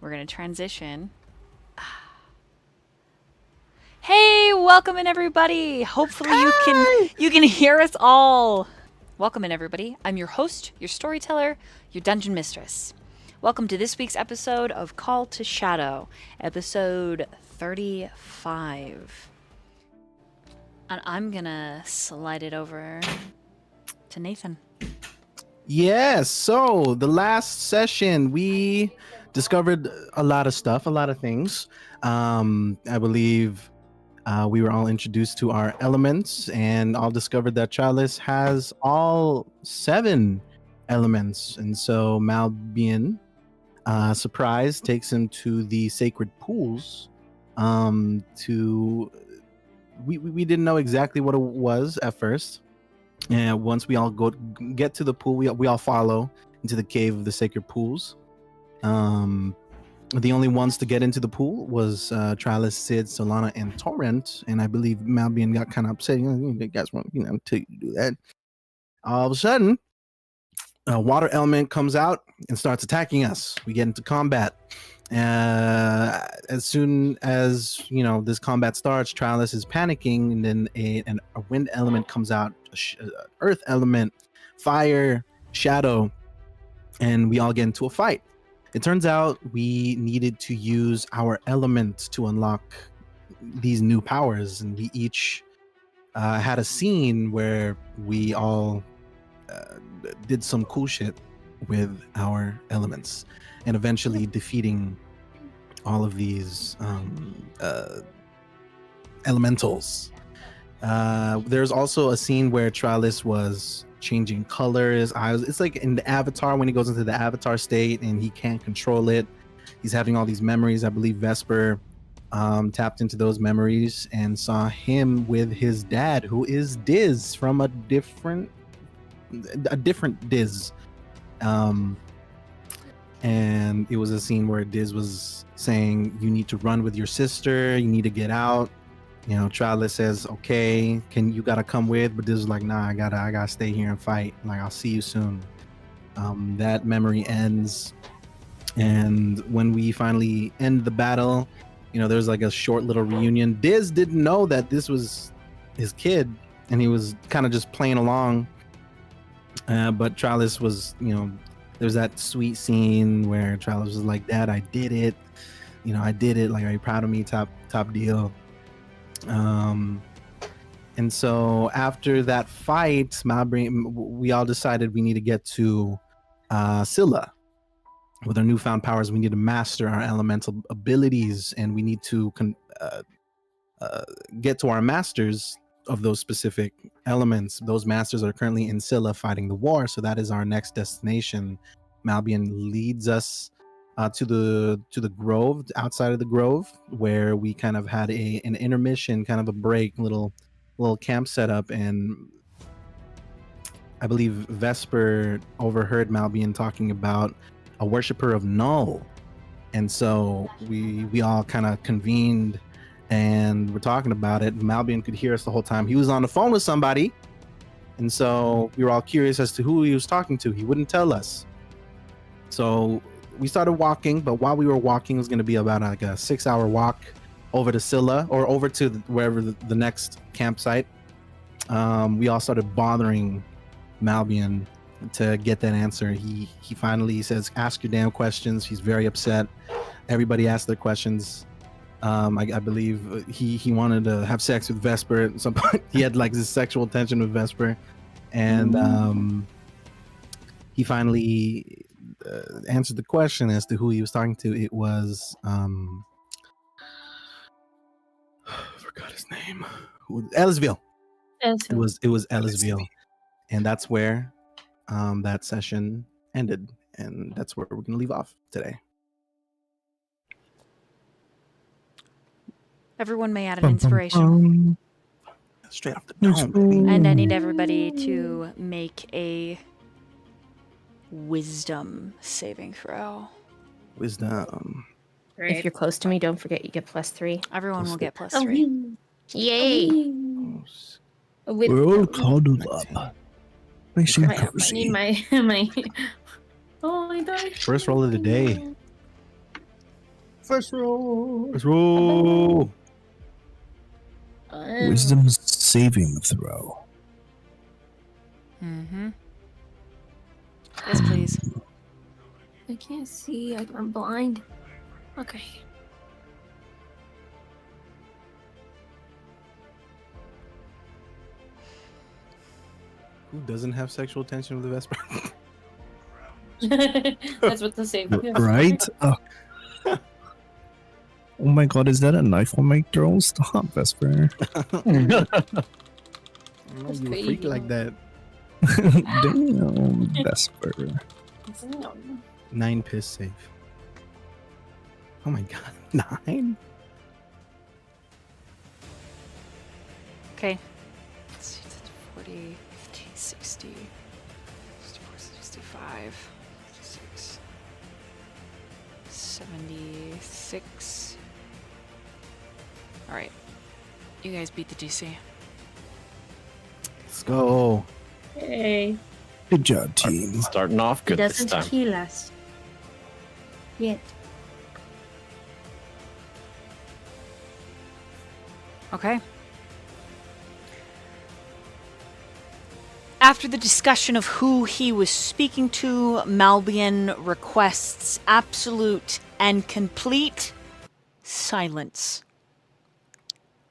we're going to transition. Hey, welcome in everybody. Hopefully you can hear us all. Welcome in everybody. I'm your host, your storyteller, your dungeon mistress. Welcome to this week's episode of Call to Shadow, episode 35. And I'm going to slide it over to Nathan. Yes, so the last session we discovered a lot of stuff, a lot of things. I believe we were all introduced to our elements and all discovered that Chalice has all 7 elements. And so Malbian, surprised, takes him to the sacred pools. We didn't know exactly what it was at first. And once we all get to the pool, we all follow into the cave of the sacred pools. The only ones to get into the pool was Tralis, Sid, Solana, and Torrent. And I believe Malbian got kind of upset. You guys want to do that. All of a sudden, a water element comes out and starts attacking us. We get into combat. As soon as this combat starts, Tralis is panicking, and then a wind element comes out, earth element, fire, shadow, and we all get into a fight. It turns out we needed to use our element to unlock these new powers, and we each had a scene where we all did some cool shit with our elements, and eventually defeating all of these elementals. There's also a scene where Tralis was changing colors. It's like in the Avatar, when he goes into the Avatar state and he can't control it. He's having all these memories. I believe Vesper tapped into those memories and saw him with his dad, who is Diz from a different Diz. And it was a scene where Diz was saying, you need to run with your sister, you need to get out. Tralis says, okay, you gotta come with, but Diz is like, nah, I gotta stay here and fight. Like, I'll see you soon. That memory ends, and when we finally end the battle, there's like a short little reunion. Diz didn't know that this was his kid, and he was kind of just playing along. But Tralis was, there's that sweet scene where Tralis was like, Dad, I did it. I did it. Like, are you proud of me? Top deal. And so after that fight, we all decided we need to get to Scylla. With our newfound powers, we need to master our elemental abilities, and we need to get to our masters of those specific elements. Those masters are currently in Scylla fighting the war, so that is our next destination. Malbian leads us to the grove, outside of the grove, where we kind of had an intermission, kind of a break, little camp setup, and I believe Vesper overheard Malbian talking about a worshiper of Null, and so we all kind of convened and we're talking about it. Malbian could hear us the whole time. He was on the phone with somebody, and so we were all curious as to who he was talking to. He wouldn't tell us, so we started walking, but while we were walking, it was going to be about like a 6-hour walk over to Scylla, or over to wherever the next campsite. We all started bothering Malbian to get that answer. He finally says, ask your damn questions. He's very upset. Everybody asked their questions. I believe he wanted to have sex with Vesper at some point. He had like this sexual tension with Vesper, and he finally answered the question as to who he was talking to. It was forgot his name. Ellisville. It was Ellisville, and that's where that session ended, and that's where we're gonna leave off today. Everyone may add an inspiration. Straight off the dome. And I need everybody to make a wisdom saving throw. Wisdom. Right. If you're close to me, don't forget you get +3. Everyone will get +3. Yay! We're all cuddled up. Nice and I cozy. need my. Oh, I died. First roll of the day. First roll. Let's roll. Wisdom saving throw. Mm-hmm. Yes, please. I can't see. I'm blind. Okay. Who doesn't have sexual tension with the Vesper? That's what the save is. Right? Oh my god, is that a knife on my throat? Stop, Vesper. I don't know, That's you a crazy. freak like that. Damn, Vesper. 9 piss save. Oh my god, 9? Okay. Let's see, that's 40, 50, 60, 64, 65, 66, 76. Alright. You guys beat the DC. Let's go. Hey. Good job, team. Starting off It good this doesn't time. kill us. Yet. Okay. After the discussion of who he was speaking to, Malbian requests absolute and complete silence,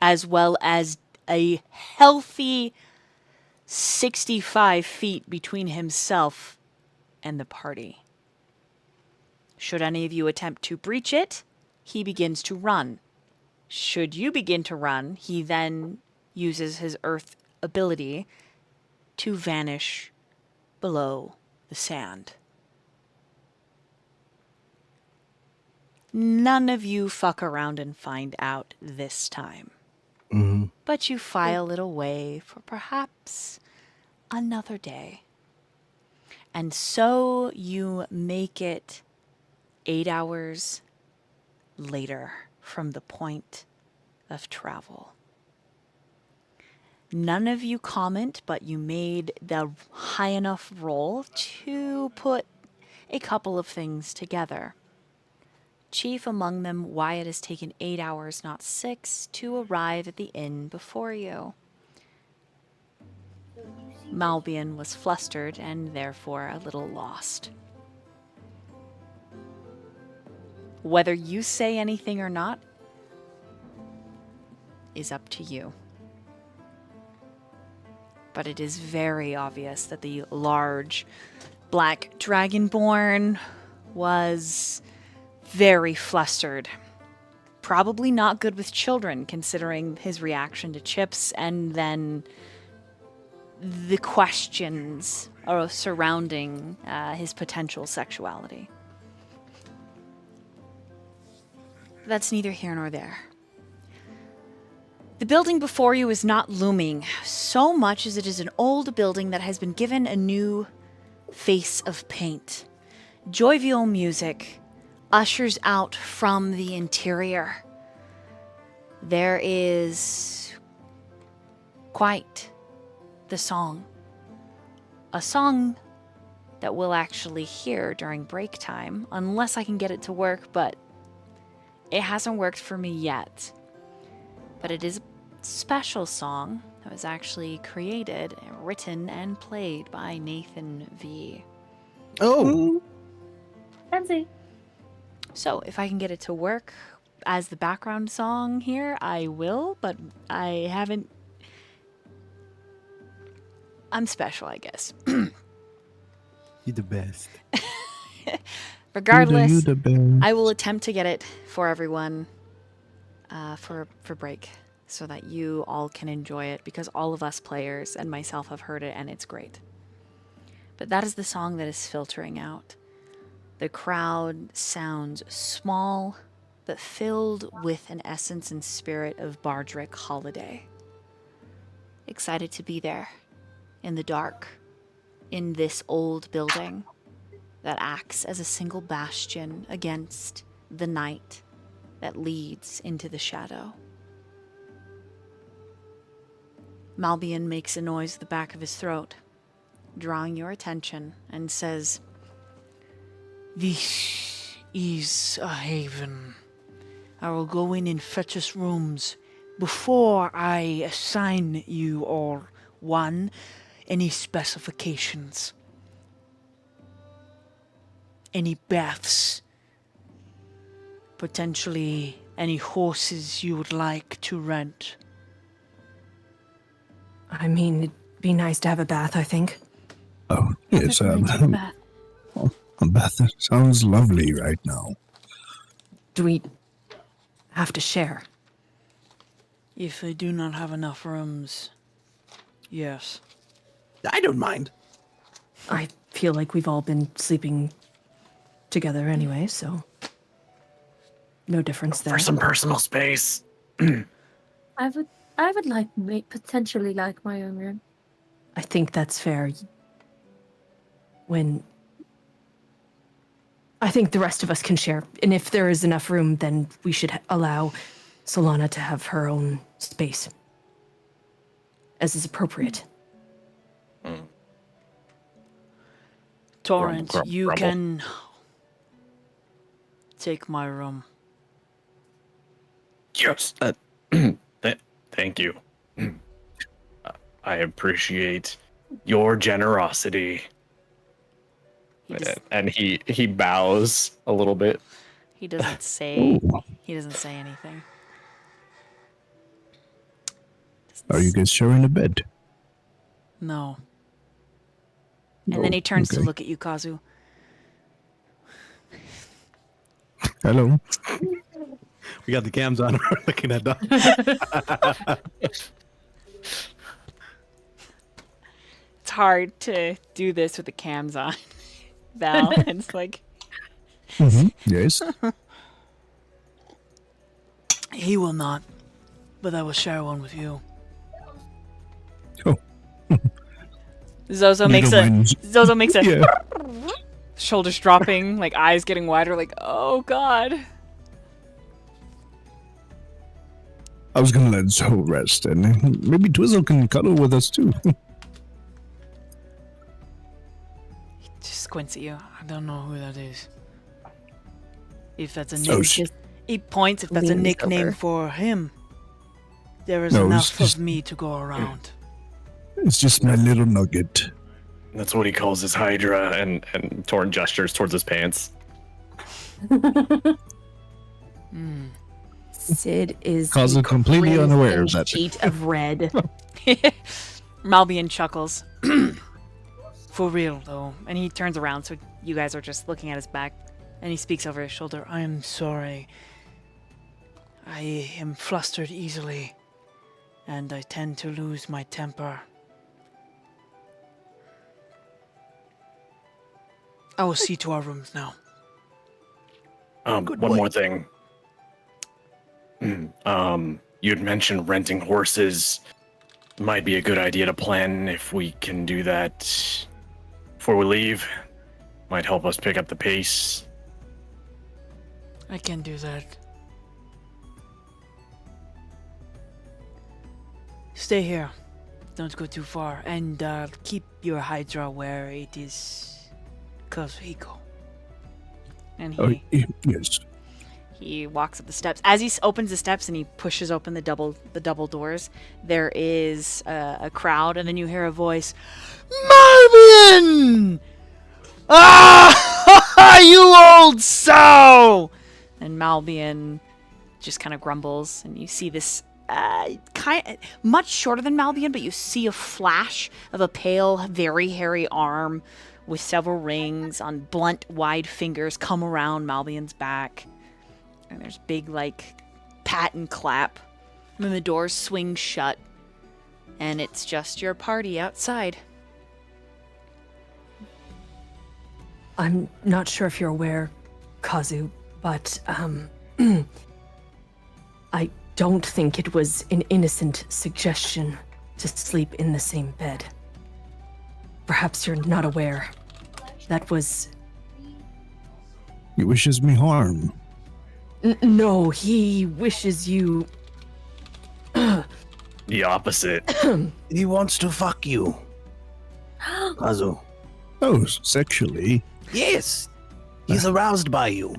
as well as a healthy 65 feet between himself and the party. Should any of you attempt to breach it, he begins to run. Should you begin to run, he then uses his earth ability to vanish below the sand. None of you fuck around and find out this time. Mm-hmm. But you file it away for perhaps another day. And so you make it 8 hours later from the point of travel. None of you comment, but you made the high enough roll to put a couple of things together. Chief among them, why it has taken 8 hours, not 6, to arrive at the inn before you. Malbian was flustered and therefore a little lost. Whether you say anything or not is up to you. But it is very obvious that the large black dragonborn was very flustered. Probably not good with children, considering his reaction to Chips and then the questions surrounding his potential sexuality. That's neither here nor there. The building before you is not looming so much as it is an old building that has been given a new face of paint. Jovial music ushers out from the interior. There is quite the song. A song that we'll actually hear during break time, unless I can get it to work, but it hasn't worked for me yet. But it is a special song that was actually created, written, and played by Nathan V. Oh! Fancy. So if I can get it to work as the background song here, I will, but I haven't... I'm special, I guess. You're the best. Regardless, You the best. I will attempt to get it for everyone for break so that you all can enjoy it, because all of us players and myself have heard it and it's great. But that is the song that is filtering out. The crowd sounds small, but filled with an essence and spirit of Bardrick holiday. Excited to be there, in the dark, in this old building that acts as a single bastion against the night that leads into the shadow. Malbian makes a noise at the back of his throat, drawing your attention, and says, "This is a haven I will go in and fetch us rooms before I assign you all one. Any specifications? Any baths? Potentially any horses you would like to rent? I mean, it'd be nice to have a bath, I think. Oh, yes, Definitely take a bath. a bath sounds lovely right now. Do we have to share? If they do not have enough rooms, yes. I don't mind. I feel like we've all been sleeping together anyway, so no difference there. For some personal space. I would potentially like my own room. I think that's fair. I think the rest of us can share, and if there is enough room, then we should allow Solana to have her own space, as is appropriate. Torrent, Grumble, you grumble. can take my room. Yes. Thank you. I appreciate your generosity. He, just, And he bows a little bit. he doesn't say. Oh, He doesn't say anything. Doesn't are you s- guys sharing a bed? No. And then Oh, he turns to okay. look at you, Kazu. Hello. We got the cams on. We're looking at Dom. It's hard to do this with the cams on, Val. It's like Yes. he will not, but I will share one with you. Oh. Zozo You makes don't a mind- Zozo makes a Yeah. shoulders dropping, like eyes getting wider, like oh god. I was gonna let Zoe rest, and maybe Twizzle can cuddle with us too. Just squints at you. I don't know who that is. If that's a Oh, nick, sh- he points. If that's a leans nickname over. for him, there is No, enough it's just- of me to go around. It's just my little nugget. That's what he calls his Hydra, and Torn gestures towards his pants. Hmm. Sid is Cause a it completely unaware of crimson that. sheet of red. Malbian chuckles. For real, though. And he turns around, so you guys are just looking at his back. And he speaks over his shoulder. I am sorry. I am flustered easily. And I tend to lose my temper. I will see to our rooms now. Good One boy. more thing. You'd mentioned renting horses. Might be a good idea to plan if we can do that before we leave. Might help us pick up the pace. I can do that. Stay here. Don't go too far. And keep your Hydra where it is Kazuhiko. And Oh, he yes. he walks up the steps. As he opens the steps and he pushes open the double doors, there is a crowd, and then you hear a voice, Marvin! Ah, you old sow! And Malbian just kind of grumbles, and you see this much shorter than Malbian, but you see a flash of a pale, very hairy arm with several rings on blunt, wide fingers come around Malbian's back. And there's big, like, pat and clap. And then the doors swing shut. And it's just your party outside. I'm not sure if you're aware, Kazu, but I don't think it was an innocent suggestion to sleep in the same bed. Perhaps you're not aware. That was... He wishes me harm. No, he wishes you... The opposite. He wants to fuck you, Kazu. Oh, sexually. Yes, he's aroused by you.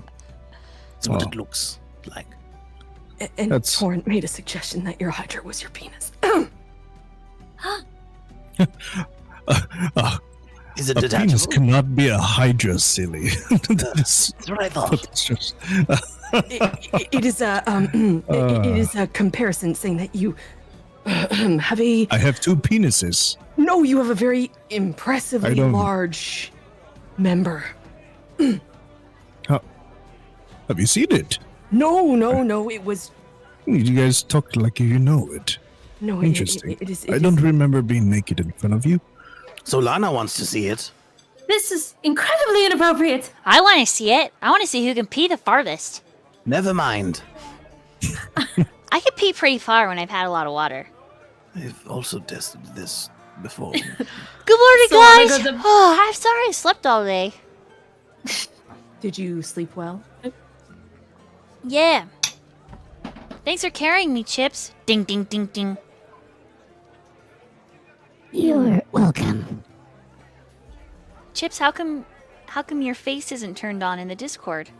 That's what Oh. it looks like. And That's- Torrent made a suggestion that your Hydra was your penis. Is it A penis detachable? cannot be a Hydra, silly. That's what I thought. That's just- It is a it is a comparison saying that you have a I have 2 penises. no, you have a very I impressively don't- large member. Have you seen it? No, it was You guys talk like you know it. no. Interesting. It is. I don't remember being naked in front of you. So Lana wants to see it. This is incredibly inappropriate. I want to see it. I want to see who can pee the farthest. Never mind. I can pee pretty far when I've had a lot of water. I've also tested this before. Good morning, So I guys. got the- Oh, I'm sorry I slept all day. Did you sleep well? Yeah. Thanks for carrying me, Chips. Ding, ding, ding, ding. You're welcome. Chips, how come your face isn't turned on in the Discord?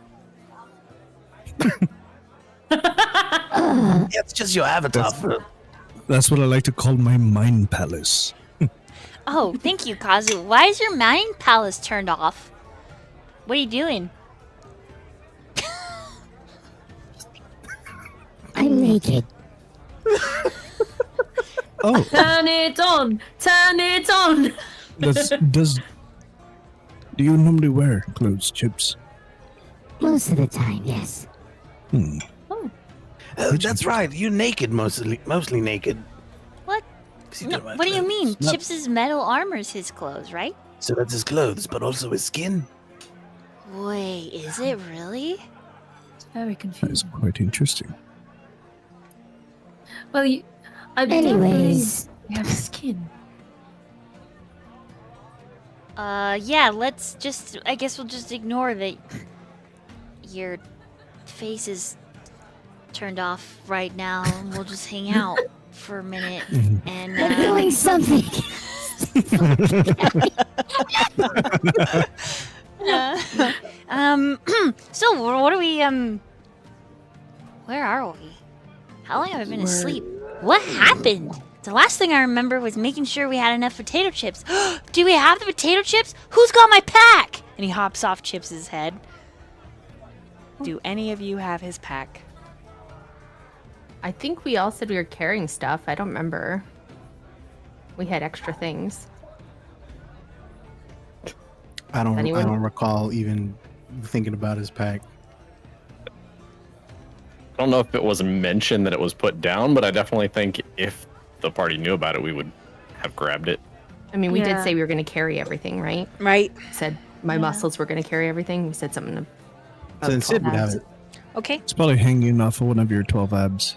Yeah, it's just your avatar. That's what I like to call my mind palace. Oh, thank you, Kazu. Why is your mind palace turned off? What are you doing? I'm naked. Oh, Turn it on. Turn it on. do you normally wear clothes, Chips? Most of the time, yes. Hmm. That's right. You're naked, mostly naked. What? 'Cause you No, don't wear what do you clothes. mean? No. Chips' metal armor's his clothes, right? So that's his clothes, but also his skin. Wait, is it really? It's very That is confusing. quite interesting. Well, I don't believe Anyways, you have skin. Yeah, let's just, I guess we'll just ignore that your face is turned off right now and we'll just hang out for a minute and, I'm doing something. so what are we, where are we? How long have I been asleep? What happened? The last thing I remember was making sure we had enough potato chips. Do we have the potato chips? Who's got my pack? And he hops off Chips' head. Do any of you have his pack? I think we all said we were carrying stuff. I don't remember. We had extra things. I don't Anyone? recall even thinking about his pack. I don't know if it was mentioned that it was put down, but I definitely think if the party knew about it, we would have grabbed it. I mean, we did Yeah. say we were going to carry everything, right? Right. Said my muscles were going to carry everything. We said something about So Sid would have abs. it. Okay. It's probably hanging off of one of your 12 abs.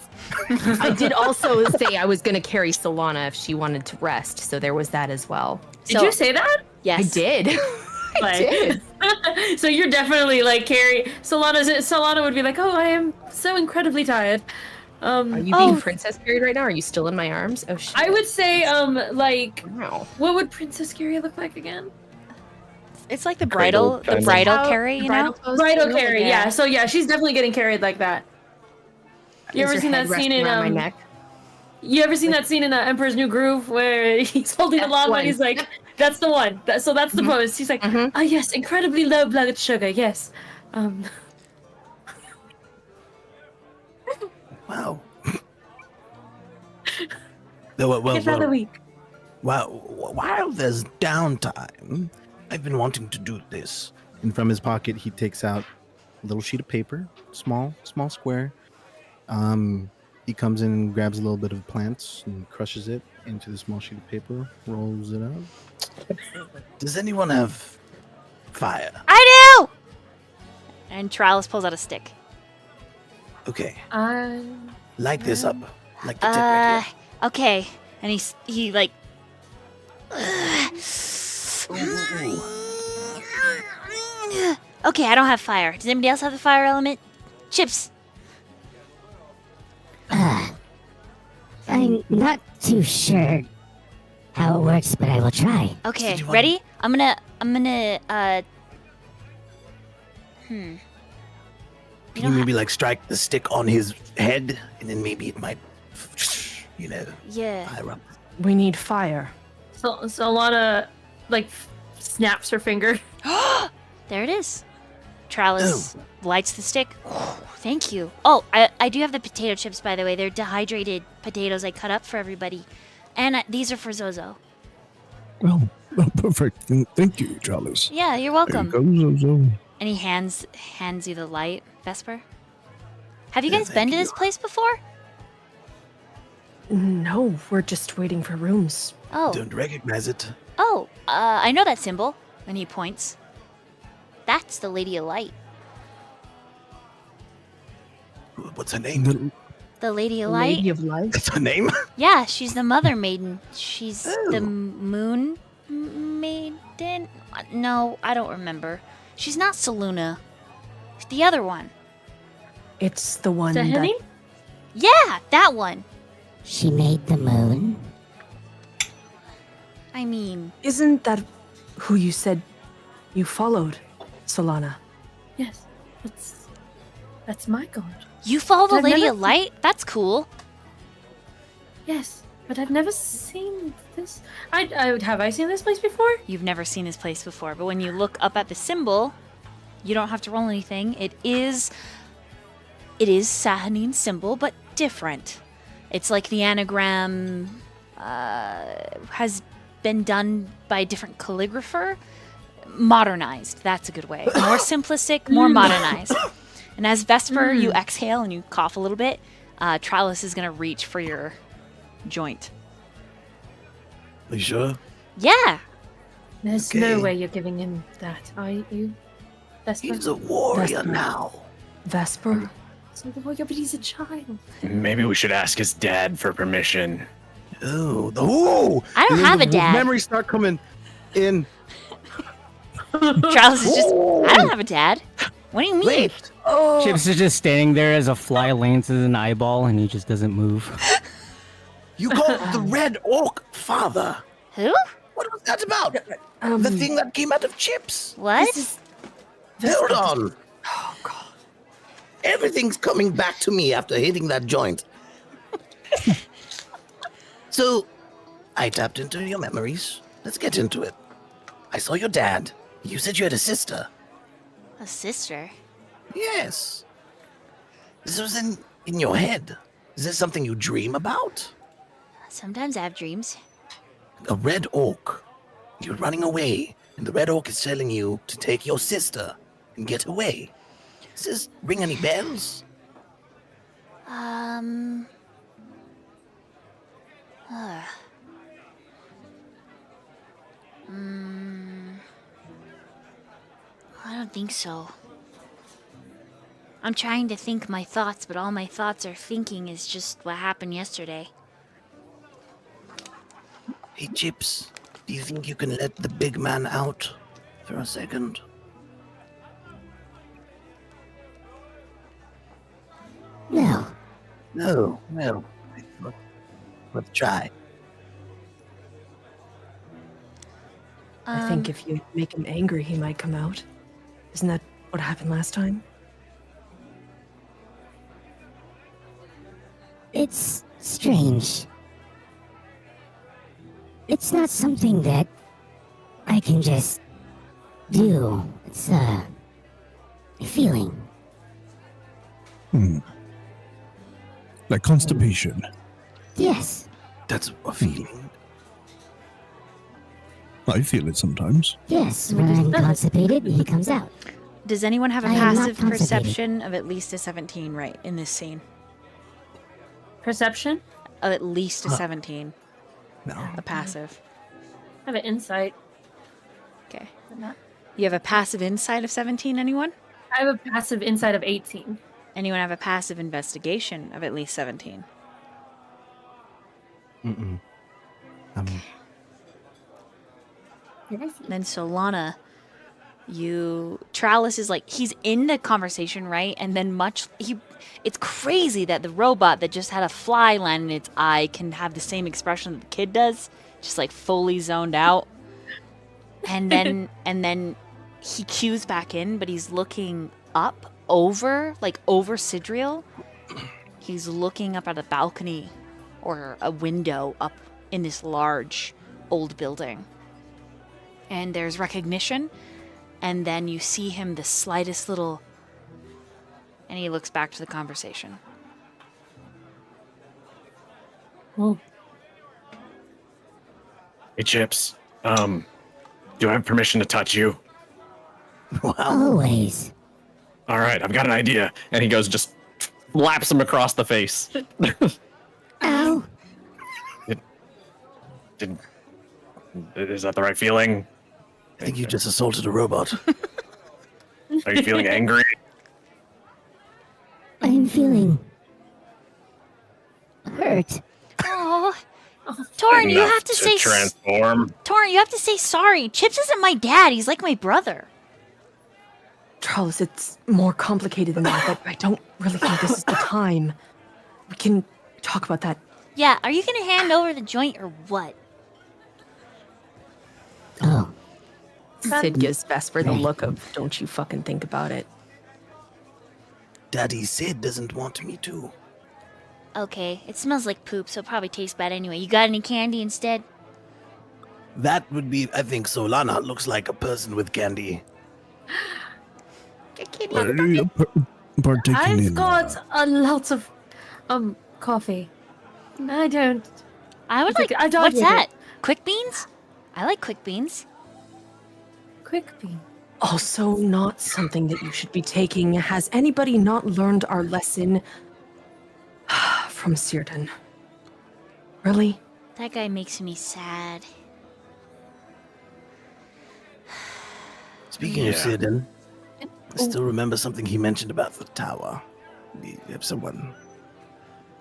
I did also say I was going to carry Solana if she wanted to rest, so there was that as well. Did you say that? Yes. I did. I Like- did. So you're definitely like carry Solana would be like, oh, I am so incredibly tired. Are you Oh. being princess carried right now? Are you still in my arms? Oh shit. I would say like Wow. what would Princess Carrie look like again? It's like the Cradle, bridal, kind of. bridal How- carry, you know? pose Bridal thing? Carrie, yeah. So yeah, she's definitely getting carried like that. You Is ever her seen head that scene resting in around my neck? You ever seen that scene in Emperor's New Groove where he's holding the That's llama one. and he's like, that's the one. So that's the Mhm. pose. He's like, Mhm. ah yes, incredibly low blood sugar, yes. Wow. No, It's another week. while there's downtime, I've been wanting to do this. And from his pocket, he takes out a little sheet of paper, small square. He comes in and grabs a little bit of plants and crushes it into the small sheet of paper, rolls it up. Does anyone have fire? I do! And Trialis pulls out a stick. Okay, I light this up. Like the tip right here. Okay. And he like Okay, I don't have fire. Does anybody else have the fire element? Chips. I'm not too sure how it works, but I will try. Okay, Did you want- ready? I'm gonna Can don't you maybe like strike the stick on his head, and then maybe it might, Yeah. fire up. We need fire. So Lana, like, snaps her finger. There it is. Trellis lights the stick. Thank you. Oh, I do have the potato chips, by the way. They're dehydrated potatoes I cut up for everybody. And these are for Zozo. Well, perfect. Thank you, Charles. Yeah, you're There welcome. you go, Zozo. And he hands you the light, Vesper. Have you Yeah, guys thank been to you. this place before? No, we're just waiting for rooms. Oh. Don't recognize it. Oh, I know that symbol. And he points. That's the Lady of Light. What's her name? The Lady of Light? Lady of Light. That's her name? Yeah, she's the Mother Maiden. She's the Oh. Moon Maiden? No, I don't remember. She's not Saluna. The other one. It's the one that... Sahini? Yeah, that one. She made the moon. I mean, Isn't that who you said you followed, Solana? Yes. That's my god. you follow the I've Lady never- of Light? That's cool. Yes. But I've never seen this. Have I seen this place before? You've never seen this place before, but when you look up at the symbol, you don't have to roll anything. It is Sahanine's symbol, but different. It's like the anagram has been done by a different calligrapher. Modernized. That's a good way. More simplistic, more modernized. And as Vesper, you exhale and you cough a little bit. Trellis is going to reach for your joint. Are you sure? Yeah. There's Okay. no way you're giving him that, are you? Vesper? He's a warrior Vesper. now. Vesper? So the warrior, but he's a child. Maybe we should ask his dad for permission. Oh, I don't And then have the a dad. Memories start coming in. Trellis is just, I don't have a dad. What do you mean? Wait. Chips is just standing there as a fly lands in an eyeball and he just doesn't move. You called the Red Orc father. Who? What was that about? The thing that came out of chips. What? Hold on. Oh, God. Everything's coming back to me after hitting that joint. So, I tapped into your memories. Let's get into it. I saw your dad. You said you had a sister. A sister? Yes. This was in your head. Is this something you dream about? Sometimes I have dreams. A red orc. You're running away, and the red orc is telling you to take your sister and get away. Does this ring any bells? I don't think so. I'm trying to think my thoughts, but all my thoughts are thinking is just what happened yesterday. Hey, Chips, do you think you can let the big man out for a second? No. No, no. Let's try. I think if you make him angry, he might come out. Isn't that what happened last time? It's strange. It's not something that I can just do. It's a feeling. Like constipation. Yes. That's a feeling. I feel it sometimes. Yes. When I'm constipated, he comes out. Does anyone have a I am not passive constipated. perception of at least a 17 right in this scene? Perception? Of at least a 17. No. A passive. I have an insight. Okay. but not- You have a passive insight of 17, anyone? I have a passive insight of 18. Anyone have a passive investigation of at least 17? Mm-mm. Then Solana, Trallis is like, he's in the conversation, right? And then it's crazy that the robot that just had a fly land in its eye can have the same expression that the kid does, just like fully zoned out. And then he cues back in, but he's looking up over Sidriel. He's looking up at a balcony or a window up in this large old building. And there's recognition, and then you see him the slightest little, and he looks back to the conversation. Oh, Hey, Chips. Do I have permission to touch you? Wow. Always. All right, I've got an idea. And he goes, just slaps him across the face. Ow. Is that the right feeling? I think you just assaulted a robot. Are you feeling angry? I'm feeling hurt. Oh, Torin, you Enough have to say transform. Torin, you have to say sorry. Chips isn't my dad. He's like my brother. Charles, it's more complicated than that, but I don't really think this is the time. We can talk about that. Yeah, are you gonna hand over the joint or what? Oh, Sid gives Vesper the look of, don't you fucking think about it. Daddy Sid doesn't want me to. Okay, it smells like poop, so it probably tastes bad anyway. You got any candy instead? That would be, I think Solana looks like a person with candy. What are you partaking I've in? got lots of coffee. I don't. I would like. I don't What's get that? it. Quick beans? I like quick beans. Quick bean. Also, not something that you should be taking. Has anybody not learned our lesson from Círdan? Really? That guy makes me sad. Speaking of Sidon, I still remember something he mentioned about the tower. We have someone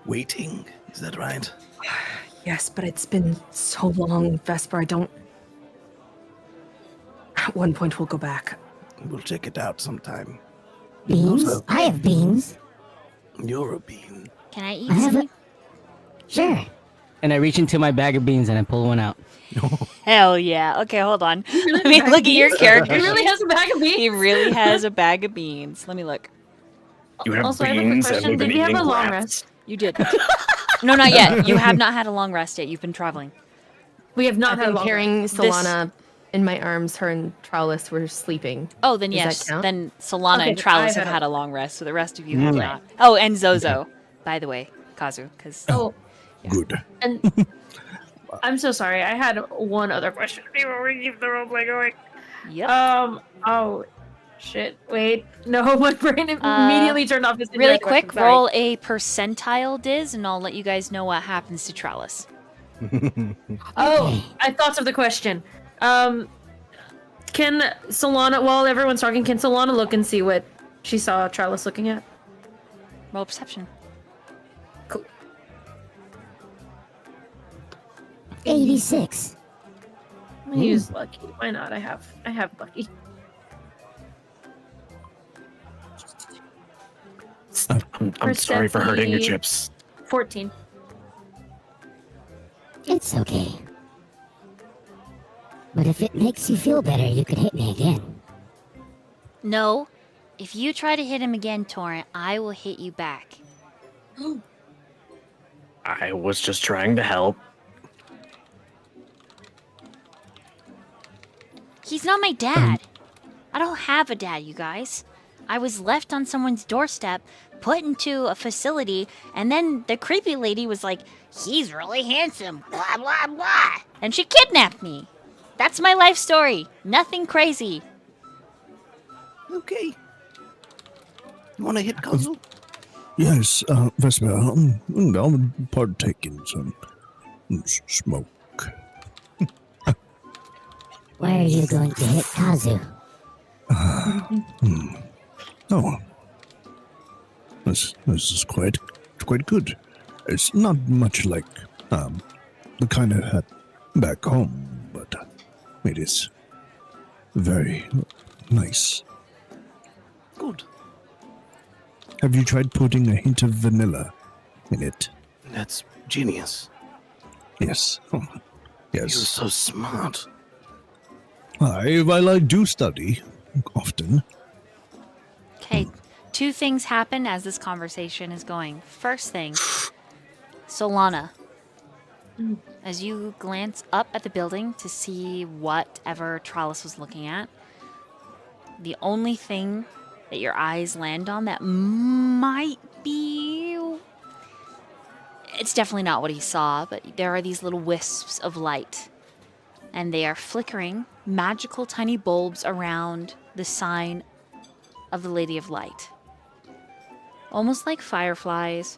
waiting. Is that right? Yes, but it's been so long, Vesper. I don't. At one point, we'll go back. We'll check it out sometime. beans? Also- I have beans. You're a bean. Can I eat I have some? Sure. And I reach into my bag of beans and I pull one out. Hell yeah. Okay, hold on. Really Let me bag look at your beans? character. He really has a bag of beans. He really has a bag of beans. Let me look. You have Also, I have a quick beans and question. we've been Did you have eating a long rats. rest? You did. No, not yet. You have not had a long rest yet. You've been traveling. We have not I've had a been long carrying rest. Solana in my arms. Her and Trowlis were sleeping. Oh, then Does that yes. count? Then Solana Okay, and Trowlis I have have- had a long rest, so the rest of you have not. Oh, and Zozo, by the way, Kazu, because Oh, Good. and I'm so sorry. I had one other question before we keep the roleplay going. yep. Oh, shit. Wait. No, my brain immediately turned off. Really quick, roll a percentile diz, and I'll let you guys know what happens to Trellis. Oh, I thought of the question. Can Solana, while everyone's talking, can Solana look and see what she saw Trellis looking at? Roll perception. 86. I'm gonna use lucky. Why not? I have lucky. I'm sorry for hurting your Persephone. chips. 14. It's okay. But if it makes you feel better, you could hit me again. No. If you try to hit him again, Torrent, I will hit you back. I was just trying to help. He's not my dad. I don't have a dad, you guys. I was left on someone's doorstep, put into a facility, and then the creepy lady was like, he's really handsome, blah, blah, blah. And she kidnapped me. That's my life story. Nothing crazy. Okay. You want to hit Kazu? Yes, Vesper, I'll partake in some smoke. Why are you going to hit Kazu? Oh, this is quite good. It's not much like the kind I had back home, but it is very nice. Good. Have you tried putting a hint of vanilla in it? That's genius. Yes. You're Yes. so smart. While I do study often. Okay, Two things happen as this conversation is going. First thing, Solana, as you glance up at the building to see whatever Trellis was looking at, the only thing that your eyes land on that might be... It's definitely not what he saw, but there are these little wisps of light. And they are flickering magical tiny bulbs around the sign of the Lady of Light. Almost like fireflies,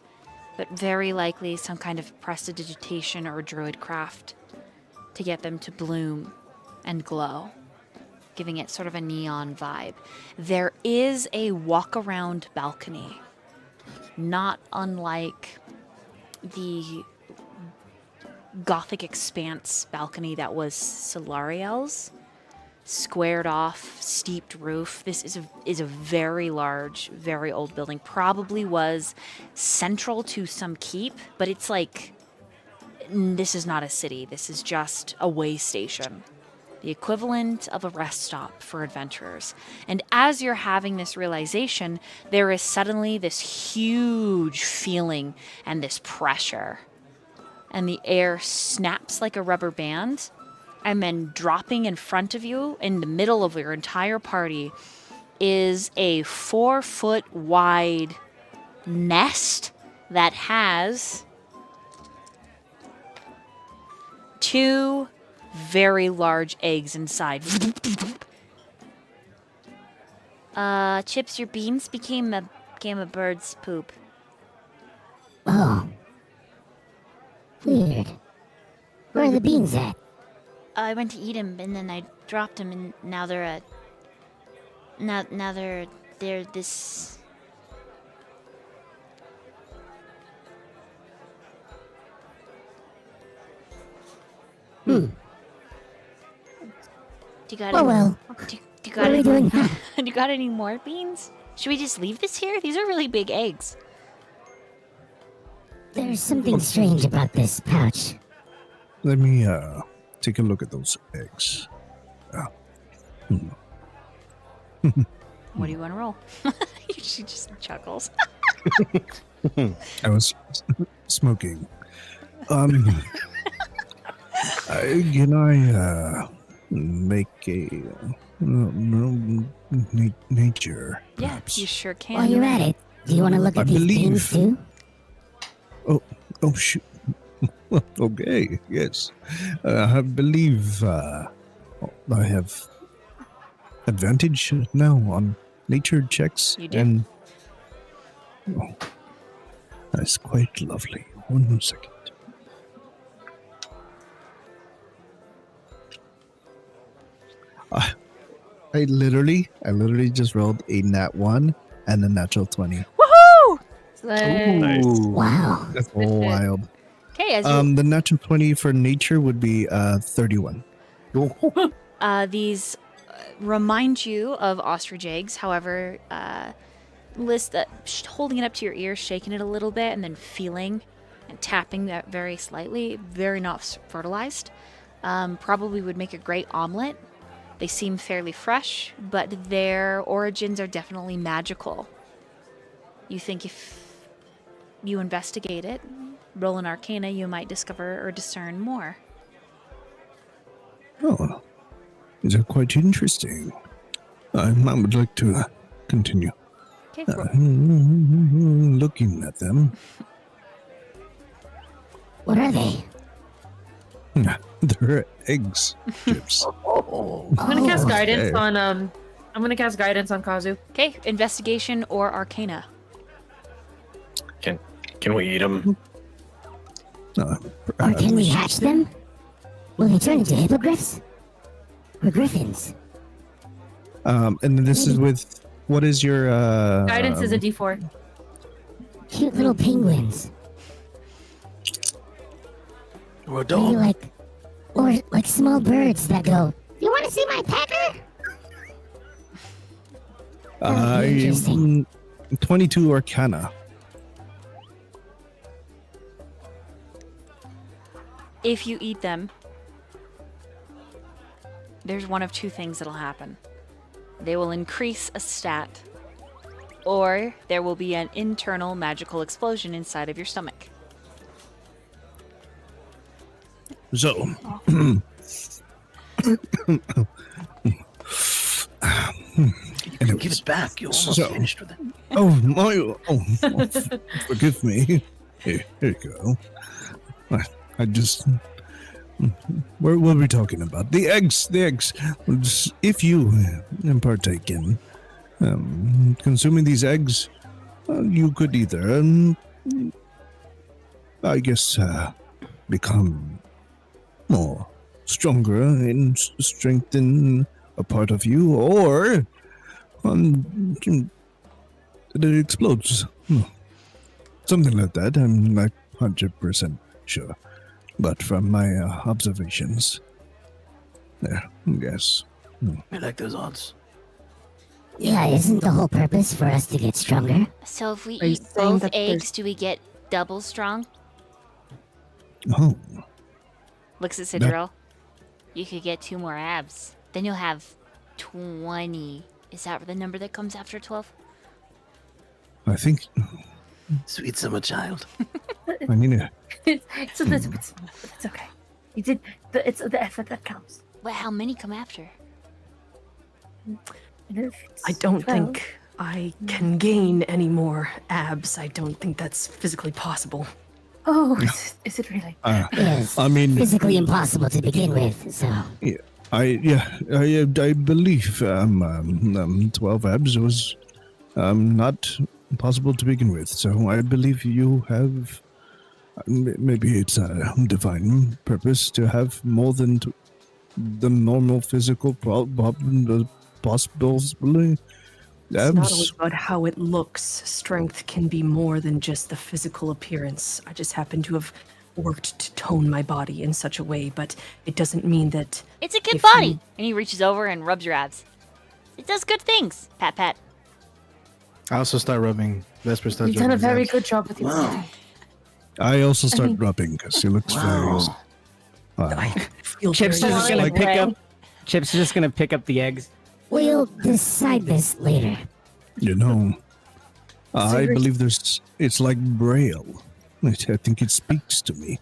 but very likely some kind of prestidigitation or druid craft to get them to bloom and glow, giving it sort of a neon vibe. There is a walk-around balcony, not unlike the Gothic Expanse balcony that was Solariel's. Squared off, steeped roof. This is a very large, very old building. Probably was central to some keep, but it's like, this is not a city. This is just a way station. The equivalent of a rest stop for adventurers. And as you're having this realization, there is suddenly this huge feeling and this pressure. And the air snaps like a rubber band. And then dropping in front of you, in the middle of your entire party, is a 4-foot wide nest that has 2 very large eggs inside. Chips, your beans became a bird's poop. Oh. Weird. Where are the beans at? I went to eat them and then I dropped them and now they're now they're this. Hmm. Do you got Oh any, well. do you What got are we any, doing? do you got any more beans? Should we just leave this here? These are really big eggs. There's something strange about this pouch. Let me take a look at those eggs. What do you want to roll? She just chuckles. I was smoking. Can I make a nature? Yeah, Perhaps? you sure can. While you're at it, do you want to look I at these beans believe- too? Oh shoot. Okay, yes. I believe I have advantage now on nature checks. You do. And oh, that's quite lovely. 1 second. I literally just rolled a nat 1 and a natural 20. Woohoo! Nice. Wow. That's Good shit. wild. Okay, as you The natural 20 for nature would be 31. these remind you of ostrich eggs. However, holding it up to your ear, shaking it a little bit, and then feeling and tapping that very slightly, very not fertilized. Probably would make a great omelet. They seem fairly fresh, but their origins are definitely magical. You think if you investigate it, roll an arcana, you might discover or discern more. Oh, these are quite interesting. I would like to continue Okay, looking at them. What are they? They're eggs, Chips. I'm gonna cast guidance okay. on I'm gonna cast guidance on Kazu. Okay, investigation or arcana. Can we eat them? Or can we hatch them? Will they turn into hippogriffs? Or griffins? And then this is with what is your Guidance is a D4. Cute little penguins. Or a Maybe dog. like small birds that go, you want to see my pecker? That would be interesting. 22 arcana. If you eat them, there's one of two things that'll happen. They will increase a stat, or there will be an internal magical explosion inside of your stomach. So, Give it back. You're almost So- finished with it. Forgive me. Here you go. I just. What were we talking about? The eggs. If you partake in consuming these eggs, you could either, I guess, become more stronger and strengthen a part of you, or it explodes. Something like that. I'm not 100% sure. But from my observations, there, yes. I like those odds. Yeah, isn't the whole purpose for us to get stronger? So if we Are you eat saying both that eggs, do we get double strong? Oh, Looks at Sidril. You could get 2 more abs. Then you'll have 20. Is that the number that comes after 12? I think Sweet summer child. I need to. It's a little bit small, but it's okay. You did. It's the effort that counts. Well, how many come after? And if it's I don't 12, think I can gain any more abs. I don't think that's physically possible. Oh, is it really? Yes. I mean, Physically impossible to begin with, so. I believe 12 abs was not possible to begin with. So I believe you have. Maybe it's a divine purpose to have more than the normal physical possibility. It's not always about how it looks. Strength can be more than just the physical appearance. I just happen to have worked to tone my body in such a way, but it doesn't mean that. It's a good if body. you- And he reaches over and rubs your abs. It does good things. Pat, pat. I also start rubbing. Vesper starts You've done a rubbing very his good job with your Wow. body. I also start mean- rubbing because he looks Wow. I feel Chips is very just gonna Like- pick up. Chips is just gonna pick up the eggs. We'll decide this later. You know, I Seriously? believe it's like Braille. I think it speaks to me.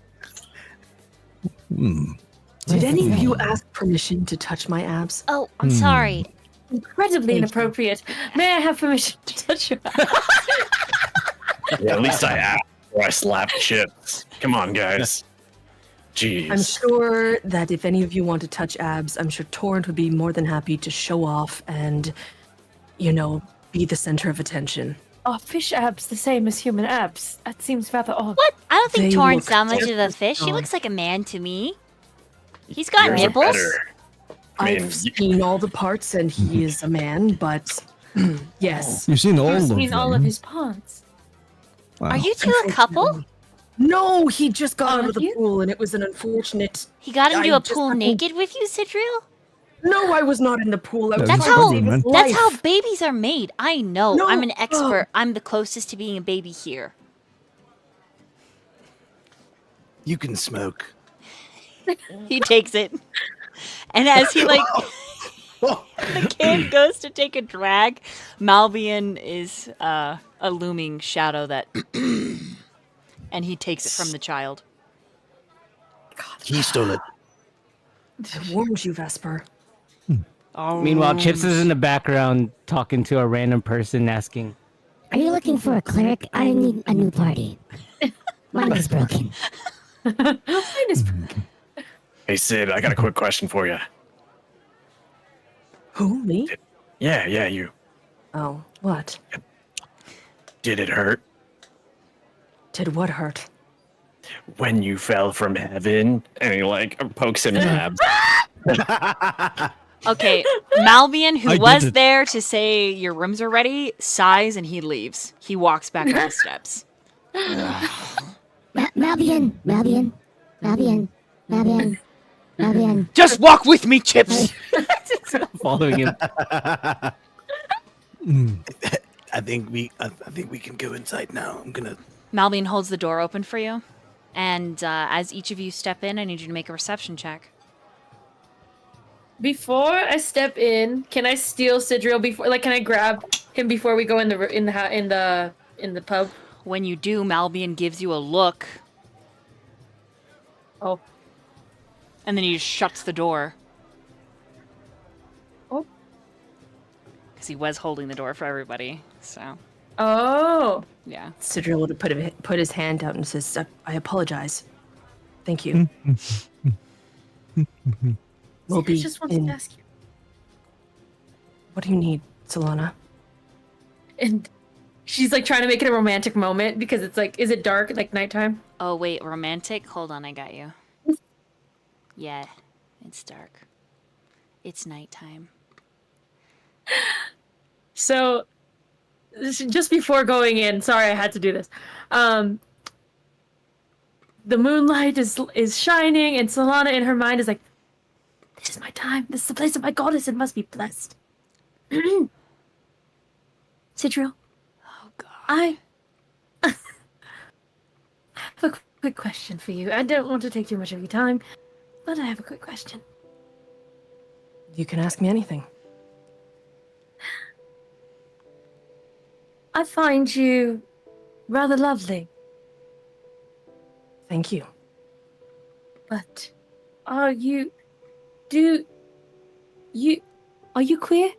Did any of you ask permission to touch my abs? Oh, I'm sorry. Incredibly inappropriate. May I have permission to touch your Yeah, at least I asked before I slapped Chips. Come on, guys. Jeez. I'm sure that if any of you want to touch abs, I'm sure Torrent would be more than happy to show off and, be the center of attention. Are fish abs the same as human abs? That seems rather odd. What? I don't think They Torrent's look that much of a different, fish. He Dawn. looks like a man to me. He's got Yours are nipples. better. I mean, I've seen all the parts, and he is a man, but yes. You've seen all I've of seen them. all of his parts. Wow. Are you two a couple? No, he just got out of the you? pool, and it was an unfortunate. He got into I a just pool happened- naked with you, Sidril? No, I was not in the pool. I was That's That's talking how funny, man. about that's life. how babies are made. I know. No, I'm an oh. expert. I'm the closest to being a baby here. You can smoke. He takes it. And as he the kid goes to take a drag, Malvian is a looming shadow that and he takes it from the child. He stole it. I warned you, Vesper. Oh. Meanwhile, Chips is in the background talking to a random person, asking, Are you looking for a cleric? I need a new party. Mine is broken. Mine is broken. hey, Sid, I got a quick question for you. Who, me? Yeah, you. Oh, what? Did it hurt Did what hurt? when you fell from heaven? And he pokes him in the abs. Okay, Malvian, who I was did it. there to say your rooms are ready, sighs and he leaves. He walks back up the steps. Malvian. Just walk with me, Chips! following him. I think we can go inside now. I'm gonna. Malvian holds the door open for you. And as each of you step in, I need you to make a reception check. Before I step in, can I steal Sidril before? Like, can I grab him before we go in the pub? When you do, Malbian gives you a look, Oh. and then he just shuts the door. Oh. Because he was holding the door for everybody, so Oh. yeah. Sidriel would have put his hand out and says, I apologize. Thank you. We'll I be just wanted in... to ask you. What do you need, Solana? And she's like trying to make it a romantic moment because it's like, is it dark, like nighttime? Oh wait, romantic? Hold on, I got you. Yeah, it's dark. It's nighttime. So, just before going in, sorry I had to do this. The moonlight is shining, and Solana in her mind is like, "This is my time. This is the place of my goddess. It must be blessed." Sidriel, Oh god. I have a quick question for you. I don't want to take too much of your time, but I have a quick question. You can ask me anything. I find you rather lovely, Thank you. but are you queer?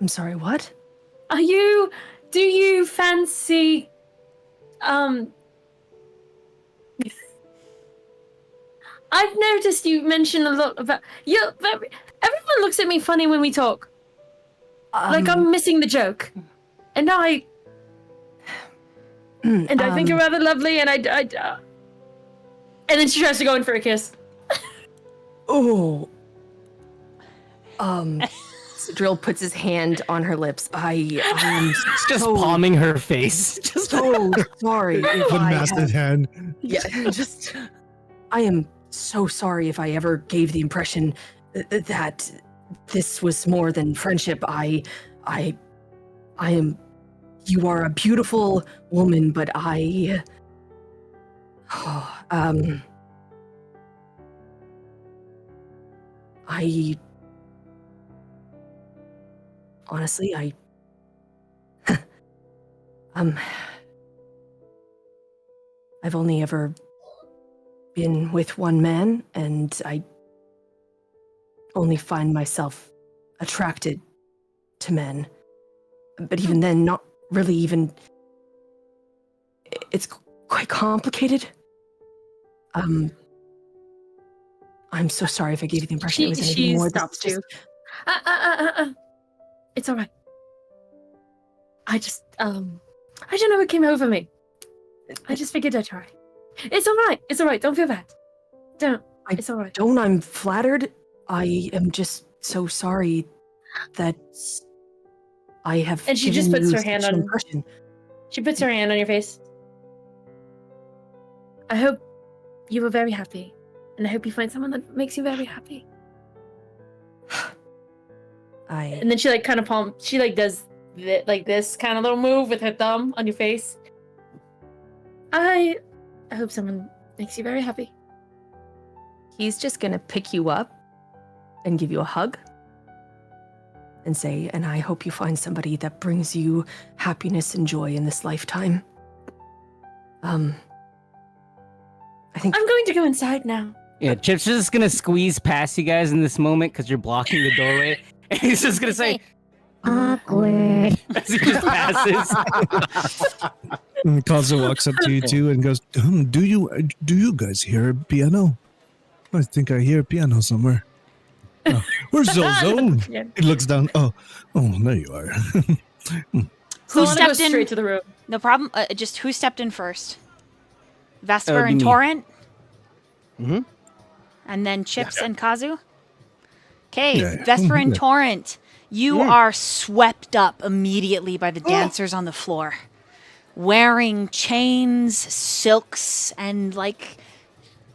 I'm sorry, what? Do you fancy, I've noticed you mention a lot about, everyone looks at me funny when we talk. Like I'm missing the joke. And I think you're rather lovely, and and then she tries to go in for a kiss. Oh. Drill puts his hand on her lips. I am Just so, palming her face. Just so sorry if One I massive have, hand. yeah, just I am so sorry if I ever gave the impression that this was more than friendship. I am, you are a beautiful woman, but I honestly, I've only ever been with one man, and I only find myself attracted to men. But even then, not really even... It's quite complicated. I'm so sorry if I gave you the impression it was anything She more. stops you. It's all right. I don't know what came over me. I just figured I'd try. It's all right. It's all right. Don't feel bad. It's all right. I'm flattered. I am just so sorry that I have. And she just given puts you her hand such an on. impression. She puts her hand on your face. I hope you were very happy, and I hope you find someone that makes you very happy. And then she like kind of she like does like this kind of little move with her thumb on your face. I hope someone makes you very happy. He's just gonna pick you up and give you a hug and say, and I hope you find somebody that brings you happiness and joy in this lifetime. I think I'm going to go inside now. Yeah, Chip's just gonna squeeze past you guys in this moment because you're blocking the doorway, and he's just gonna say, Awkward. as he just passes. And Kazu walks up to you two and goes, do you guys hear a piano? I think I hear a piano somewhere. Oh, where's Zozo? He looks down. Oh, there you are. Who stepped in? Straight to the room. No problem. Just who stepped in first? Vesper be and me. Torrent? Mm-hmm. And then Chips and Kazu? Okay, Yeah. Vesper and Yeah. Torrent, you are swept up immediately by the dancers on the floor. Wearing chains, silks, and like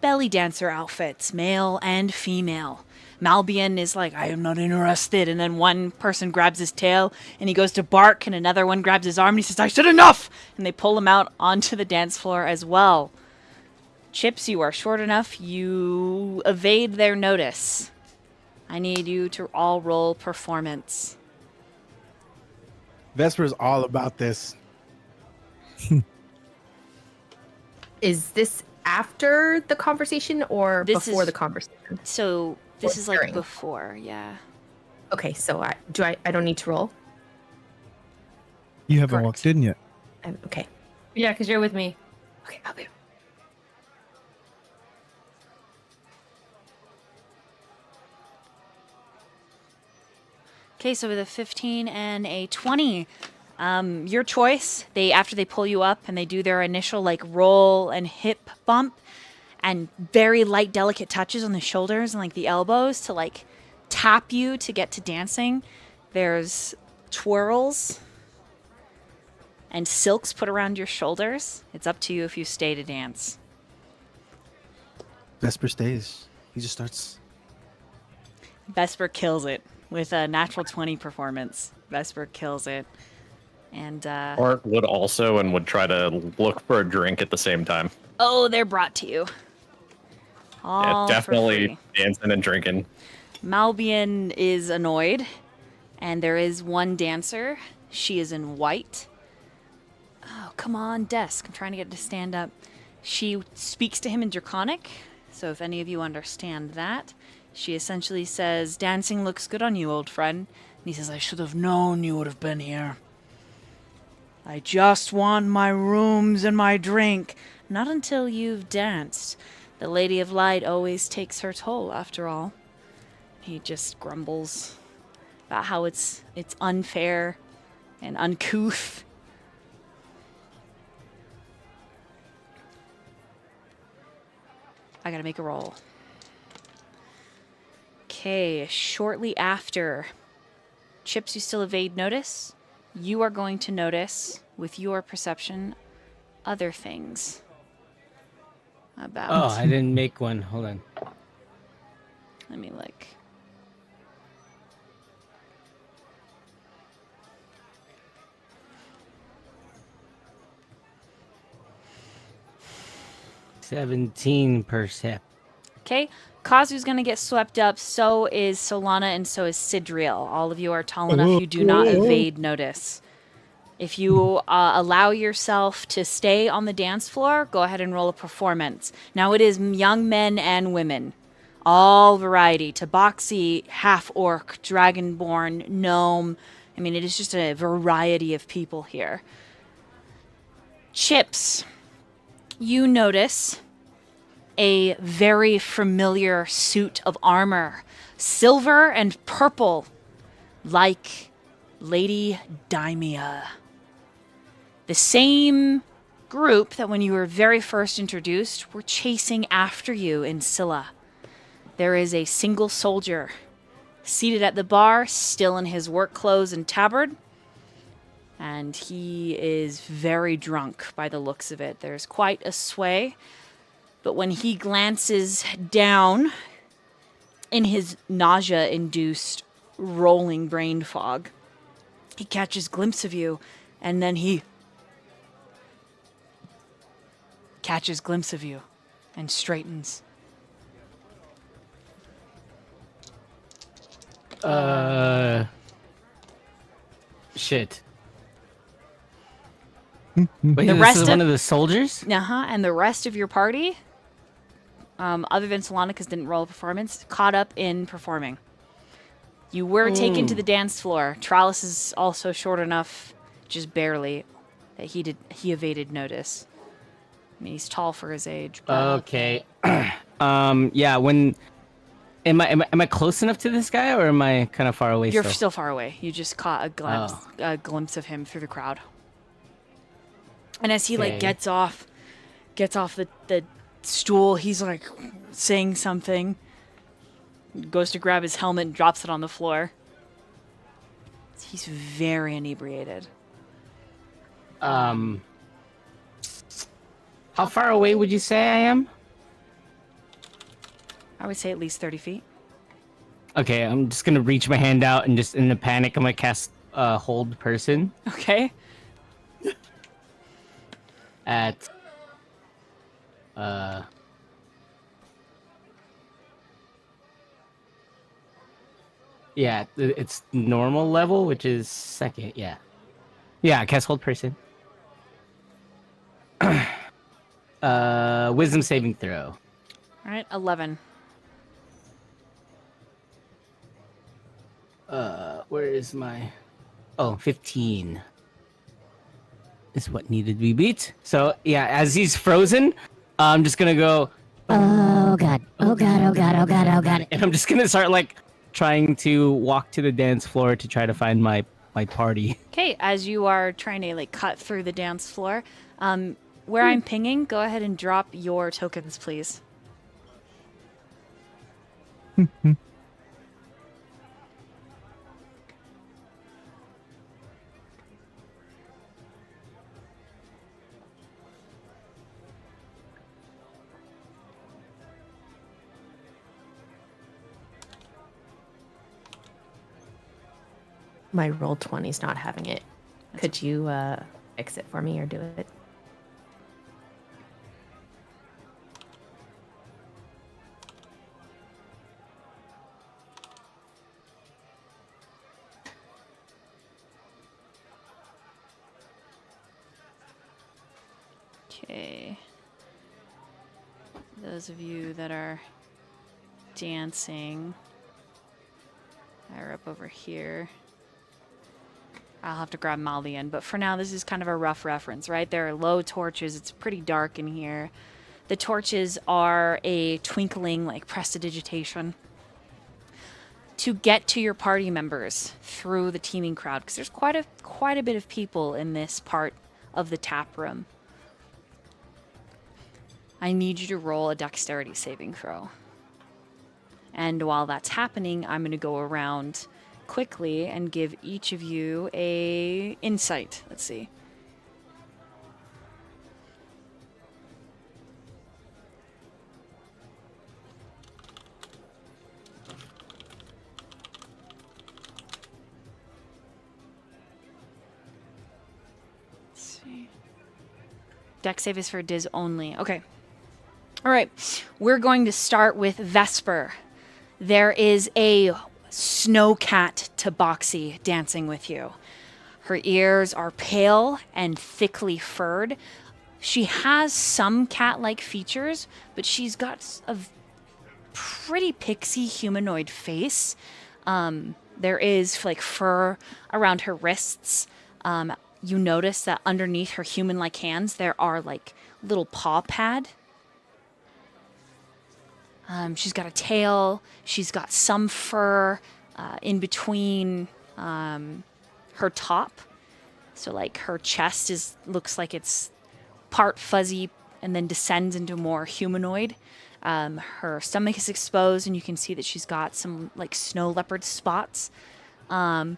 belly dancer outfits, male and female. Malbian is like, I am not interested. And then one person grabs his tail and he goes to bark, and another one grabs his arm and he says, I said enough! And they pull him out onto the dance floor as well. Chips, you are short enough, you evade their notice. I need you to all roll performance. Vesper's all about this. Is this after the conversation or This before is- the conversation? So this Or is like during. before, yeah. Okay, so I don't need to roll? You haven't Correct. walked in yet. Okay. Yeah, because you're with me. Okay, okay. Okay, so with a 15 and a 20, your choice. After they pull you up and they do their initial like roll and hip bump and very light, delicate touches on the shoulders and like the elbows to like tap you to get to dancing. There's twirls and silks put around your shoulders. It's up to you if you stay to dance. Vesper stays. He just starts. Vesper kills it with a natural 20 performance. Vesper kills it. And Art would also and would try to look for a drink at the same time. oh, they're brought to you. All Yeah, for definitely free. dancing and drinking. Malbian is annoyed, and there is one dancer. She is in white. Oh, come on, desk. I'm trying to get it to stand up. She speaks to him in Draconic, so if any of you understand that, she essentially says, "Dancing looks good on you, old friend." And he says, "I should have known you would have been here. I just want my rooms and my drink. Not until you've danced. The Lady of Light always takes her toll, after all." He just grumbles about how it's unfair and uncouth. I gotta make a roll. Okay, shortly after, Chips, you still evade notice. You are going to notice, with your perception, other things about. Oh, I didn't make one. Hold on. Let me look. %17. Okay, Kazu's gonna get swept up. So is Solana, and so is Sidriel. All of you are tall enough. You do not evade notice. If you allow yourself to stay on the dance floor, go ahead and roll a performance. Now it is young men and women, all variety: tabaxi, half orc, dragonborn, gnome. I mean, it is just a variety of people here. Chips, you notice a very familiar suit of armor, silver and purple, like Lady Daimia. The same group that when you were very first introduced were chasing after you in Scylla. There is a single soldier seated at the bar, still in his work clothes and tabard, and he is very drunk by the looks of it. There's quite a sway, but when he glances down in his nausea-induced rolling brain fog, he catches a glimpse of you, and then he catches a glimpse of you and straightens. Shit. Hmm, Wait, The this rest is of- one of the soldiers? And the rest of your party, other than Solana, because didn't roll a performance, caught up in performing. You were taken to the dance floor. Trallis is also short enough, just barely, that he evaded notice. I mean, he's tall for his age. But Okay. Yeah, when am I close enough to this guy or am I kind of far away you're still? still far away. You just caught a glimpse of him through the crowd. And as he like Okay. gets off the stool, he's like saying something. Goes to grab his helmet and drops it on the floor. He's very inebriated. How far away would you say I am? I would say at least 30 feet. Okay, I'm just gonna reach my hand out and just in a panic, I'm gonna cast hold person Okay. at Yeah, it's normal level, which is second. Yeah. Yeah, cast hold person. Wisdom saving throw. All right, 11. Where is my? Oh, 15 is what needed to be beat. So yeah, as he's frozen, I'm just gonna go, Oh god. Oh god. Oh god. Oh god. Oh god. and I'm just gonna start like trying to walk to the dance floor to try to find my party. Okay, as you are trying to like cut through the dance floor, where I'm pinging, go ahead and drop your tokens, please. My roll 20's not having it. Could you fix it for me or do it? Okay. Those of you that are dancing are up over here. I'll have to grab Malian, but for now this is kind of a rough reference, right? There are low torches. It's pretty dark in here. The torches are a twinkling, like, prestidigitation to get to your party members through the teeming crowd, because there's quite a bit of people in this part of the tap room. I need you to roll a dexterity saving throw. And while that's happening, I'm going to go around quickly and give each of you a insight. Let's see. Let's see. Dex save is for Diz only. Okay. All right. We're going to start with Vesper. There is a snowcat tabaxi dancing with you. Her ears are pale and thickly furred. She has some cat-like features, but she's got a pretty pixie humanoid face. There is like fur around her wrists. You notice that underneath her human-like hands, there are like little paw pad. She's got a tail. She's got some fur in between her top. So like her chest looks like it's part fuzzy and then descends into more humanoid. Her stomach is exposed and you can see that she's got some like snow leopard spots. And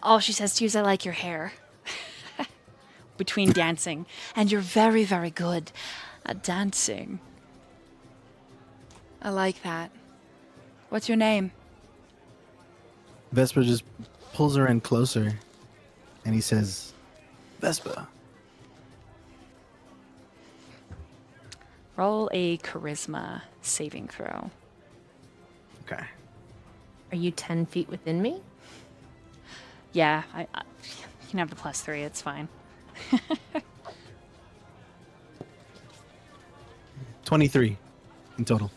all she says to you is, "I like your hair." Between dancing. And you're very, very good at dancing. I like that. What's your name? Vesper just pulls her in closer, and he says, "Vesper." Roll a charisma saving throw. Okay. Are you 10 feet within me? Yeah, I you can have the +3. It's fine. 23 in total.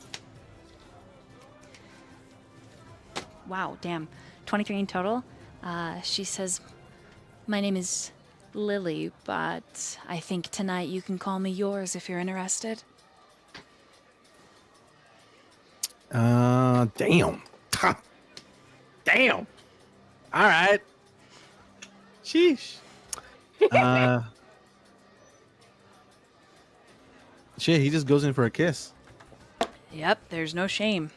Wow, damn. 23 in total. She says, "My name is Lily, but I think tonight you can call me yours if you're interested." Damn. Ha. Damn. All right. Sheesh. Shit, he just goes in for a kiss. Yep, there's no shame.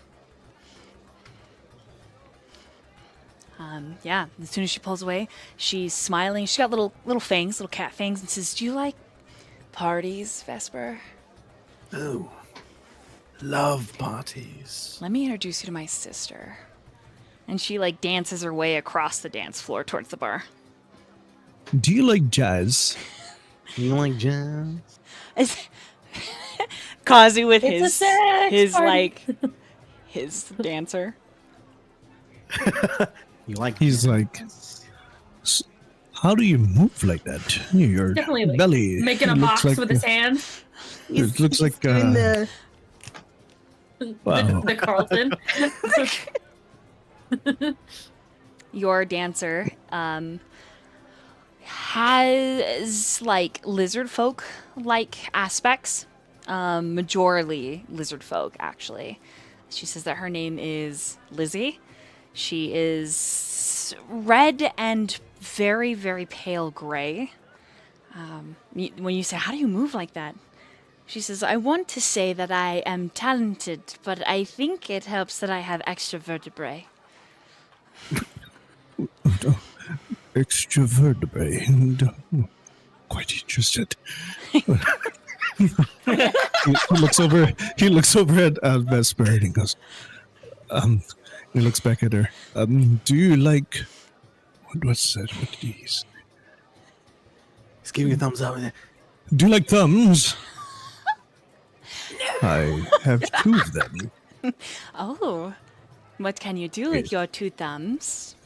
Yeah, as soon as she pulls away, she's smiling. She's got little fangs, little cat fangs, and says, "Do you like parties, Vesper? Oh, love parties. Let me introduce you to my sister." And she like dances her way across the dance floor towards the bar. Do you like jazz? You like jazz? Kazu with It's a his sex his party. like his dancer. You like? He's like, how do you move like that? Your Definitely like belly making a looks box like with his hands. it looks like doing the wow. The Carlton. Your dancer has like lizard folk like aspects. Majorly lizard folk, actually. She says that her name is Lizzie. She is red and very, very pale gray. When you say, how do you move like that? She says, I want to say that I am talented, but I think it helps that I have extra vertebrae. Extra vertebrae. And, quite interested. he looks over. He looks over at Vesper and he goes. He looks back at her. Do you like? What's that? What did he say? Just give me a thumbs up. Do you like thumbs? I have 2 of them. Oh, what can you do with your 2 thumbs?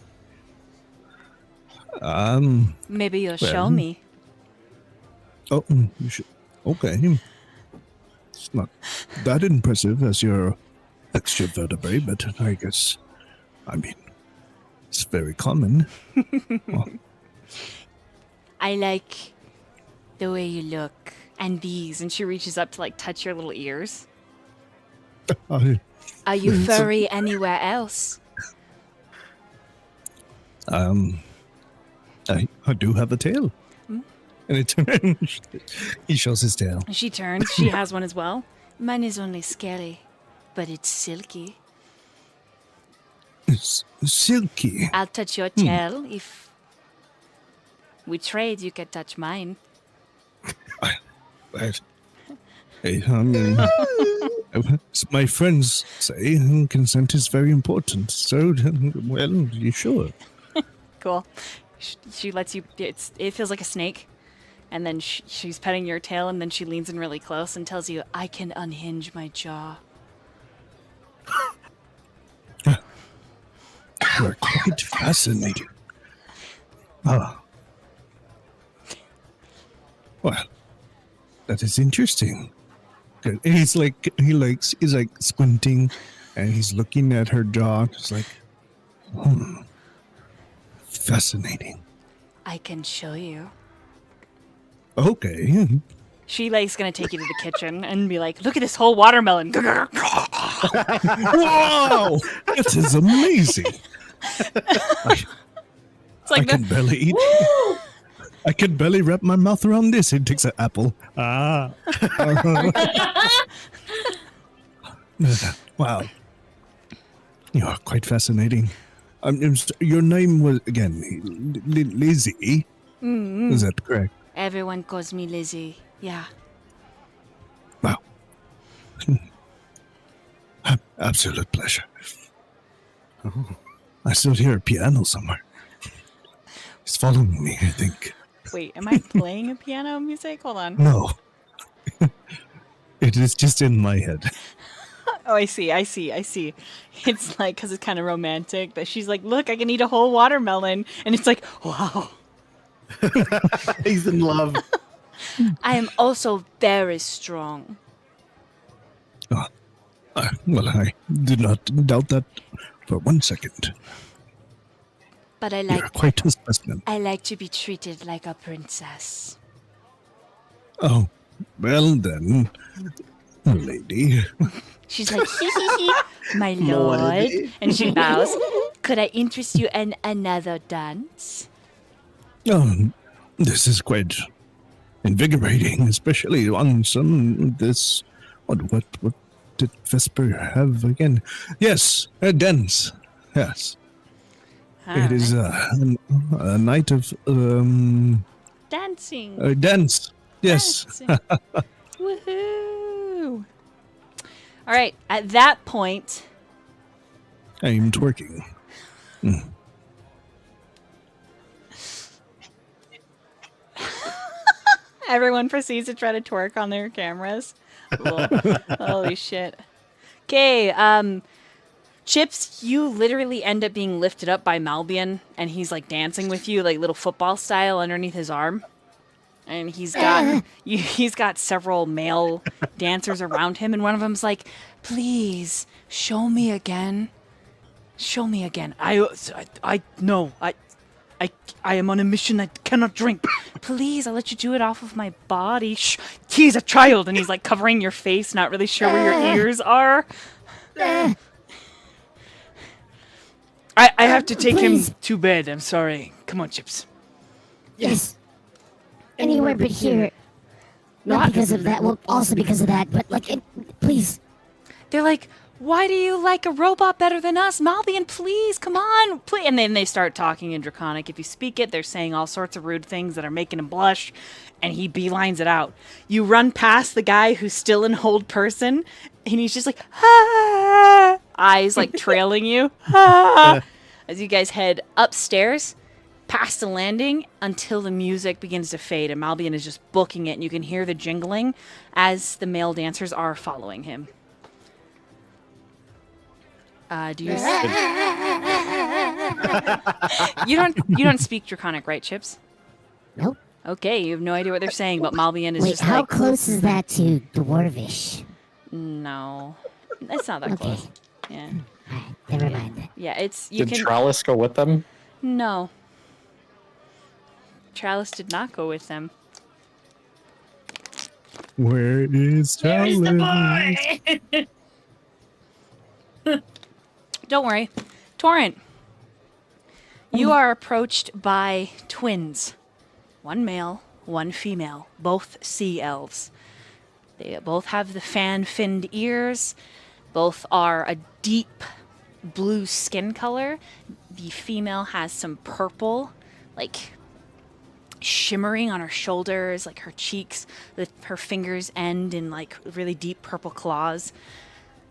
Maybe you'll show well, me. Oh, you should. Okay. It's not that impressive as your extra vertebrae, but I guess, I mean, it's very common. Well, I like the way you look. And these. And she reaches up to like touch your little ears. Are you furry anywhere else? I do have a tail. And he shows his tail. She turns. She has one as well. Mine is only scary, but it's silky. It's silky. I'll touch your tail if we trade. You can touch mine. Hey, I mean, my friends say consent is very important. So, well, you sure? Cool. She lets you. It feels like a snake, and then she's petting your tail, and then she leans in really close and tells you, "I can unhinge my jaw." You're quite fascinating. Ah. Well, that is interesting. Good. And he's like squinting, and he's looking at her jaw, just like, fascinating. I can show you. Okay. She like's gonna take you to the kitchen and be like, "Look at this whole watermelon." Wow, this is amazing. It's like I can barely eat. I can barely wrap my mouth around this. He takes an apple. Wow. You are quite fascinating. Your name was, again, Lizzie. Mm-hmm. Is that correct? Everyone calls me Lizzie. Yeah. Wow. Absolute pleasure. I still hear a piano somewhere. It's following me, I think. Wait, am I playing a piano music? Hold on. No. It is just in my head. Oh, I see. It's like, because it's kind of romantic, that she's like, look, I can eat a whole watermelon. And it's like, wow. He's in love. I am also very strong. Well, I did not doubt that for 1 second. But I You're quite a specimen. I like to be treated like a princess. Oh, well then, lady. She's like, hee hee hee, my lord. And she bows. Could I interest you in another dance? Oh, this is quite invigorating, especially on this. What did Vesper have again? Yes, a dance. Yes. It is a night of dancing. A dance. Yes. Dancing. Woohoo! All right. At that point, I am twerking. everyone proceeds to try to twerk on their cameras. Cool. Holy shit. Okay. Chips, you literally end up being lifted up by Malbian, and he's like dancing with you, like little football style, underneath his arm. And he's got several male dancers around him, and one of them's like, "Please show me again. Show me again. No, I am on a mission. I cannot drink. Please, I'll let you do it off of my body. Shh, he's a child," and he's like covering your face, not really sure where your ears are. I have to take him to bed. I'm sorry. Come on, Chips. Yes. Anywhere but here. Not because of that. Well, also because of that. But please. They're like, "Why do you like a robot better than us? Malbian, please, come on, please." And then they start talking in Draconic. If you speak it, they're saying all sorts of rude things that are making him blush, and he beelines it out. You run past the guy who's still in hold person, and he's just like, "Ah!" Eyes like trailing you. "Ah!" As you guys head upstairs, past the landing, until the music begins to fade, and Malbian is just booking it, and you can hear the jingling as the male dancers are following him. Do you? You don't speak Draconic, right, Chips? Nope. Okay, you have no idea what they're saying, but Malbian is Wait, just how like, close is that to Dwarvish? no, it's not that close. Yeah. Alright, never mind then. Yeah, it's you Did can. Trellis go with them? No. Trellis did not go with them. Where is Chalice? Don't worry, Torrent. You are approached by twins. One male, one female, both sea elves. They both have the fan-finned ears. Both are a deep blue skin color. The female has some purple, like shimmering on her shoulders, like her cheeks. Her fingers end in like really deep purple claws.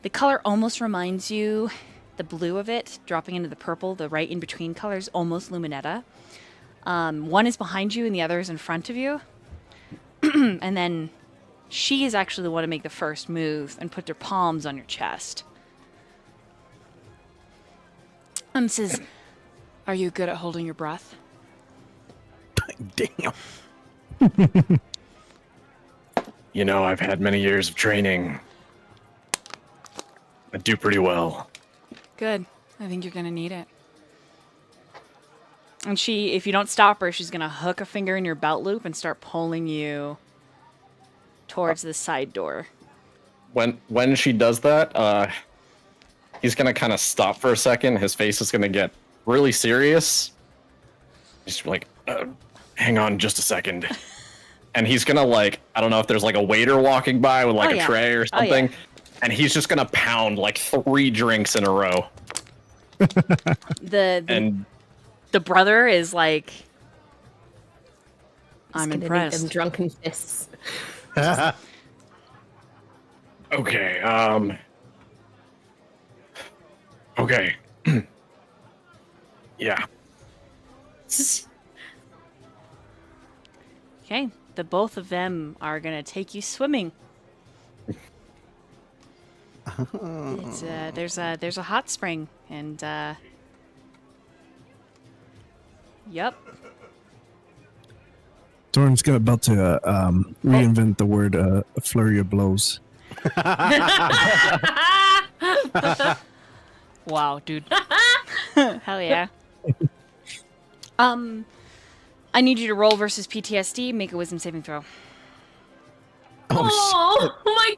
The color almost reminds you, the blue of it dropping into the purple, the right in between colors, almost Luminetta. One is behind you and the other is in front of you. And then she is actually the one to make the first move and put their palms on your chest. And says, "Are you good at holding your breath?" Damn. You know, I've had many years of training. I do pretty well. Good. I think you're gonna need it. And she, if you don't stop her, she's gonna hook a finger in your belt loop and start pulling you towards the side door. When she does that, he's gonna kind of stop for a second. His face is gonna get really serious. He's like, "Hang on, just a second." And he's gonna like, I don't know if there's like a waiter walking by with like a tray or something, and he's just gonna pound like 3 drinks in a row. The brother is like, "I'm Gonna need impressed." them drunken fists. Okay, okay. Yeah. Okay, the both of them are gonna take you swimming. It's, there's a hot spring, and yep. Torrent's about to reinvent the word a flurry of blows. Wow, dude. Hell yeah. I need you to roll versus PTSD. Make a wisdom saving throw. Oh my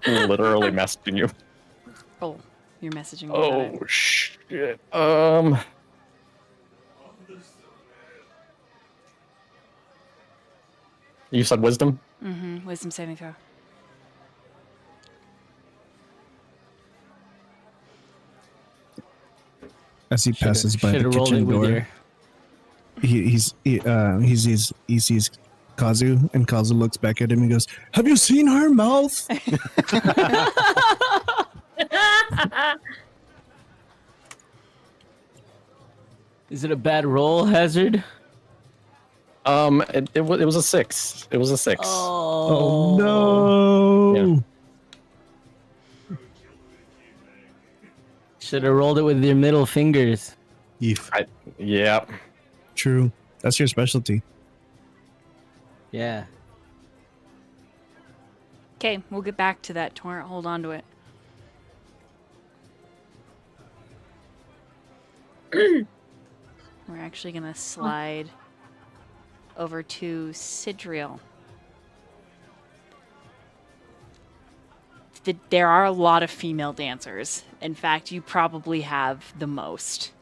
god! Literally messaging you. Oh, you're messaging me. Oh shit. You said wisdom? Mm-hmm. Wisdom saving throw. As he passes by the Should've rolled it kitchen with door, your- he sees Kazu, and Kazu looks back at him and goes, "Have you seen her mouth?" Is it a bad roll, Hazard? It was a 6. It was a 6. Oh no! Yeah. Should have rolled it with your middle fingers. Eve. Yeah. True. That's your specialty. Yeah. Okay, we'll get back to that torrent. Hold on to it. We're actually going to slide over to Sidriel. There are a lot of female dancers. In fact, you probably have the most.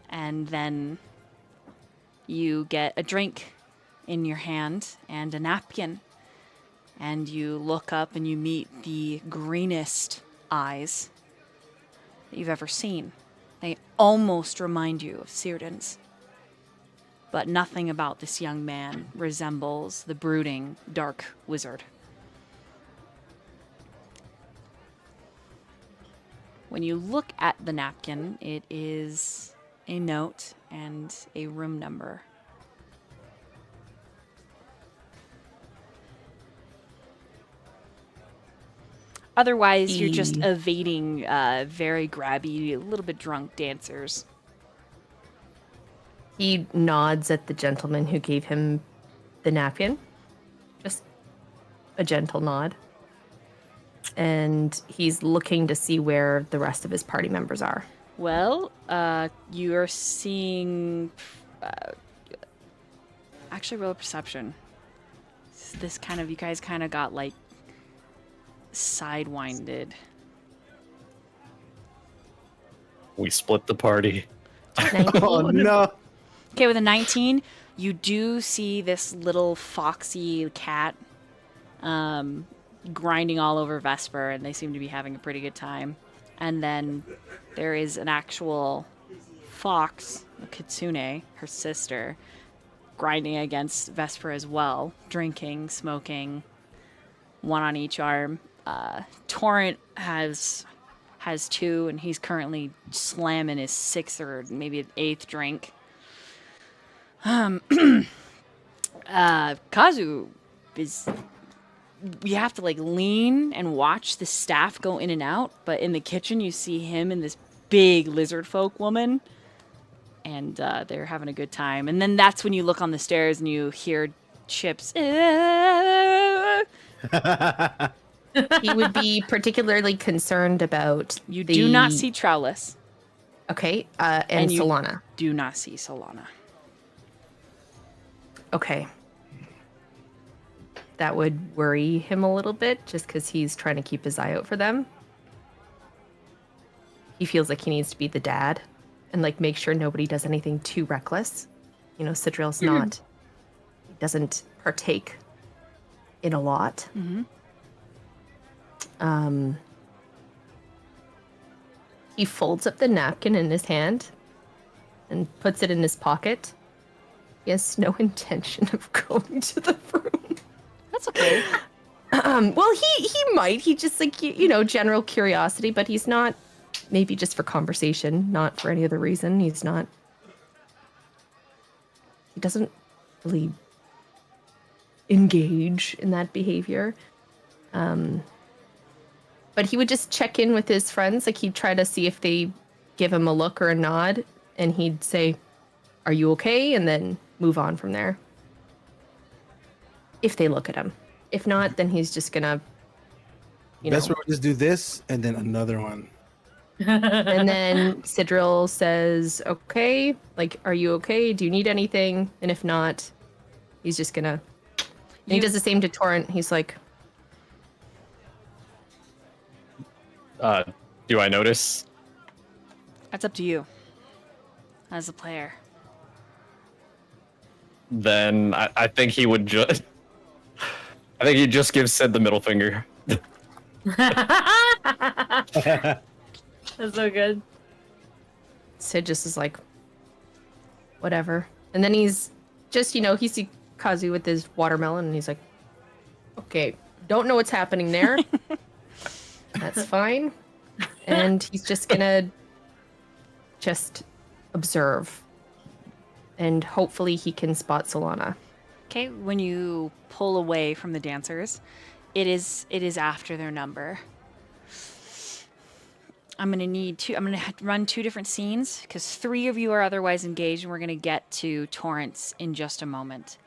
And then you get a drink in your hand and a napkin. And you look up and you meet the greenest eyes that you've ever seen. They almost remind you of Círdan's. But nothing about this young man resembles the brooding, dark wizard. When you look at the napkin, it is a note and a room number. Otherwise, you're just evading very grabby, a little bit drunk dancers. He nods at the gentleman who gave him the napkin. Just a gentle nod. And he's looking to see where the rest of his party members are. Well, you're seeing... actually, roll a perception. This kind of... You guys kind of got, like, sidewinded. We split the party. Oh, no. Okay, with a 19, you do see this little foxy cat grinding all over Vesper, and they seem to be having a pretty good time. And then there is an actual fox, Kitsune, her sister, grinding against Vesper as well, drinking, smoking, one on each arm. Torrent has two, and he's currently slamming his sixth or maybe an eighth drink. Kazu is... You have to, like, lean and watch the staff go in and out, but in the kitchen you see him and this big lizard folk woman, and they're having a good time. And then that's when you look on the stairs and you hear Chips. He would be particularly concerned about You do not see Trowless. Okay, and you Solana. do not see Solana. Okay. That would worry him a little bit, just because he's trying to keep his eye out for them. He feels like he needs to be the dad and, like, make sure nobody does anything too reckless. You know, Sidriel's not... He doesn't partake in a lot. He folds up the napkin in his hand and puts it in his pocket. He has no intention of going to the room. That's okay. Well, he might. He just, like, you know, general curiosity, but he's not, maybe just for conversation, not for any other reason. He doesn't really engage in that behavior. But he would just check in with his friends. Like, he'd try to see if they give him a look or a nod, and he'd say, "Are you okay?" And then move on from there. If they look at him. If not, then he's just gonna, you know. Best way to just do this and then another one. And then Sidriel says, "Okay, like, are you okay? Do you need anything?" And if not, he's just gonna... And he does the same to Torrent. He's like... Do I notice? That's up to you as a player. Then I think he would just... I think he'd just give Sid the middle finger. That's so good. Sid just is like, whatever. And then he's just, you know, he sees Kazu with his watermelon, and he's like, okay, don't know what's happening there. That's fine. And he's just gonna just observe. And hopefully he can spot Solana. Okay, when you pull away from the dancers, it is after their number. I'm going to run 2 different scenes because 3 of you are otherwise engaged, and we're going to get to Torrance in just a moment.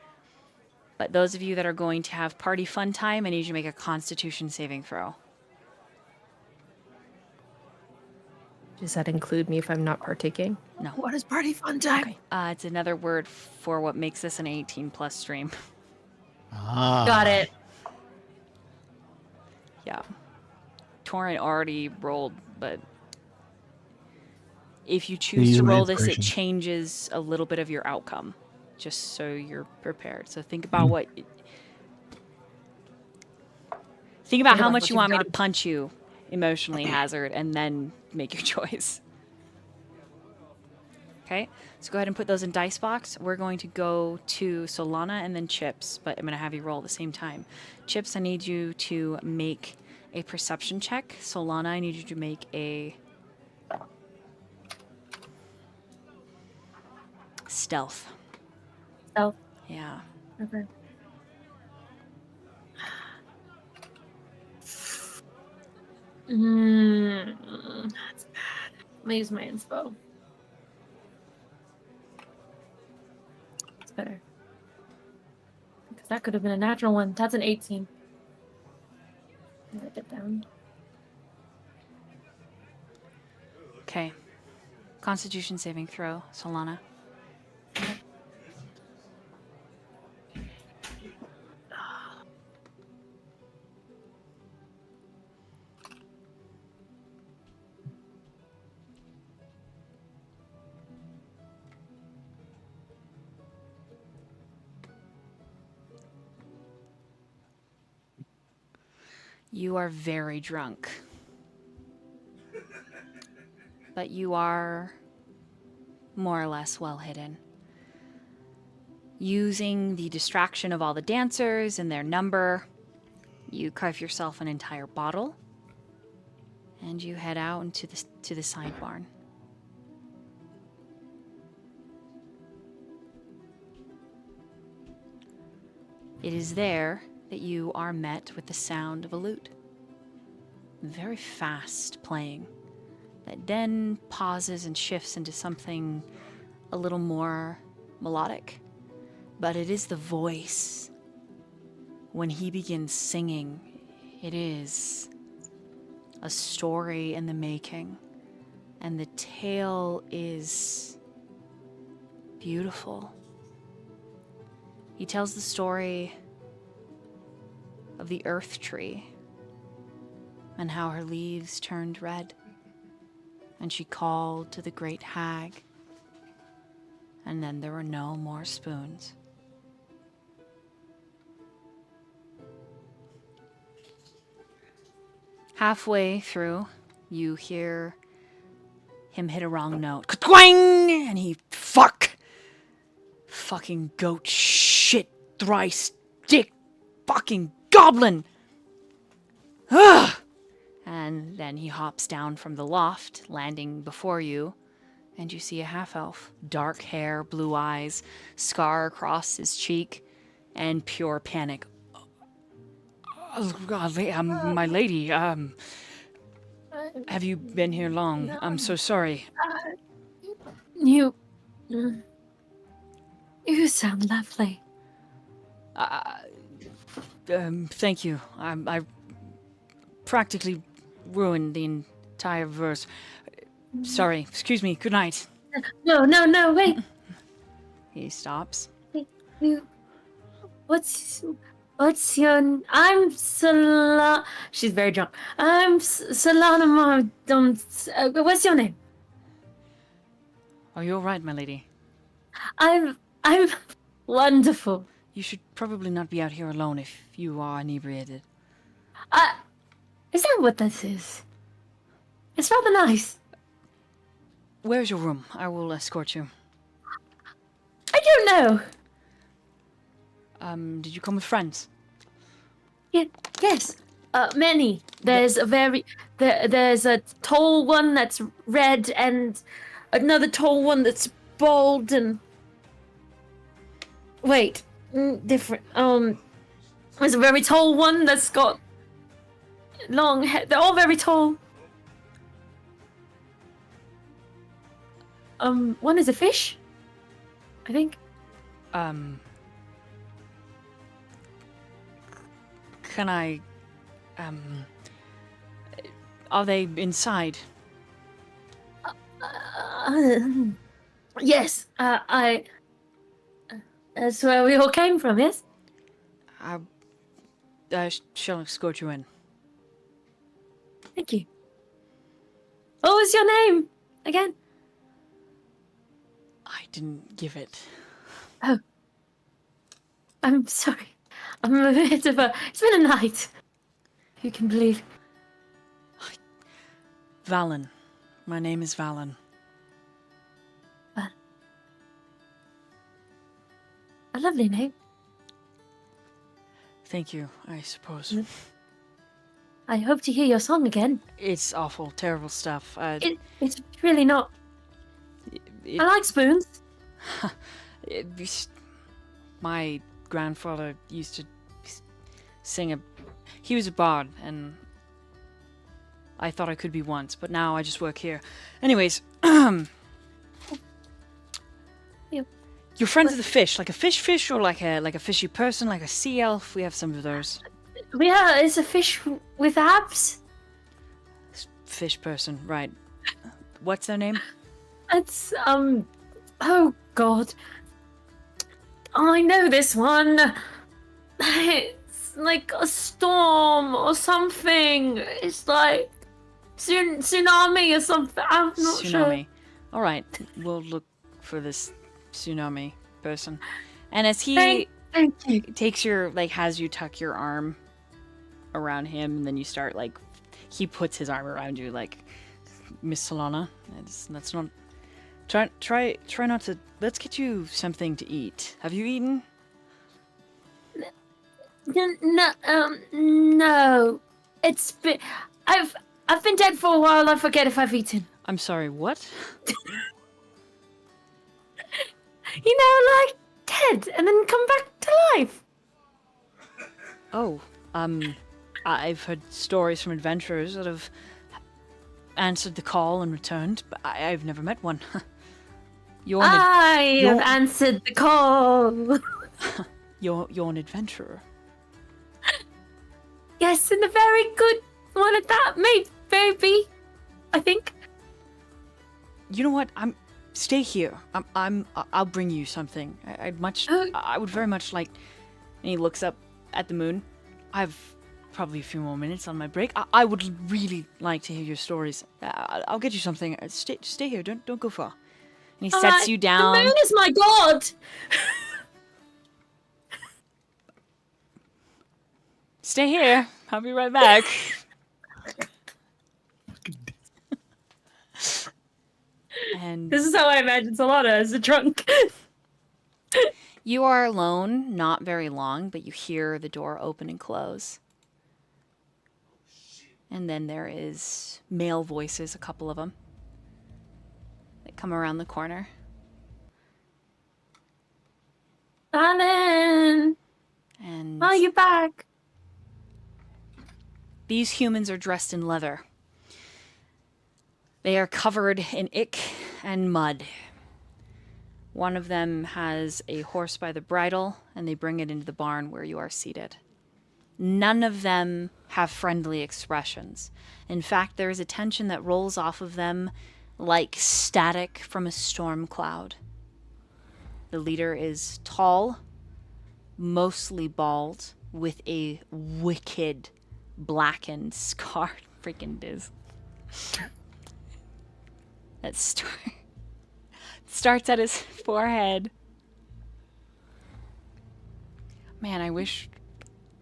But those of you that are going to have party fun time, I need you to make a Constitution saving throw. Does that include me if I'm not partaking? No. What is party fun time? Okay. It's another word for what makes this an 18+ stream. Ah. Got it. Yeah. Torrent already rolled, but if you choose Use to my roll this, it inspiration. changes a little bit of your outcome, just so you're prepared. So think about how much you want me to punch you emotionally, Hazard, and then make your choice. Okay, so go ahead and put those in dice box. We're going to go to Solana and then Chips, but I'm going to have you roll at the same time. Chips, I need you to make a perception check. Solana, I need you to make a stealth. Stealth. Yeah. Okay. That's bad. I'm gonna use my inspo. It's better. Because that could have been a natural one. That's an 18. Write it down. Okay. Constitution saving throw, Solana. You are very drunk. But you are more or less well hidden. Using the distraction of all the dancers and their number, you carve yourself an entire bottle, and you head out into the side barn. It is there that you are met with the sound of a lute. Very fast playing. That then pauses and shifts into something a little more melodic. But it is the voice. When he begins singing, it is a story in the making. And the tale is beautiful. He tells the story of the earth tree and how her leaves turned red. And she called to the great hag. And then there were no more spoons. Halfway through, you hear him hit a wrong note. Ka-twang! And he, fucking goat shit, thrice, dick, fucking goblin! Ugh! And then he hops down from the loft, landing before you, and you see a half-elf. Dark hair, blue eyes, scar across his cheek, and pure panic. Oh, God, my lady, have you been here long? No. I'm so sorry. You sound lovely. Thank you. I practically ruined the entire verse. Sorry. Excuse me. Good night. No, wait. He stops. What's your... I'm Solana... She's very drunk. I'm Solana. What's your name? Are you all right, my lady? I'm wonderful. You should probably not be out here alone if you are inebriated. Is that what this is? It's rather nice. Where's your room? I will escort you. I don't know. Did you come with friends? Yes. Many. There's there's a tall one that's red and another tall one that's bald and... Wait. Different. There's a very tall one that's got long hair. They're all very tall. One is a fish, I think. Can I, are they inside? Yes, that's where we all came from, yes? I shall escort you in. Thank you. What was your name again? I didn't give it. Oh. I'm sorry. I'm a bit of a... It's been a night. You can believe. Valen. My name is Valen. A lovely name. Thank you, I suppose. I hope to hear your song again. It's awful, terrible stuff. It's really not. I like spoons. My grandfather used to sing he was a bard, and I thought I could be once, but now I just work here. Anyways, you're friends with the fish, like a fish, or like a fishy person, like a sea elf. We have some of those. Yeah, it's a fish with abs. Fish person, right? What's their name? It's oh god, I know this one. It's like a storm or something. It's like tsunami or something. I'm not sure. Tsunami. All right, we'll look for this tsunami person. And as he Thank you. takes has you tuck your arm around him, and then you start he puts his arm around you like, Miss Solana. That's not. Try not to. Let's get you something to eat. Have you eaten? No. It's been. I've been dead for a while. I forget if I've eaten. I'm sorry. What? Like dead and then come back to life. Oh, I've heard stories from adventurers that have answered the call and returned, but I've never met one. I have answered the call. You're an adventurer. Yes, and a very good one at that, maybe. I think. You know what? Stay here. I'll bring you something. I would very much like. And he looks up at the moon. I've probably a few more minutes on my break. I would really like to hear your stories. I'll get you something. Stay here. Don't go far. And he sets you down. The moon is my god. Stay here. I'll be right back. And this is how I imagine Solana as a drunk. You are alone, not very long, but you hear the door open and close. And then there is male voices, a couple of them, that come around the corner. Alan! And are you back? These humans are dressed in leather. They are covered in ick and mud. One of them has a horse by the bridle, and they bring it into the barn where you are seated. None of them have friendly expressions. In fact, there is a tension that rolls off of them like static from a storm cloud. The leader is tall, mostly bald, with a wicked, blackened, scarred freaking diz. That starts at his forehead. Man, I wish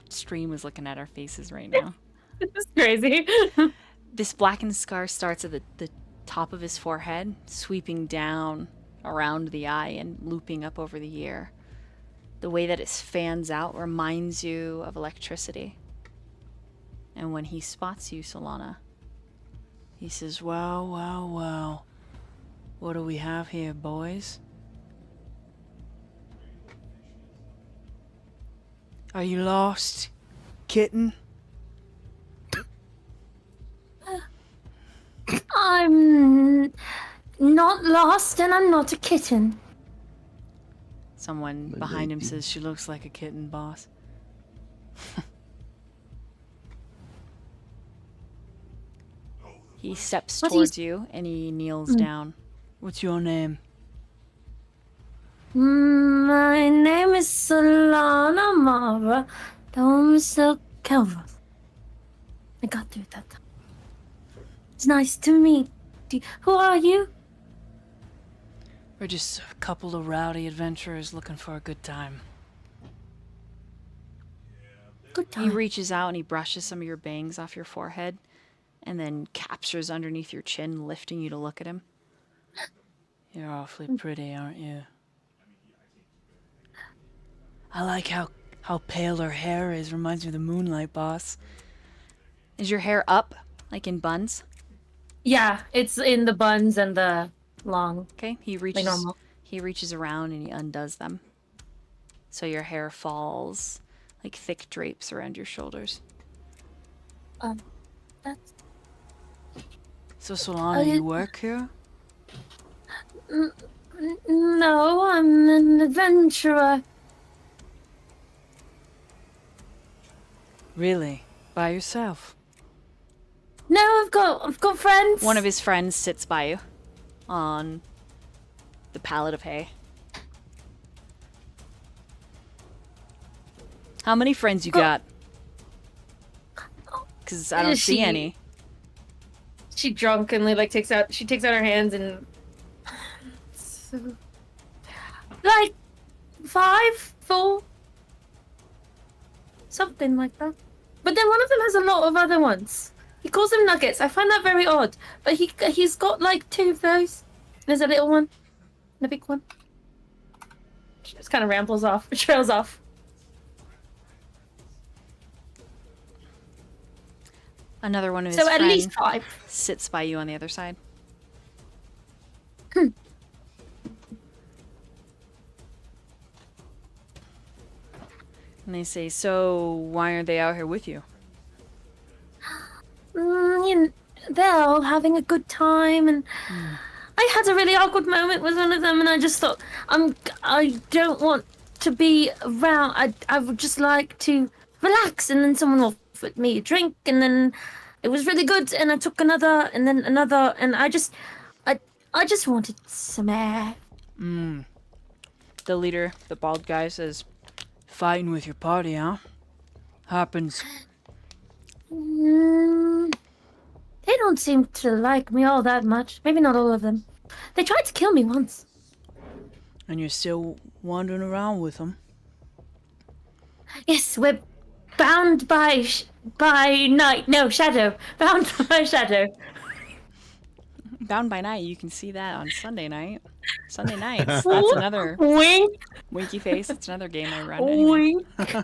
stream was looking at our faces right now. This is crazy. This blackened scar starts at the top of his forehead, sweeping down around the eye and looping up over the ear. The way that it fans out reminds you of electricity. And when he spots you, Solana, he says, "Wow, wow, wow. What do we have here, boys? Are you lost, kitten?" I'm not lost and I'm not a kitten. Someone behind him says she looks like a kitten, boss. He steps towards you and he kneels down. What's your name? My name is Solana Mara Kelva. I got through that time. It's nice to meet you. Who are you? We're just a couple of rowdy adventurers looking for a good time. Good time. He reaches out and he brushes some of your bangs off your forehead and then captures underneath your chin, lifting you to look at him. You're awfully pretty, aren't you? I like how pale her hair is. Reminds me of the moonlight, boss. Is your hair up, like in buns? Yeah, it's in the buns and the long. Okay, he Like normal. reaches around and he undoes them. So your hair falls like thick drapes around your shoulders. That's... So Solana, you work here? No, I'm an adventurer. Really? By yourself? No, I've got friends. One of his friends sits by you on the pallet of hay. How many friends you got? Because I don't see any. She drunkenly takes out her hands and like 5, 4, something like that. But then one of them has a lot of other ones. He calls them nuggets. I find that very odd. But he's got like 2 of those. There's a little one and a big one. She just kind of trails off. Another one of his So at friends least 5. sits by you on the other side. And they say, so why aren't they out here with you? They're all having a good time, and I had a really awkward moment with one of them, and I just thought, I don't want to be around. I would just like to relax, and then someone offered me a drink, and then it was really good, and I took another, and then another, and I just wanted some air. The leader, the bald guy, says, fighting with your party, huh? Happens. They don't seem to like me all that much. Maybe not all of them. They tried to kill me once. And you're still wandering around with them? Yes, we're bound by night. No, shadow. Bound by shadow. Bound by Night, you can see that on Sunday night. Sunday nights. That's another Wink. winky face. It's another game I run. Anyway. Wink.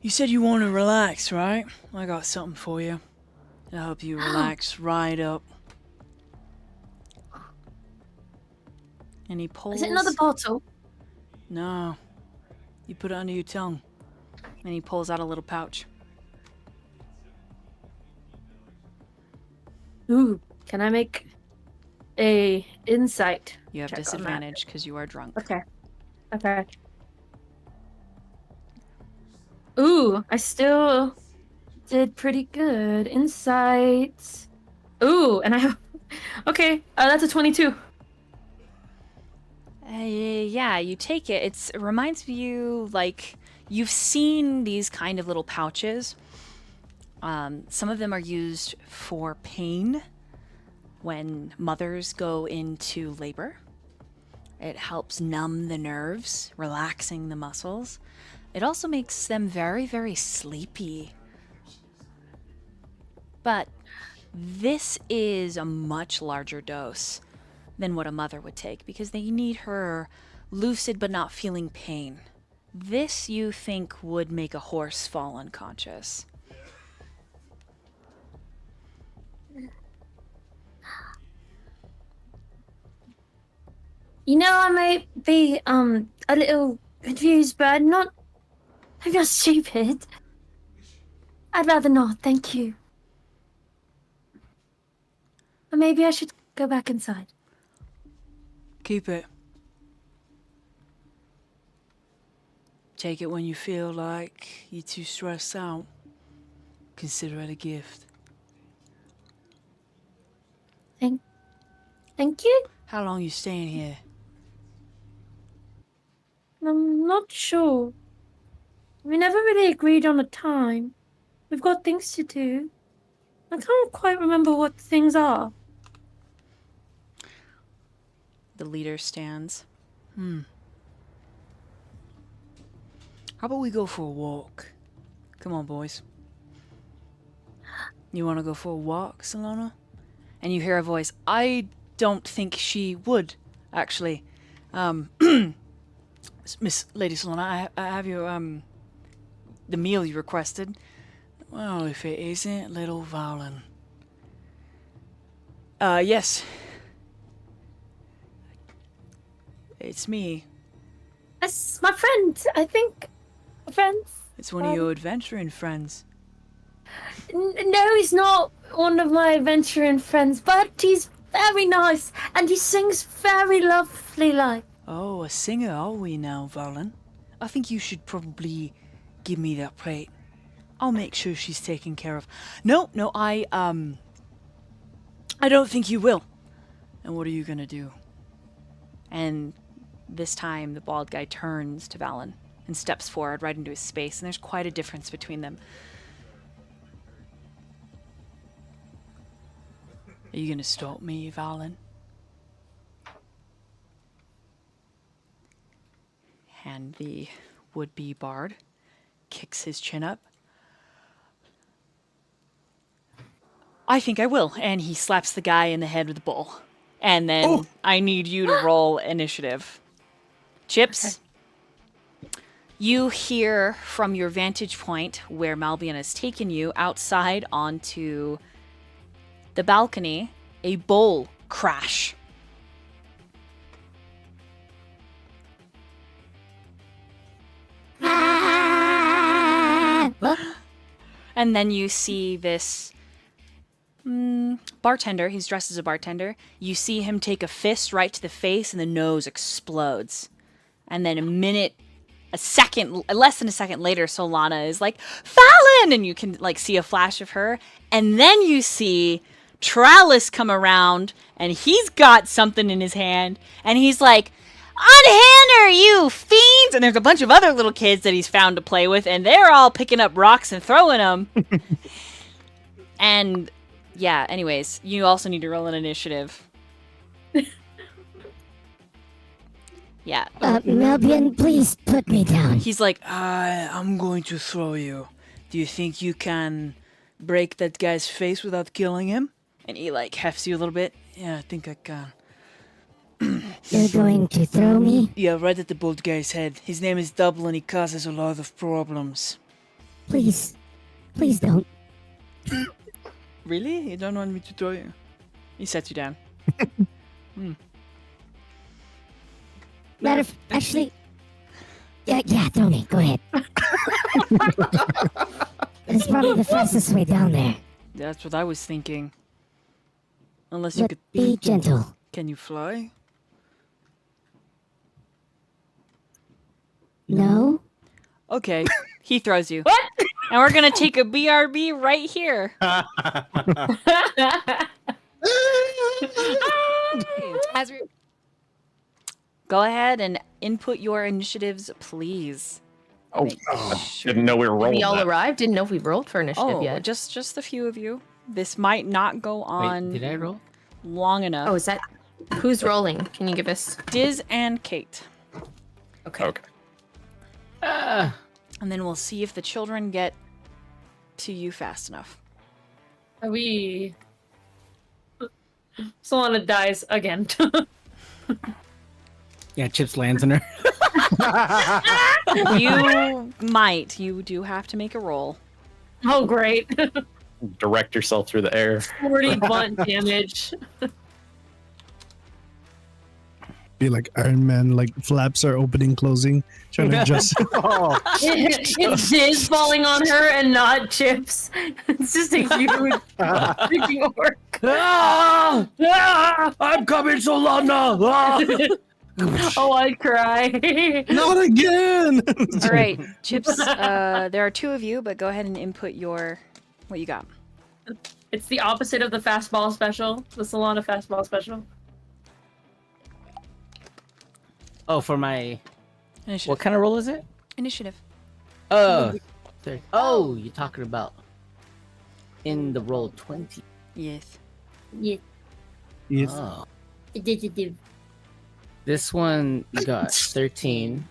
You said you want to relax, right? I got something for you. To help you relax right up. And he pulls... Is it another bottle? No. You put it under your tongue. And he pulls out a little pouch. Ooh, can I make a insight? You have check on that? disadvantage because you are drunk. Okay. Ooh, I still did pretty good. Insights. Ooh, and I have... Okay, that's a 22. Yeah, you take it. It reminds you, like, you've seen these kind of little pouches. Some of them are used for pain when mothers go into labor. It helps numb the nerves, relaxing the muscles. It also makes them very, very sleepy. But this is a much larger dose than what a mother would take because they need her lucid but not feeling pain. This, you think, would make a horse fall unconscious. You know, I may be a little confused, but I'm not stupid. I'd rather not, thank you. Or maybe I should go back inside. Keep it. Take it when you feel like you're too stressed out. Consider it a gift. Thank you? How long you staying here? I'm not sure. We never really agreed on a time. We've got things to do. I can't quite remember what things are. The leader stands. How about we go for a walk? Come on, boys. You want to go for a walk, Solana? And you hear a voice. I don't think she would, actually. Miss Lady Solana, I have your, the meal you requested. Well, if it isn't little Valen. Yes. It's me. That's my friend, I think. Friends? It's one of your adventuring friends. No, he's not one of my adventuring friends, but he's very nice and he sings very lovely like. Oh, a singer are we now, Valen? I think you should probably give me that plate. I'll make sure she's taken care of. No, I don't think you will. And what are you gonna do? And this time the bald guy turns to Valen and steps forward right into his space, and there's quite a difference between them. Are you gonna stop me, Valen? And the would-be bard kicks his chin up. I think I will. And he slaps the guy in the head with the bowl. And then I need you to roll initiative. Chips, you hear from your vantage point where Malbian has taken you outside onto the balcony a bowl crash. And then you see this bartender. He's dressed as a bartender. You see him take a fist right to the face and the nose explodes. And then less than a second later, Solana is like, Fallon! And you can like see a flash of her. And then you see Tralis come around and he's got something in his hand. And he's like, unhand her, you fiends! And there's a bunch of other little kids that he's found to play with, and they're all picking up rocks and throwing them. And yeah, anyways, you also need to roll an initiative. Yeah. Melbian, please put me down. He's like, I'm going to throw you. Do you think you can break that guy's face without killing him? And he like hefts you a little bit. Yeah, I think I can. You're going to throw me? Yeah, right at the bald guy's head. His name is Double and he causes a lot of problems. Please. Please don't. Really? You don't want me to throw you? He sets you down. Actually, yeah, throw me. Go ahead. It's probably the fastest way down there. That's what I was thinking. Unless you But could be gentle. Can you fly? No? Okay. He throws you. What? And we're going to take a BRB right here. Go ahead and input your initiatives, please. Oh, I didn't know we were rolling. We all that. arrived. Didn't know if we rolled for initiative Oh, yet. just a few of you. This might not go on Wait, did I roll? long enough. Oh, is that who's rolling? Can you give us? Diz and Kate. Okay. And then we'll see if the children get to you fast enough. Are we... Solana dies again. Yeah, Chips lands on her. You might. You do have to make a roll. Oh, great. Direct yourself through the air. 40 blunt damage. be like Iron Man, like flaps are opening, closing, trying to adjust. Oh, It's Diz falling on her and not Chips. It's just a huge freaking orc. ah! Ah! I'm coming, Solana! Ah! Oh, I'd cry. Not again. All right, Chips. There are two of you, but go ahead and input what you got. It's the opposite of the fastball special, the Solana fastball special. Oh, for my Initiative. what kind of roll is it? Initiative. Oh, oh, you're talking about in the roll 20. Yes. Yeah. Yes. Oh. It This one got 13,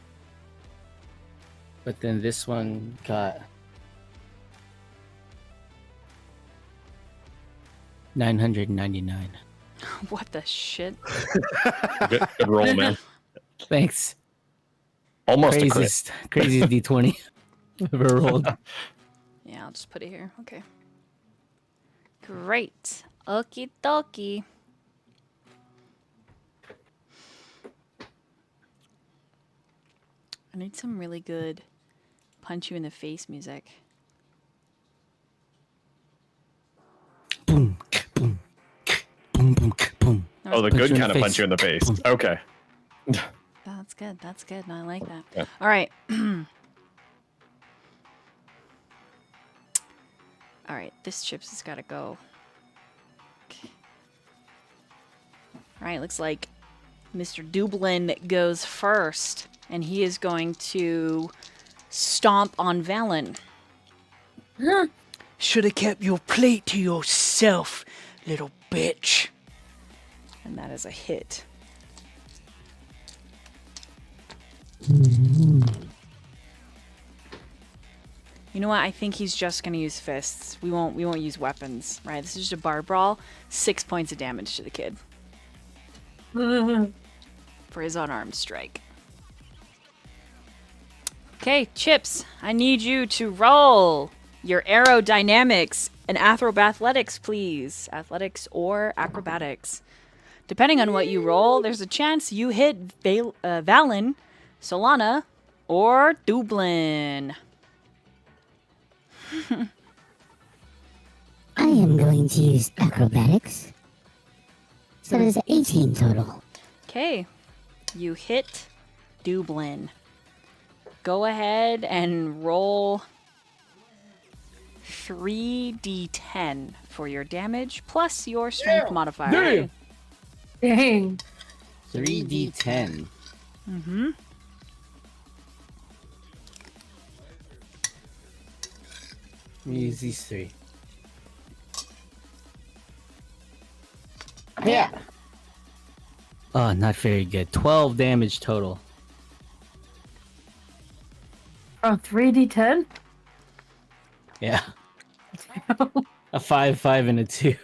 but then this one got 999. What the shit? Good roll, man. Thanks. Almost a crit. Craziest D20 I've ever rolled. Yeah, I'll just put it here. Okay. Great. Okie dokie. I need some really good punch you in the face music. Boom, boom, boom, boom, boom. Oh, the Punch good you in kind the of face. punch you in the face. Okay. That's good. That's good. I like that. Yeah. All right. All right. This Chips has got to go. Okay. All right. Looks like Mr. Dublin goes first, and he is going to stomp on Valen. Should have kept your plate to yourself, little bitch. And that is a hit. You know what? I think he's just gonna use fists. We won't use weapons, right? This is just a bar brawl. 6 points of damage to the kid for his unarmed strike. Okay, Chips, I need you to roll your aerodynamics and athletics, please. Athletics or acrobatics. Depending on what you roll, there's a chance you hit Valen, Solana, or Dublin. I am going to use acrobatics. So there's 18 total. Okay, you hit Dublin. Go ahead and roll 3d10 for your damage, plus your strength modifier. Dang. 3d10. Mm-hmm. Let me use these three. Yeah. Oh, not very good. 12 damage total. Oh, 3d10? Yeah. A 5, 5, and a 2.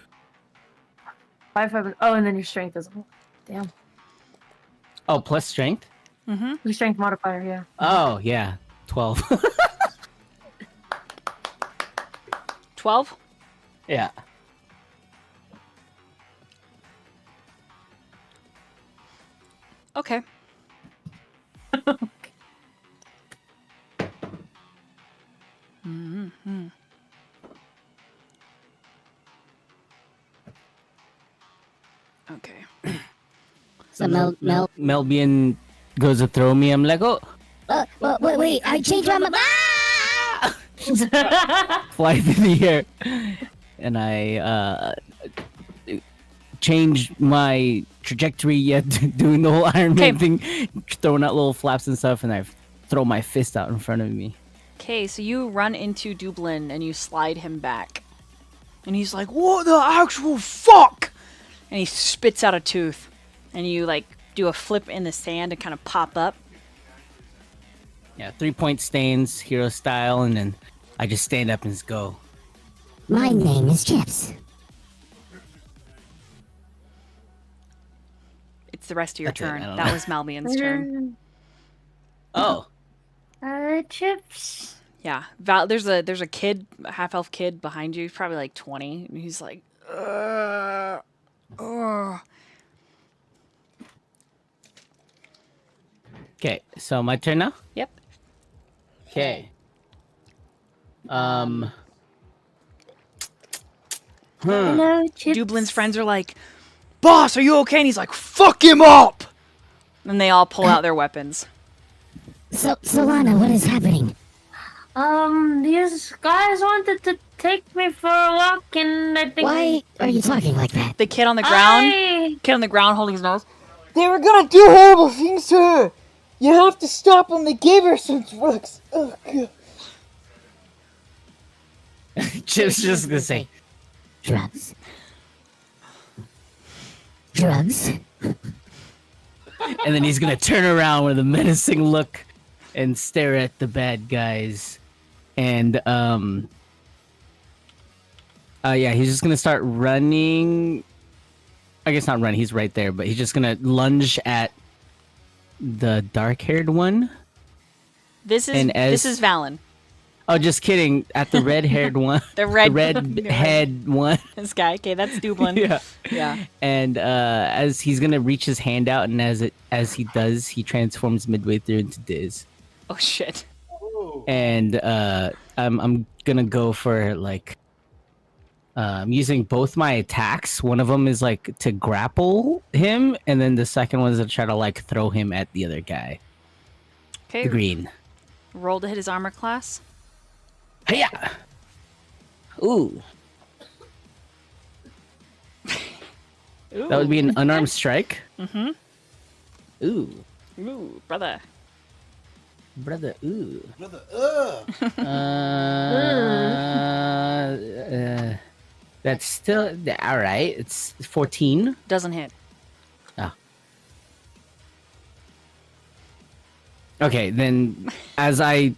5, 5. Oh, and then your strength is. Damn. Oh, plus strength? Mm-hmm. Your strength modifier, yeah. Oh, yeah. 12. 12? Yeah. Okay. Mm-hmm. Okay. So Melbian goes to throw me. I'm like, oh. wait, I changed my mind. Fly through the air. And I change my trajectory yet doing the whole Iron Man thing, throwing out little flaps and stuff, and I throw my fist out in front of me. Okay, so you run into Dublin and you slide him back. And he's like, what the actual fuck? And he spits out a tooth. And you, like, do a flip in the sand and kind of pop up. Yeah, 3-point stains, hero style, and then I just stand up and just go. My name is Chips. It's the rest of your That's it, turn. I don't That know. was Malbian's turn. Oh. Chips. Yeah, there's a kid, a half-elf kid behind you. He's probably like 20, and he's like, ugh. Okay, so my turn now. Yep. Okay. Hello, Chips. Dublin's friends are like, "Boss, are you okay?" And he's like, "Fuck him up!" And they all pull out their weapons. So, Solana, what is happening? These guys wanted to take me for a walk, and I think. Why are you talking like that? The kid on the ground, holding his nose. They were gonna do horrible things to her. You have to stop them. They gave her some drugs. Oh, God. Chip's just gonna say, Drugs. Drugs? and then he's gonna turn around with a menacing look and stare at the bad guys. And yeah, he's just gonna start running. I guess not running, he's right there, but he's just gonna lunge at the dark-haired one. This And is Valen. Oh, just kidding. At the red-haired one. The red head one. This guy. Okay, that's Dublin. Yeah. Yeah. And as he's gonna reach his hand out, and as he does, he transforms midway through into Diz. Oh shit. And I'm gonna go for like using both my attacks. One of them is like to grapple him, and then the second one is to try to like throw him at the other guy. Okay. The green. Roll to hit his armor class. Hiya! Ooh. That would be an unarmed strike. Mm-hmm. Ooh. Ooh, brother. Brother, ooh. Brother, That's still all right. It's 14. Doesn't hit. Oh. Okay, then as I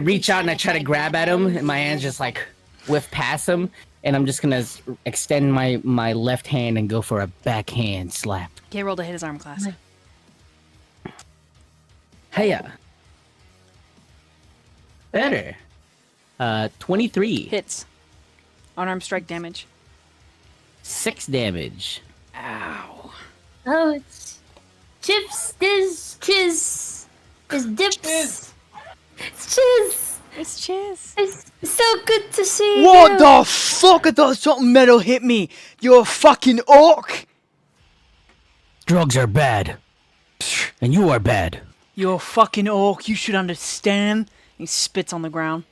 reach out and I try to grab at him, and my hands just like whiff past him, and I'm just gonna extend my left hand and go for a backhand slap. Okay, roll to hit his armor class. Hiya. Better. 23. Hits. Unarmed strike damage. 6 damage. Ow. Oh, it's Chips, Diz, Chiz, it's Dips. It's Chiz. It's Chiz. It's so good to see What you. the fuck? I thought something metal hit me. You're a fucking orc. Drugs are bad. And you are bad. You're a fucking orc. You should understand. He spits on the ground.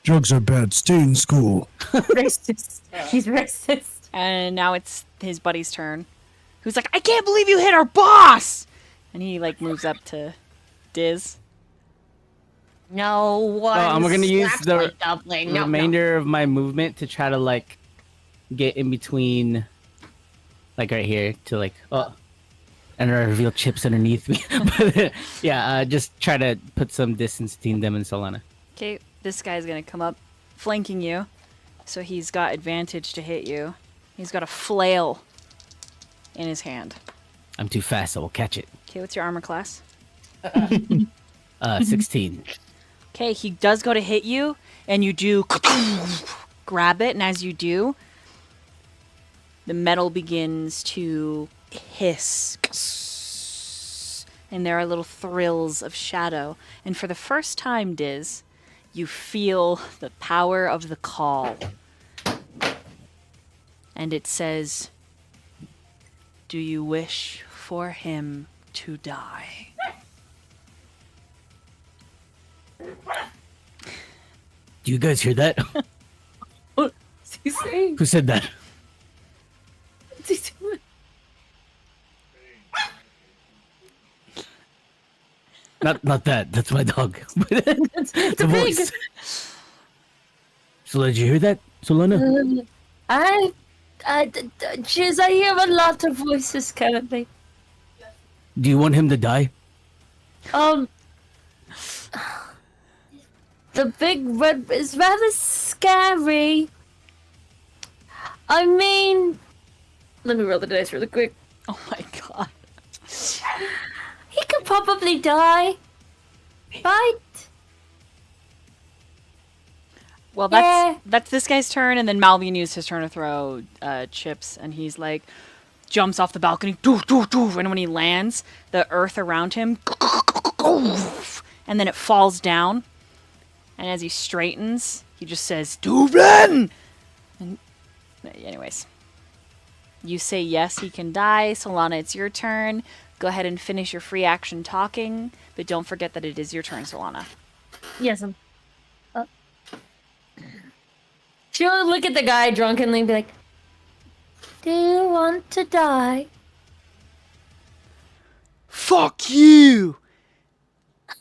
Drugs are bad. Stay in school. Racist. He's racist. And now it's his buddy's turn. Who's like, I can't believe you hit our boss! And he like moves up to Diz. No one. I'm gonna use slaps the my dumpling. No, remainder of my movement to try to like get in between, like right here, to like and I reveal Chips underneath me. But yeah, just try to put some distance between them and Solana. Okay, this guy's gonna come up, flanking you. So he's got advantage to hit you. He's got a flail in his hand. I'm too fast, so we'll catch it. Okay, what's your armor class? 16. Okay, he does go to hit you, and you do grab it, and as you do, the metal begins to hiss. And there are little thrills of shadow. And for the first time, Diz, you feel the power of the call. And it says, do you wish for him to die? Do you guys hear that? What's he saying? Who said that? What's he doing? Not that. That's my dog. The voice. So did you hear that, Solana? Chiz, I hear a lot of voices currently. Do you want him to die? The big red is rather scary. I mean, let me roll the dice really quick. Oh my god. He could probably die. Right? Well, that's this guy's turn, and then Malvian used his turn to throw chips, and he's like, jumps off the balcony, doof, doof, doof, and when he lands, the earth around him, and then it falls down. And as he straightens, he just says, Dubin! And anyways, you say yes, he can die. Solana, it's your turn. Go ahead and finish your free action talking, but don't forget that it is your turn, Solana. Yes, she'll look at the guy drunkenly and be like, "Do you want to die?" Fuck you!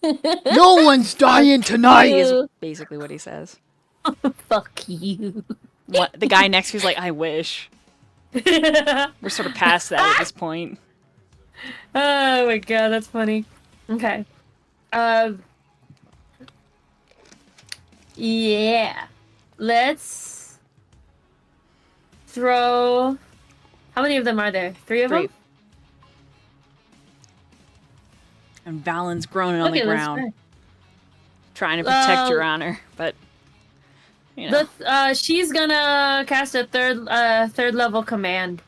No one's dying tonight! Is You. basically what he says. Fuck you. The guy next to you's like, I wish. We're sort of past that at this point. Oh my god, that's funny. Okay. Yeah. Let's throw. How many of them are there? 3 of 3. them? And Valen's groaning on Okay, the let's ground, trying to protect your honor, but you know. She's gonna cast a third level command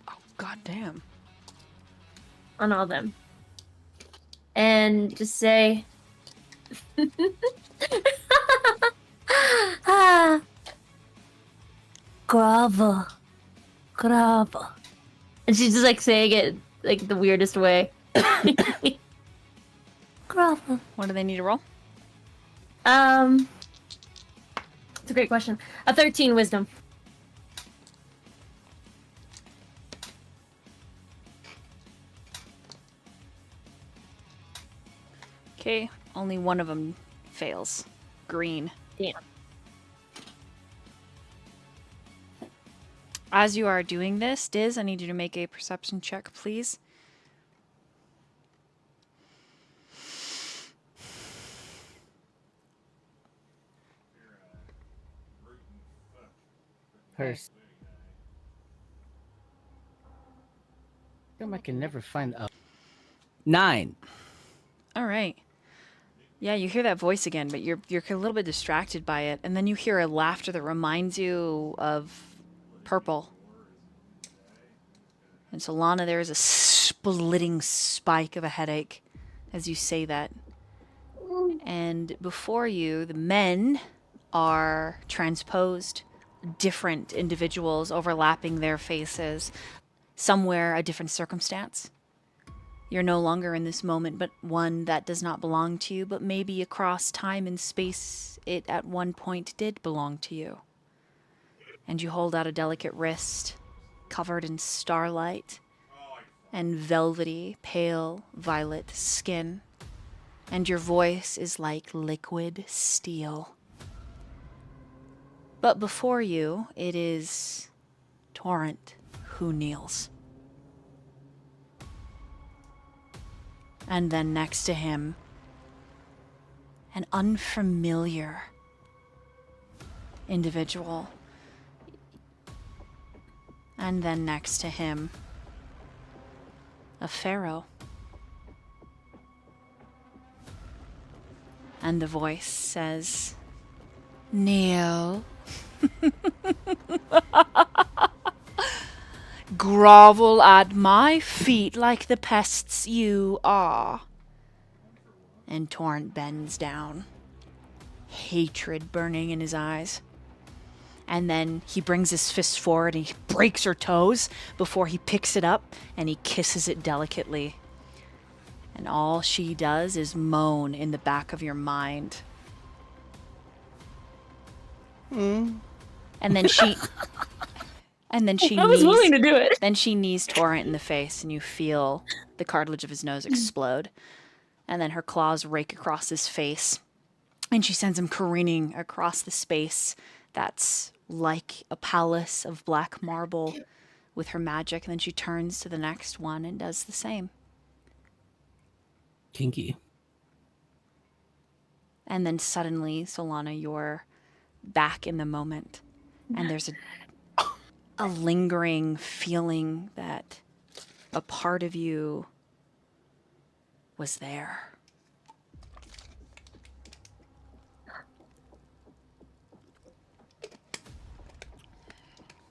Oh, goddamn. on all of them. And just say grovel. Grovel. And she's just like saying it like the weirdest way. Grovel. What do they need to roll? It's a great question. A 13 wisdom. Okay, only one of them fails. Green. Damn. As you are doing this, Diz, I need you to make a perception check, please. I can never find a 9. All right. Yeah, you hear that voice again, but you're a little bit distracted by it, and then you hear a laughter that reminds you of Purple. And Solana, there is a splitting spike of a headache as you say that. And before you, the men are transposed, different individuals overlapping their faces, somewhere a different circumstance. You're no longer in this moment, but one that does not belong to you, but maybe across time and space it at one point did belong to you. And you hold out a delicate wrist, covered in starlight and velvety, pale violet skin. And your voice is like liquid steel. But before you, it is Torrent who kneels. And then next to him, an unfamiliar individual. And then next to him, a pharaoh. And the voice says, kneel. Grovel at my feet like the pests you are. And Torrent bends down, hatred burning in his eyes. And then he brings his fist forward and he breaks her toes before he picks it up and he kisses it delicately. And all she does is moan in the back of your mind. And then she I was willing to do it. Then she knees Torrent in the face and you feel the cartilage of his nose explode. And then her claws rake across his face. And she sends him careening across the space that's like a palace of black marble with her magic. And then she turns to the next one and does the same. Kinky. And then suddenly, Solana, you're back in the moment. And there's a lingering feeling that a part of you was there.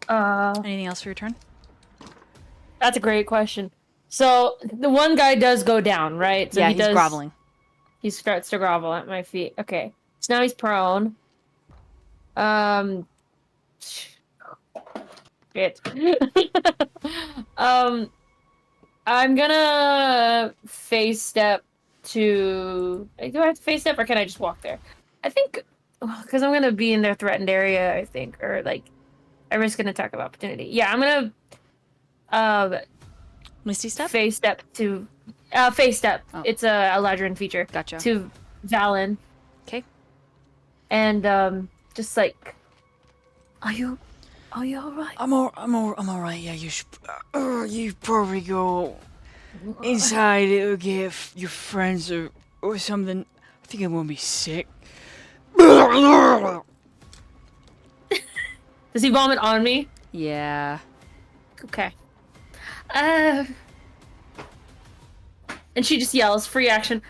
Anything else for your turn? That's a great question. So the one guy does go down, right? So yeah, he he's does, groveling. He starts to grovel at my feet. Okay. So now he's prone. Shit. I'm gonna face step to. Do I have to face step, or can I just walk there? I think, because I'm gonna be in their threatened area. I think, or like, I risk an attack of opportunity. Yeah, I'm gonna Misty step? face step to face step. Oh. It's a Eladrin feature. Gotcha. To Valen. Okay. And just like, are you alright? I'm alright. Yeah, you probably go inside to get your friends or something. I think I'm gonna be sick. Does he vomit on me? Yeah. Okay. And she just yells, free action.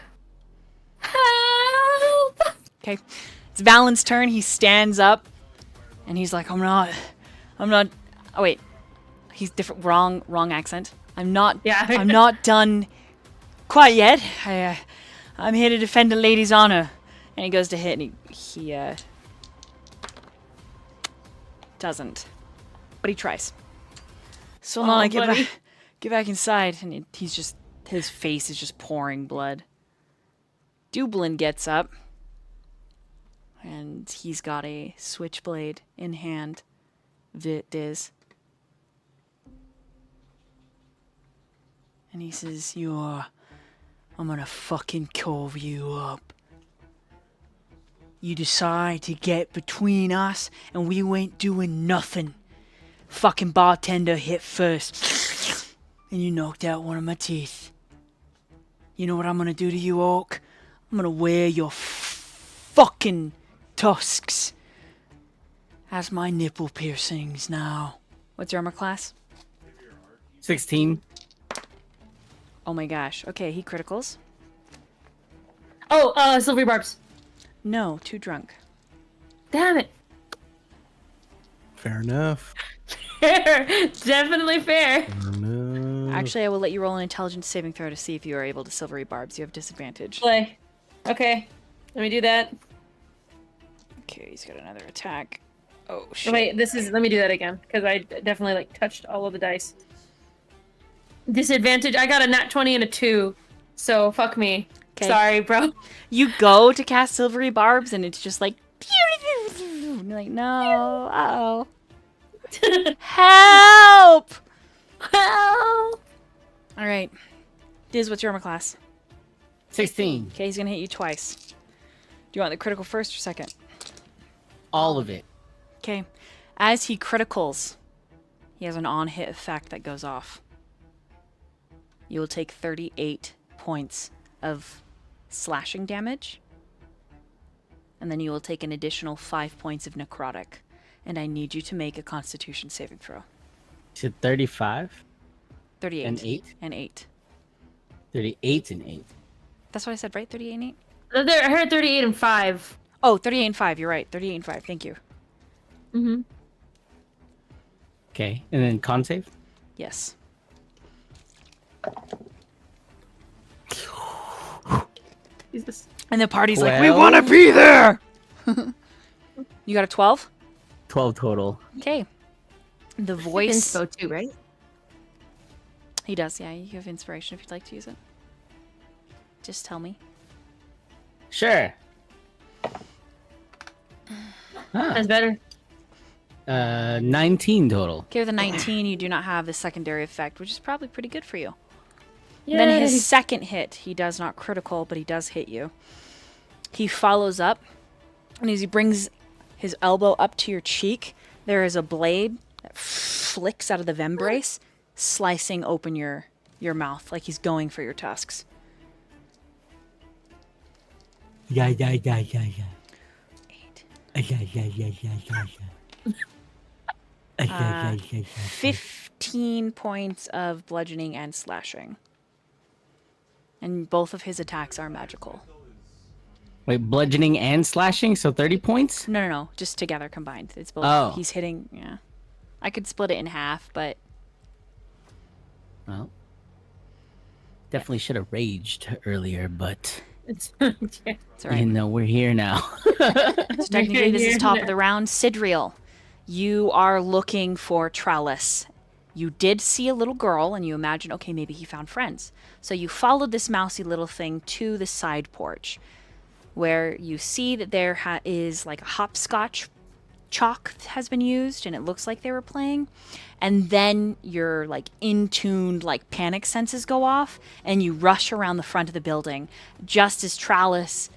Help! Okay. It's Valen's turn. He stands up and he's like, I'm not. Oh, wait. He's different. Wrong accent. I'm not done quite yet. I'm here to defend a lady's honor. And he goes to hit and he doesn't. But he tries. So now I get back inside and his face is just pouring blood. Dublin gets up. And he's got a switchblade in hand. Diz. And he says, I'm gonna fucking carve you up. You decide to get between us, and we ain't doing nothing. Fucking bartender hit first. And you knocked out one of my teeth. You know what I'm gonna do to you, Orc? I'm gonna wear your fucking tusks as my nipple piercings now. What's your armor class? 16. Oh my gosh. Okay, he criticals. Oh, silvery barbs. No, too drunk. Damn it. Fair enough. Fair. Definitely fair. Fair enough. Actually, I will let you roll an intelligence saving throw to see if you are able to silvery barbs. You have disadvantage. Play. Okay. Let me do that. Okay, he's got another attack. Oh shit. Wait, let me do that again, because I definitely like touched all of the dice. Disadvantage. I got a nat 20 and a 2, so fuck me. Okay. Sorry, bro. You go to cast silvery barbs, and it's just like, and you're like, no, uh-oh. Help! Help! All right, Diz, what's your armor class? 16. Okay, he's gonna hit you twice. Do you want the critical first or second? All of it. Okay, as he criticals, he has an on-hit effect that goes off. You will take 38 points of slashing damage, and then you will take an additional 5 points of necrotic. And I need you to make a Constitution saving throw. You said 35? 38. And 8? And 8. 38 and 8. That's what I said, right? 38 and 8? I heard 38 and 5. Oh, 38 and 5. You're right. 38 and 5. Thank you. Mm-hmm. Okay, and then con save? Yes. Jesus. And the party's like, we want to be there! You got a 12? 12 total. Okay. The voice... Inspo too, right? He does, yeah. You have inspiration if you'd like to use it. Just tell me. Sure. That's better. 19 total. Okay, with a 19, you do not have the secondary effect, which is probably pretty good for you. Then his second hit, he does not critical, but he does hit you. He follows up, and as he brings his elbow up to your cheek, there is a blade that flicks out of the vembrace, slicing open your mouth, like he's going for your tusks. Yeah. 8. Yeah. 15 points of bludgeoning and slashing. And both of his attacks are magical. Wait, bludgeoning and slashing, so 30 points? No. Just together combined. It's both. Oh. He's hitting, yeah. I could split it in half, but Well, definitely should have raged earlier, but It's It's all right. you know we're here now. So technically, this is top of the round. Sidriel, you are looking for Trellis. You did see a little girl, and you imagine, okay, maybe he found friends. So you followed this mousy little thing to the side porch, where you see that there is like a hopscotch chalk has been used, and it looks like they were playing. And then your like in-tuned like panic senses go off, and you rush around the front of the building, just as Trellis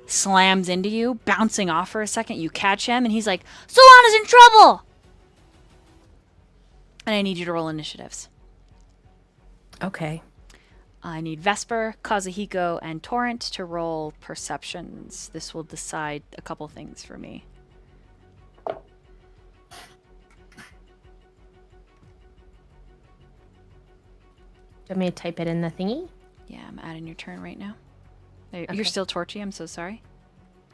slams into you, bouncing off for a second. You catch him, and he's like, Solana's in trouble! And I need you to roll initiatives. Okay. I need Vesper, Kazuhiko, and Torrent to roll perceptions. This will decide a couple things for me. Do you want me to type it in the thingy? Yeah, I'm adding your turn right now. You're Okay. still torchy, I'm so sorry.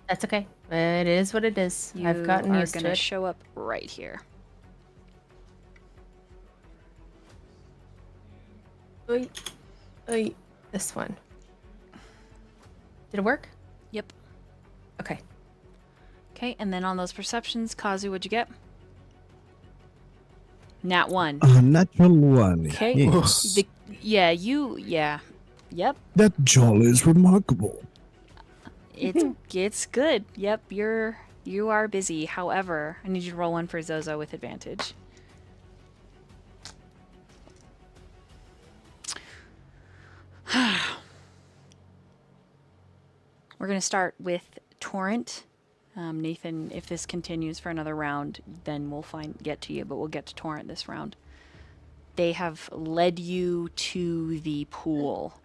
That's okay. It is what it is. I've gotten are used to gonna it. show up right here. Oi. Oi. This one. Did it work? Yep. Okay. Okay, and then on those perceptions, Kazu, what'd you get? Nat 1. Natural one. Okay. Yes. Yep. That jolly is remarkable. It's good. Yep, you are busy. However, I need you to roll one for Zozo with advantage. We're gonna start with Torrent. Nathan, if this continues for another round, then we'll get to you, but we'll get to Torrent this round. They have led you to the pool.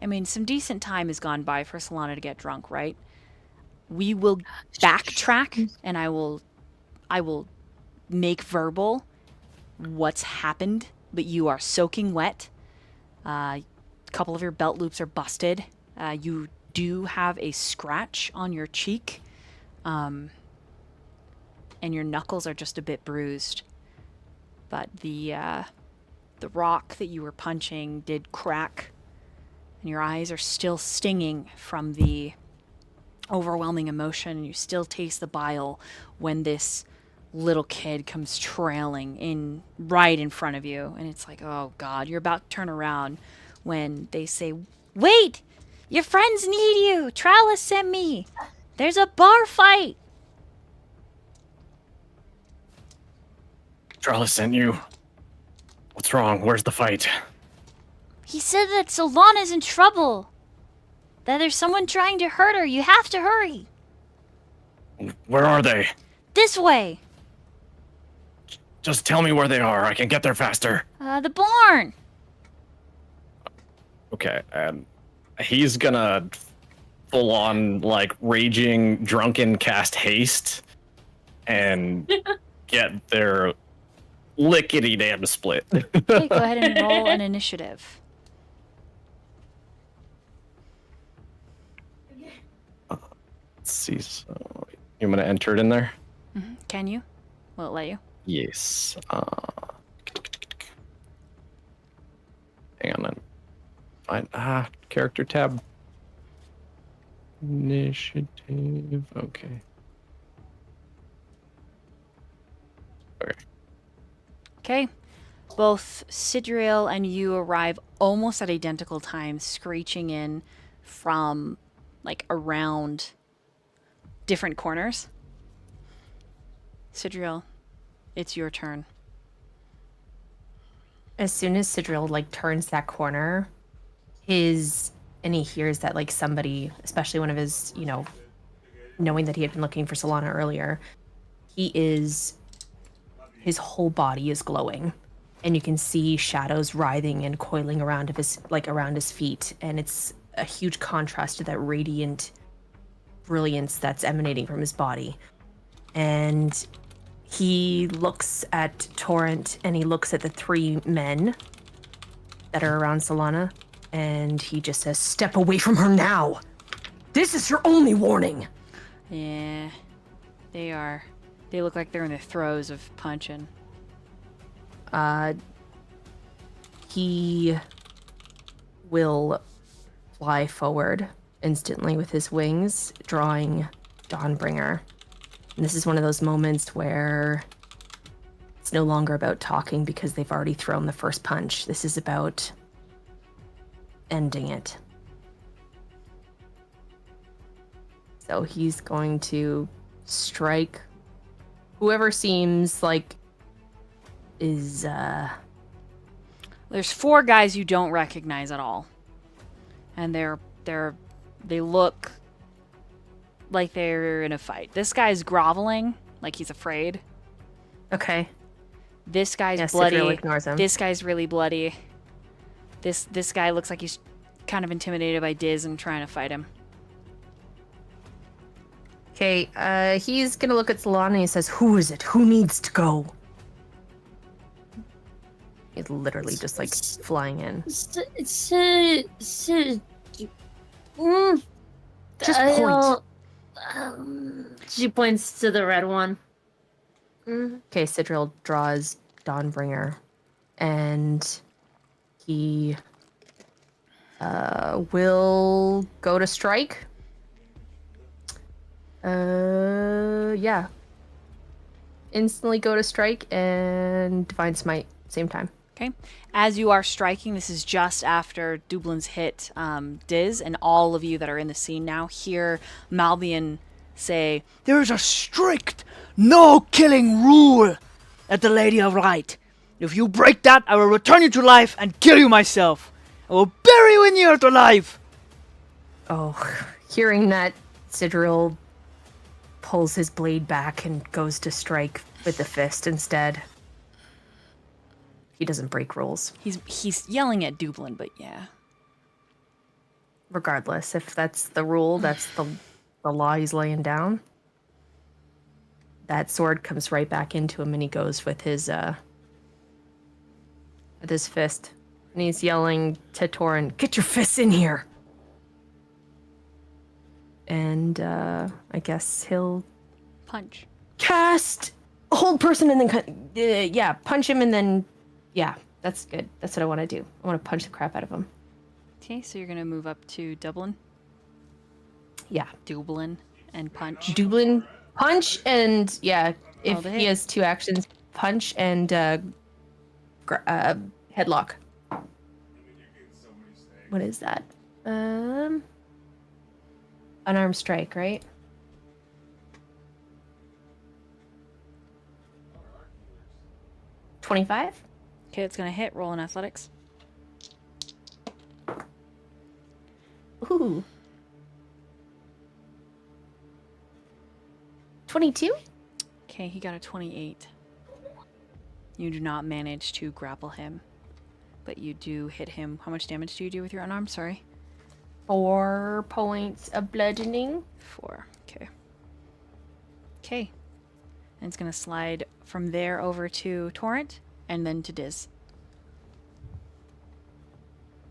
I mean, some decent time has gone by for Solana to get drunk, right? We will backtrack, and I will make verbal what's happened, but you are soaking wet. A couple of your belt loops are busted. You do have a scratch on your cheek, and your knuckles are just a bit bruised. But the rock that you were punching did crack, and your eyes are still stinging from the overwhelming emotion, and you still taste the bile when this little kid comes trailing in right in front of you, and it's like, oh god, you're about to turn around when they say, wait, your friends need you, Trellis sent me, there's a bar fight. Trellis sent you. What's wrong? Where's the fight? He said that Solana's in trouble, that there's someone trying to hurt her. You have to hurry. Where are they? This way. Just tell me where they are. I can get there faster. The barn. Okay, and he's gonna full on like raging drunken cast haste and get their lickety damn split. Okay, go ahead and roll an initiative. Let's see. So, you want to enter it in there? Mm-hmm. Can you? Will it let you? Yes. Hang on then. Find character tab. Initiative. Okay. Okay. Both Sidriel and you arrive almost at identical times, screeching in from like around different corners. Sidriel, it's your turn. As soon as Sidriel like turns that corner, and he hears that like somebody, especially one of his, knowing that he had been looking for Solana earlier, his whole body is glowing, and you can see shadows writhing and coiling around his feet, and it's a huge contrast to that radiant brilliance that's emanating from his body. And he looks at Torrent, and he looks at the three men that are around Solana, and he just says, "Step away from her now! This is your only warning!" Yeah, they are. They look like they're in the throes of punching. he will fly forward instantly with his wings, drawing Dawnbringer. And this is one of those moments where it's no longer about talking because they've already thrown the first punch. This is about ending it. So he's going to strike whoever seems like is There's 4 guys you don't recognize at all. And they look like they're in a fight. This guy's groveling, like he's afraid. okay. This guy's Yeah, bloody. Sidriel ignores him. This guy's really bloody. This guy looks like he's kind of intimidated by Diz and trying to fight him. Okay, he's gonna look at Solana and he says, "Who is it? Who needs to go?" He's literally just like flying in. Just point. She points to the red one. Okay, Sidriel draws Dawnbringer, and he will go to strike. Yeah. Instantly go to strike and Divine Smite, same time. Okay. As you are striking, this is just after Dublin's hit Diz, and all of you that are in the scene now hear Malbian say, There is a strict no killing rule at the Lady of Light. If you break that, I will return you to life and kill you myself. I will bury you in the earth alive. Oh, hearing that, Sidriel pulls his blade back and goes to strike with the fist instead. He doesn't break rules. he's yelling at Dublin, but yeah. Regardless, if that's the rule, that's the law he's laying down. That sword comes right back into him and he goes with his fist. And he's yelling to Torin, "Get your fists in here!" And I guess he'll Punch. cast hold person and then punch him and then that's good. That's what I want to do. I want to punch the crap out of him. Okay, so you're going to move up to Dublin. Yeah. Dublin and punch. Dublin punch and if the he hit. has 2 actions, punch and headlock. What is that? Unarmed strike, right? $25? Okay, it's going to hit. Roll in athletics. Ooh. 22? Okay, he got a 28. You do not manage to grapple him, but you do hit him. How much damage do you do with your unarmed? Sorry. 4 points of bludgeoning. 4. Okay. Okay. And it's going to slide from there over to Torrent and then to Diz.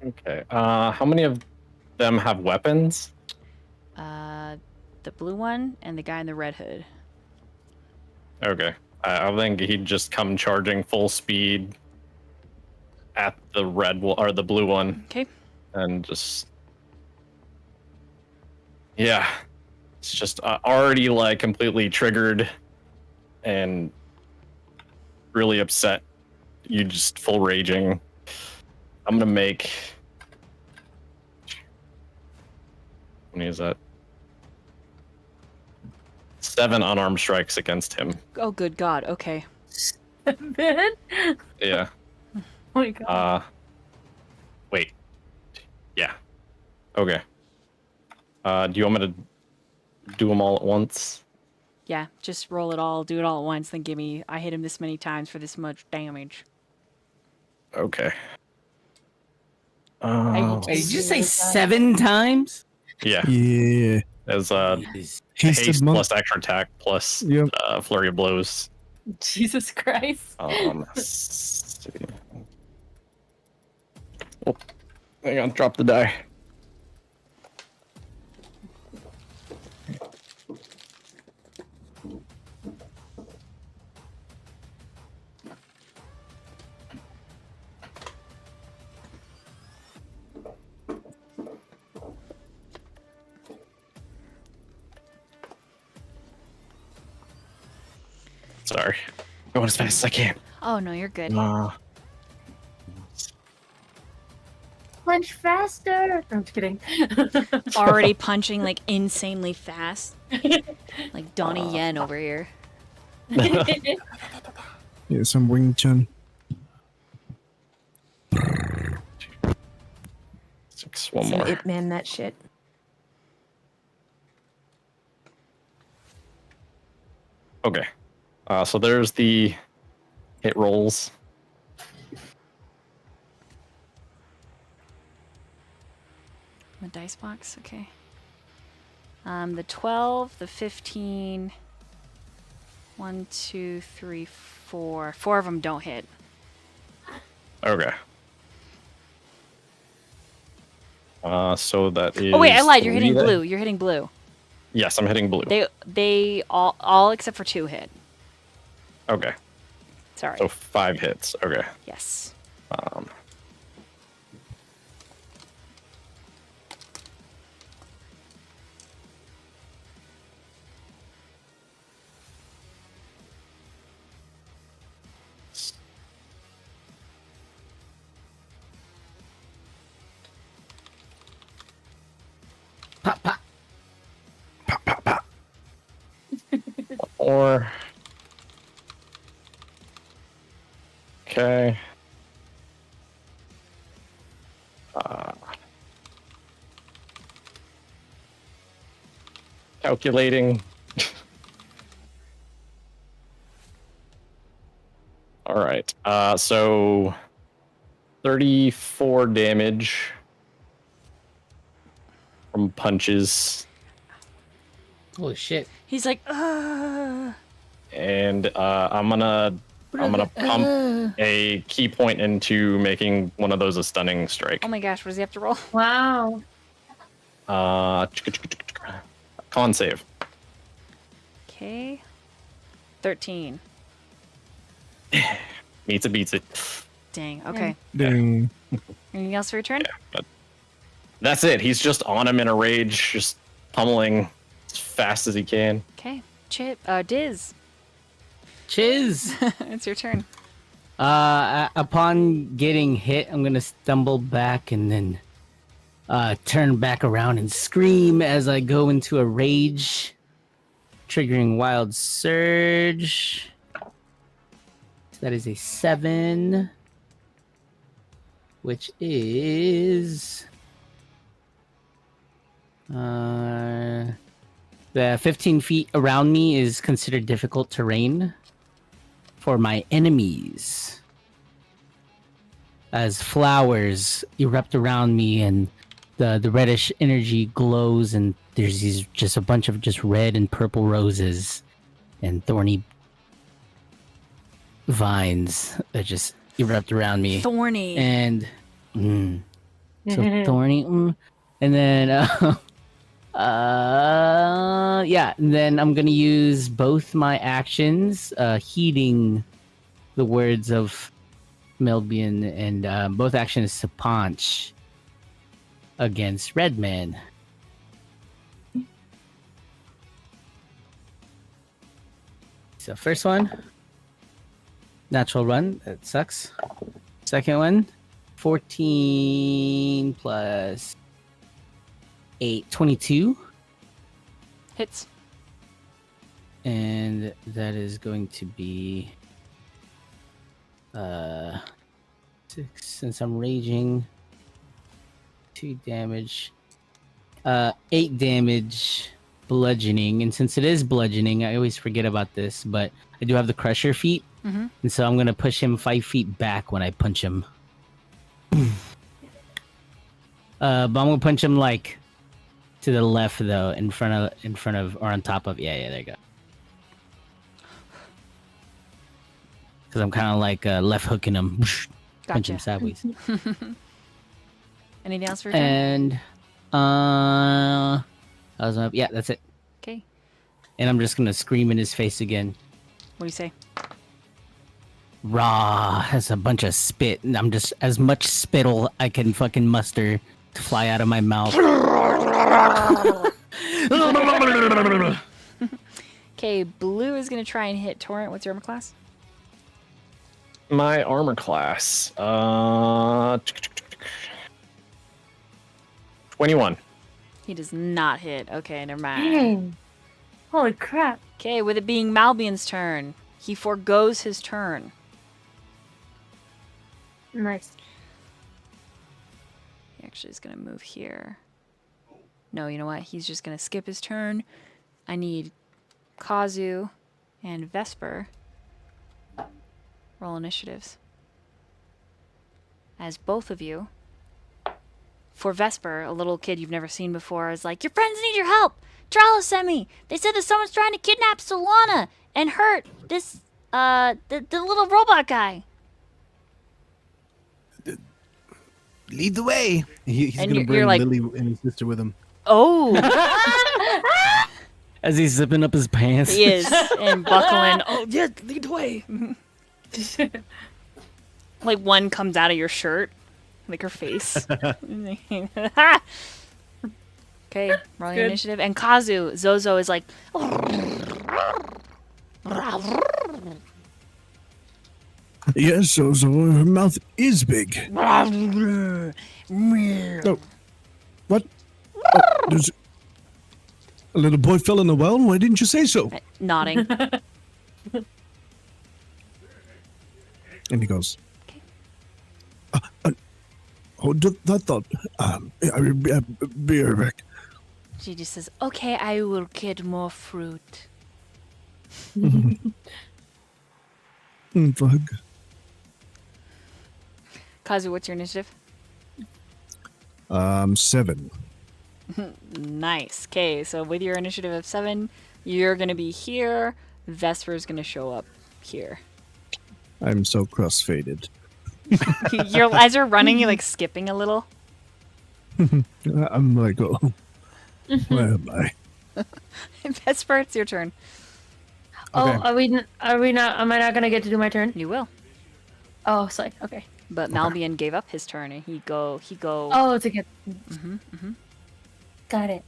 Okay. How many of them have weapons? The blue one and the guy in the red hood. Okay. I think he'd just come charging full speed at the red or the blue one. Okay. And just it's just already like completely triggered and really upset. You just full raging. I'm gonna make. How many is that? 7 unarmed strikes against him. Oh, good God. Okay. Man. Yeah. Oh my god. Wait. Yeah. Okay. Do you want me to do them all at once? Yeah, just roll it all, do it all at once, then give me. I hit him this many times for this much damage. Okay. Wait, did you say 7 times? Yeah. Yeah. As Hasted haste monk. plus extra attack plus Yep. flurry of blows. Jesus Christ. See. Oh, hang on, drop the die. Sorry. Going as fast as I can. Oh no, you're good. Punch faster. No, I'm just kidding. Already punching like insanely fast, like Donnie Yen over here. Yeah, some Wing Chun. 6, one Some more. Ip Man that shit. Okay. So there's the hit rolls. The dice box, okay. The 12, the 15. 1, 2, 3, 4. 4 of them don't hit. Okay. So that is. Oh wait, I lied. You're 3 hitting then? blue. You're hitting blue. Yes, I'm hitting blue. They all except for 2 hit. Okay. Sorry. So 5 hits. Okay. Yes. Pop, pop. Or. Okay. Calculating. All right. So 34 damage from punches, Holy shit. He's like, and I'm gonna pump a key point into making one of those a stunning strike. oh my gosh, what does he have to roll? Wow. Con save. Okay. 13. Meets it, beats it. Dang. Okay. Dang. Anything else for your turn? But that's it. He's just on him in a rage, just pummeling as fast as he can. Okay. Diz. Chiz. It's your turn. Upon getting hit, I'm gonna stumble back and then turn back around and scream as I go into a rage, triggering Wild Surge. So that is a 7, which is the 15 feet around me is considered difficult terrain for my enemies, as flowers erupt around me and the reddish energy glows, and there's these just a bunch of just red and purple roses and thorny vines that just erupt around me. Thorny. And so thorny. And then yeah, and then I'm gonna use both my actions, heeding the words of Melbian, and both actions to punch against Redman. So first one, natural run, that sucks. Second one, 14 plus 8, 22. Hits. And that is going to be 6, since I'm raging. 2 damage. 8 damage bludgeoning. And since it is bludgeoning, I always forget about this, but I do have the crusher feat. Mm-hmm. And so I'm gonna push him 5 feet back when I punch him. But I'm gonna punch him like to the left though, in front of or on top of. Yeah, there you go. Because I'm kind of like left hooking him, punch him Gotcha. sideways. Anything else for your turn? And I was yeah, that's it. Okay. And I'm just gonna scream in his face again. What do you say? Raw has a bunch of spit, and I'm just as much spittle I can fucking muster to fly out of my mouth. Okay, blue is gonna try and hit Torrent. What's your armor class? My armor class. 21. He does not hit. Okay, never mind. Dang. Holy crap. Okay, with it being Malbian's turn, he forgoes his turn. Nice. He actually is gonna move here. No, you know what? He's just gonna skip his turn. I need Kazu and Vesper. Roll initiatives. As both of you. For Vesper, a little kid you've never seen before, is like, your friends need your help! Trala sent me! They said that someone's trying to kidnap Solana and hurt this, the little robot guy. Lead the way. He's And gonna you're bring like- Lily and his sister with him. Oh! As he's zipping up his pants. He is. And buckling. Oh, yeah, lead the way. Like one comes out of your shirt. Like her face. Okay, rolling Good. initiative. And Kazu, Zozo is like, Yes, so her mouth is big. no. What? Oh, there's a little boy fell in the well. Why didn't you say so? Nodding. And he goes, Okay. Hold that thought. I'll be right back. She just says, okay, I will get more fruit. Fuck. Kazu, what's your initiative? 7. Nice. Okay, so with your initiative of 7, you're going to be here. Vesper's going to show up here. I'm so cross-faded. As you're running, you're like skipping a little. I'm like, oh, where am I? Vesper, it's your turn. Okay. Oh, are we not, am I not gonna get to do my turn? You will. Oh, sorry, okay. But Malbian gave up his turn and he go. Oh, to get, Mm-hmm. got it.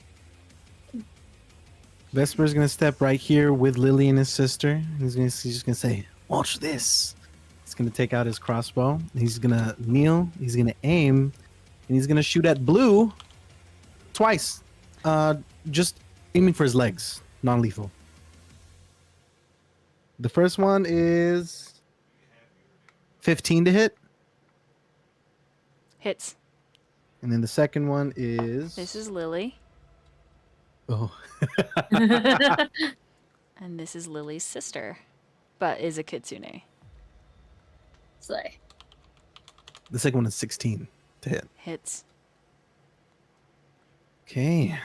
Vesper's gonna step right here with Lily and his sister. He's just gonna say, "Watch this." He's gonna take out his crossbow. He's gonna kneel. He's gonna aim, and he's gonna shoot at Blue twice. Just aiming for his legs, non-lethal. The first one is 15 to hit, Hits. and then the second one is This is Lily. oh, And this is Lily's sister. But is a kitsune. Sorry. the second one is 16 to hit. Hits. Okay.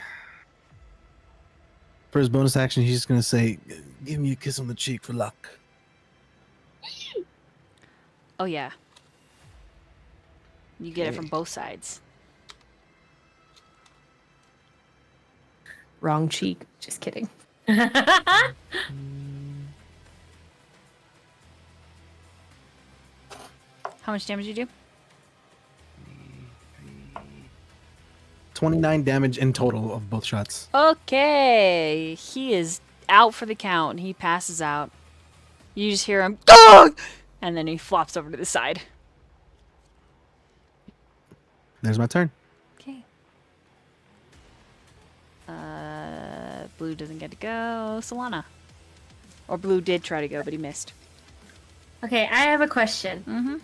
For his bonus action, he's just gonna say, "Give me a kiss on the cheek for luck." Oh, yeah. You get it from both sides. Wrong cheek. Just kidding. How much damage you do? 29 damage in total of both shots. Okay. He is out for the count. He passes out. You just hear him, "Dog!" And then he flops over to the side. There's my turn. Okay. Blue doesn't get to go. Solana. Or Blue did try to go, but he missed. Okay, I have a question. Mm-hmm.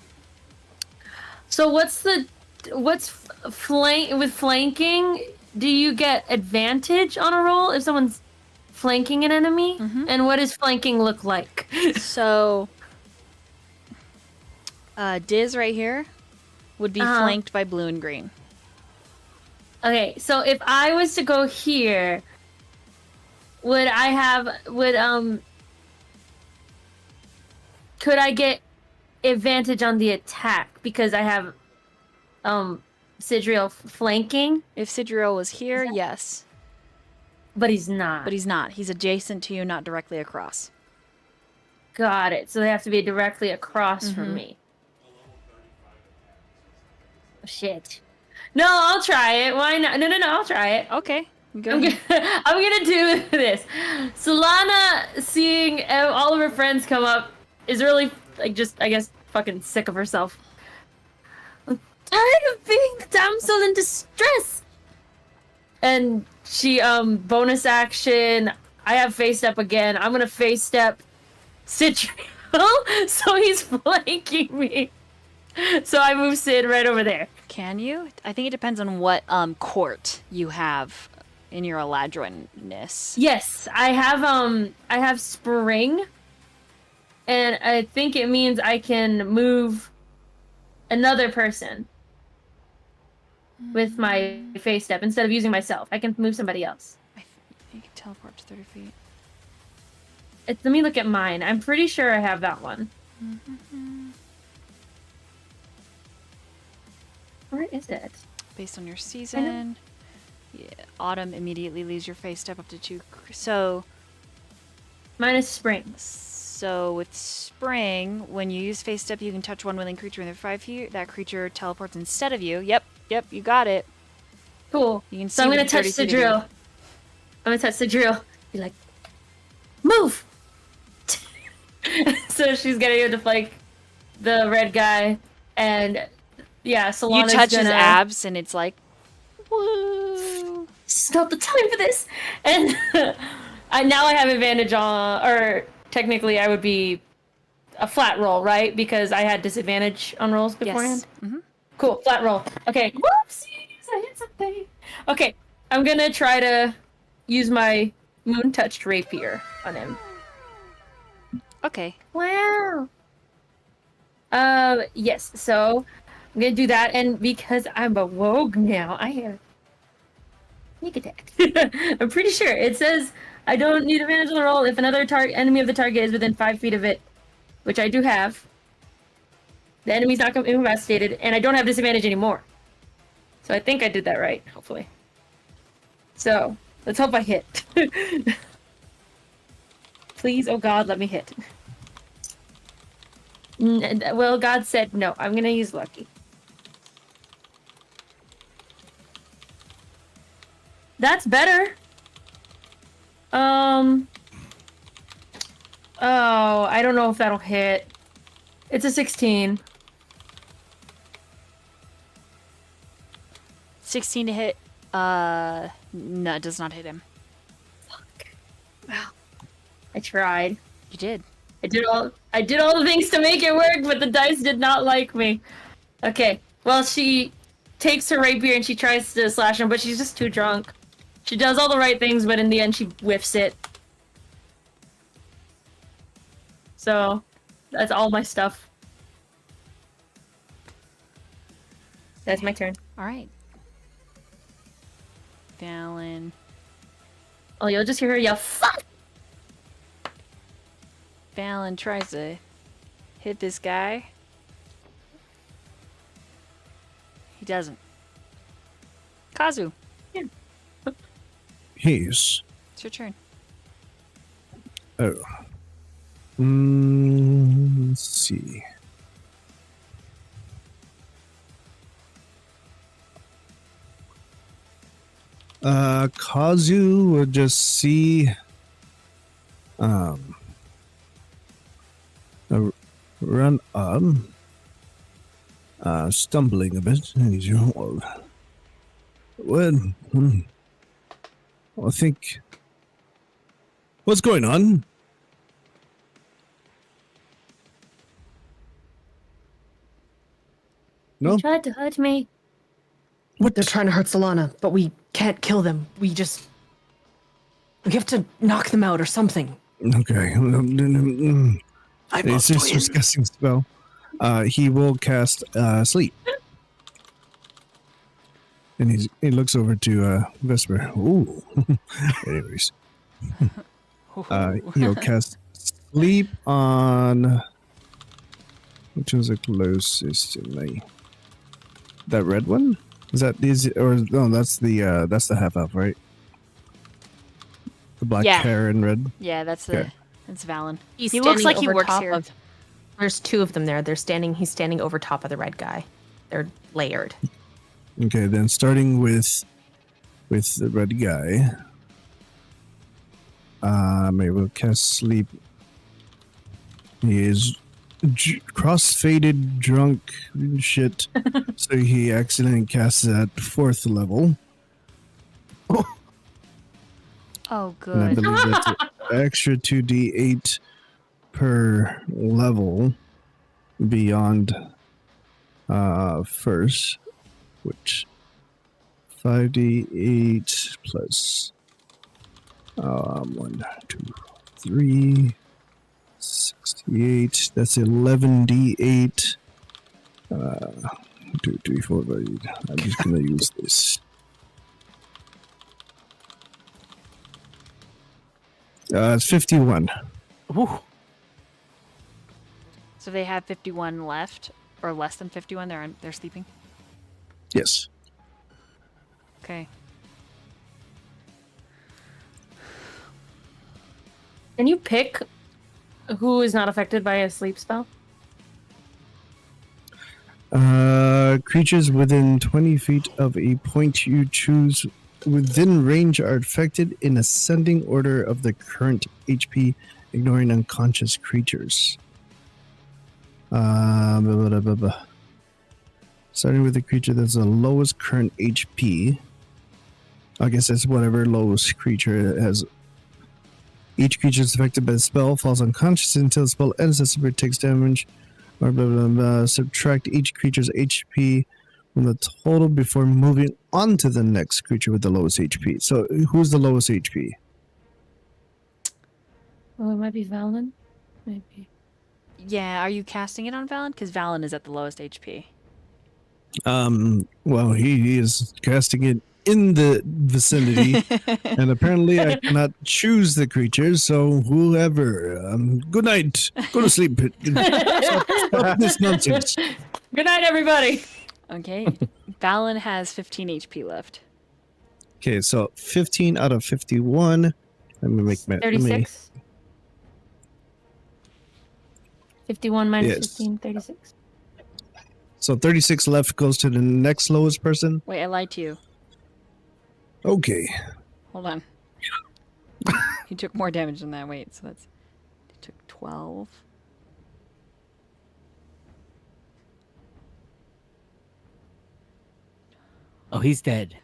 So what's flanking? Do you get advantage on a roll if someone's flanking an enemy? Mhm. And what does flanking look like? So, Diz right here would be flanked by blue and green. Okay, so if I was to go here, could I get advantage on the attack because I have Sidriel flanking, If Sidriel was here, yes. but he's not. But he's not. He's adjacent to you, not directly across. Got it. So they have to be directly across Mhm. from me. Shit. No, I'll try it. Why not? No, I'll try it. Okay. Go ahead. I'm gonna do this. Solana, seeing all of her friends come up, is really like just, I guess, fucking sick of herself. I'm tired of being the damsel in distress. And she bonus action. I have face step again. I'm gonna face step Citriel, so he's flanking me. So I move Sid right over there. Can you? I think it depends on what court you have in your Eladrin-ness. Yes, I have spring, and I think it means I can move another person with my face step instead of using myself. I can move somebody else. You can teleport to 30 feet. Let me look at mine. I'm pretty sure I have that one. Where is it? Based on your season. Yeah, autumn immediately leaves your face step up to 2. So Mine is spring. So with spring, when you use face step, you can touch one willing creature within 5 feet. That creature teleports instead of you. Yep, you got it. Cool. You can So I'm see gonna within touch 30 feet of you. Sidril. I'm gonna touch Sidril. Be like, move! So she's getting to like the red guy, and yeah, Solana's You touch his gonna... abs, and it's like, woo! It's not the time for this. And now I have advantage on, or technically I would be a flat roll, right? Because I had disadvantage on rolls beforehand. Yes. Mm-hmm. Cool, flat roll. Okay. Whoopsies, I hit something. Okay, I'm gonna try to use my moon-touched rapier on him. Okay. Wow. Yes, so I'm gonna do that, and because I'm a rogue now, I have sneak attack. I'm pretty sure it says I don't need advantage on the roll if another enemy of the target is within 5 feet of it, which I do have. The enemy's not incapacitated, and I don't have disadvantage anymore. So I think I did that right, hopefully. So let's hope I hit. Please, oh God, let me hit. Well, God said no. I'm gonna use lucky. That's better. Oh, I don't know if that'll hit. It's a 16. 16 to hit. No, it does not hit him. Fuck. Wow. I tried. You did. I did all the things to make it work, but the dice did not like me. Okay. Well, she takes her rapier and she tries to slash him, but she's just too drunk. She does all the right things, but in the end she whiffs it. So, that's all my stuff. That's my turn. All right. Valen. Oh, you'll just hear her yell, "Fuck!" Valen tries to hit this guy. He doesn't. Kazu, Yes. it's your turn. Oh. Let's see. Kazu would just see run up, stumbling a bit. Well, I think. What's going on? No? You tried to hurt me. What? They're trying to hurt Solana, but we can't kill them. We have to knock them out or something. Okay. I It's must just win. disgusting spell. He will cast sleep. And he looks over to Vesper. Ooh. Anyways. He'll cast sleep on which was the closest to me. That red one? Is it, or no, that's the half elf, right? The black Yeah. hair and red. Yeah, that's Okay. that's Valen. He's He looks standing like he over works top here. of- there's two of them there. He's standing over top of the red guy. They're layered. Okay, then starting with with the red guy. Maybe we'll cast sleep. He is cross-faded, drunk, shit. So he accidentally casts at 4th level. Oh, And I good. believe that's an extra 2d8 per level beyond first, which 5d8 plus 1, 2, 3, 68. That's 11d8. 2, 3, 4, 5. I'm just gonna use this. It's 51. Ooh. So they have 51 left, or less than 51. They're sleeping. Yes. Okay. Can you pick who is not affected by a sleep spell? Creatures within 20 feet of a point you choose within range are affected in ascending order of the current HP, ignoring unconscious creatures. Starting with the creature that's the lowest current HP. I guess that's whatever lowest creature has. Each creature is affected by the spell falls unconscious until the spell ends. The spirit takes damage. Or subtract each creature's HP from the total before moving on to the next creature with the lowest HP. So, who's the lowest HP? Oh, it might be Valen. Maybe. Yeah, are you casting it on Valen? Because Valen is at the lowest HP. Well, he is casting it in the vicinity, and apparently I cannot choose the creature, so whoever. Good night. Go to sleep. Stop this nonsense. Good night, everybody. Okay. Valen has 15 HP left. Okay, so 15 out of 51. Let me make my 36. 51 minus Yes. 15, 36. So 36 left goes to the next lowest person. Wait, I lied to you. Okay. Hold on. He took more damage than that. Wait, so that's... He took 12. Oh, he's dead.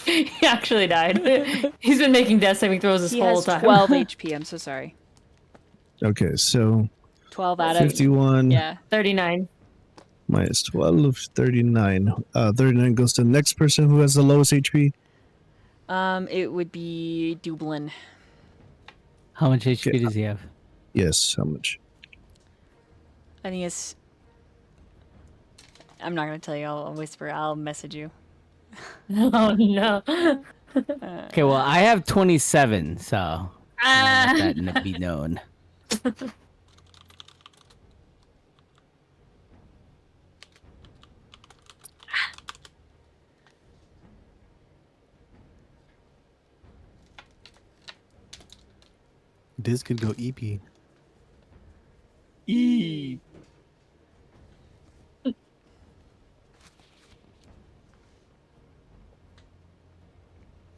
He actually died. He's been making death saving throws this He whole has time. 12 HP. I'm so sorry. Okay, so 12 out of... 51 Yeah. 39. minus 12, 39. 39 goes to the next person who has the lowest HP. It would be Dublin. How much HP Okay. does he have? Yes, how much? I think it's... I'm not going to tell you. I'll whisper. I'll message you. Oh, no. Okay, well, I have 27, so I'll let that be known. Diz could go EP.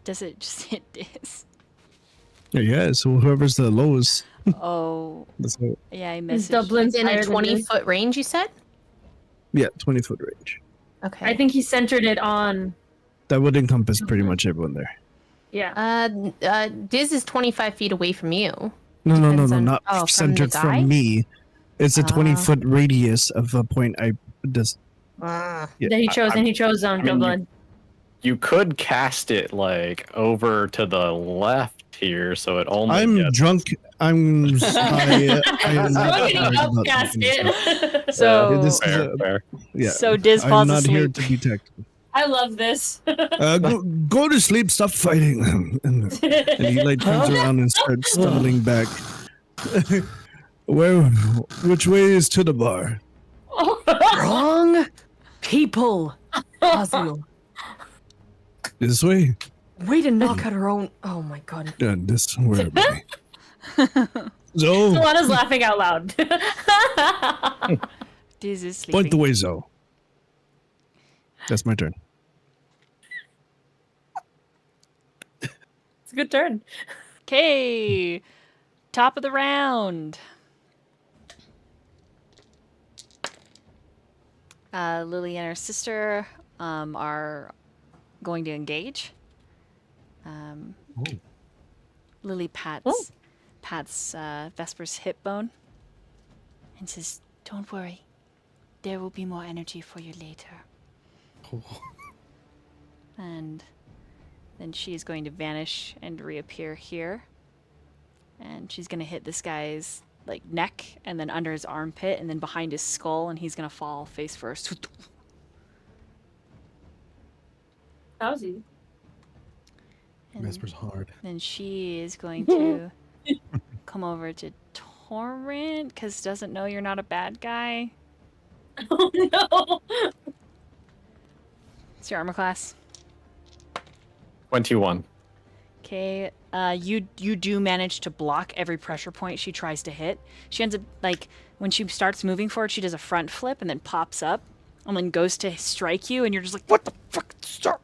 Does it just hit this? Yeah, so whoever's the lowest. Oh, That's how, yeah, I Is messaged. Dublin's In higher a than yours? 20-foot range, you said? yeah, 20-foot range. Okay. I think he centered it on. That would encompass pretty much everyone there. Yeah. Diz is 25 feet away from you. No, Depends on- not oh, from the centered guy? from me. It's a Ah. 20-foot radius of a point I just. Ah. Yeah, That he chose, and he chose I mean, Dublin. You could cast it like over to the left here, so it only. I'm gets, drunk. I am not Drunk and sorry about upcast talking to it. So, this is fair, a- fair. Yeah. so Diz I'm falls not here asleep. to be tactical. I love this. Go to sleep. Stop fighting. and he like turns around and starts stumbling back. Which way is to the bar? Wrong people. Ozil. This way. Way to knock out her own. Oh my god. This where am I? So Solana's laughing out loud. Diz is sleeping. point the way, Zo. That's my turn. It's a good turn. Okay, top of the round. Lily and her sister are going to engage. Lily pats Vesper's hip bone and says, "Don't worry, there will be more energy for you later." And then she's going to vanish and reappear here. And she's going to hit this guy's like neck and then under his armpit and then behind his skull, and he's going to fall face first. How's he? And Vesper's hard. then she is going to come over to Torrent because doesn't know you're not a bad guy. Oh no! It's your armor class. 21. Okay, you do manage to block every pressure point she tries to hit. She ends up, like, when she starts moving forward, she does a front flip and then pops up and then goes to strike you, and you're just like, what the fuck? Stop!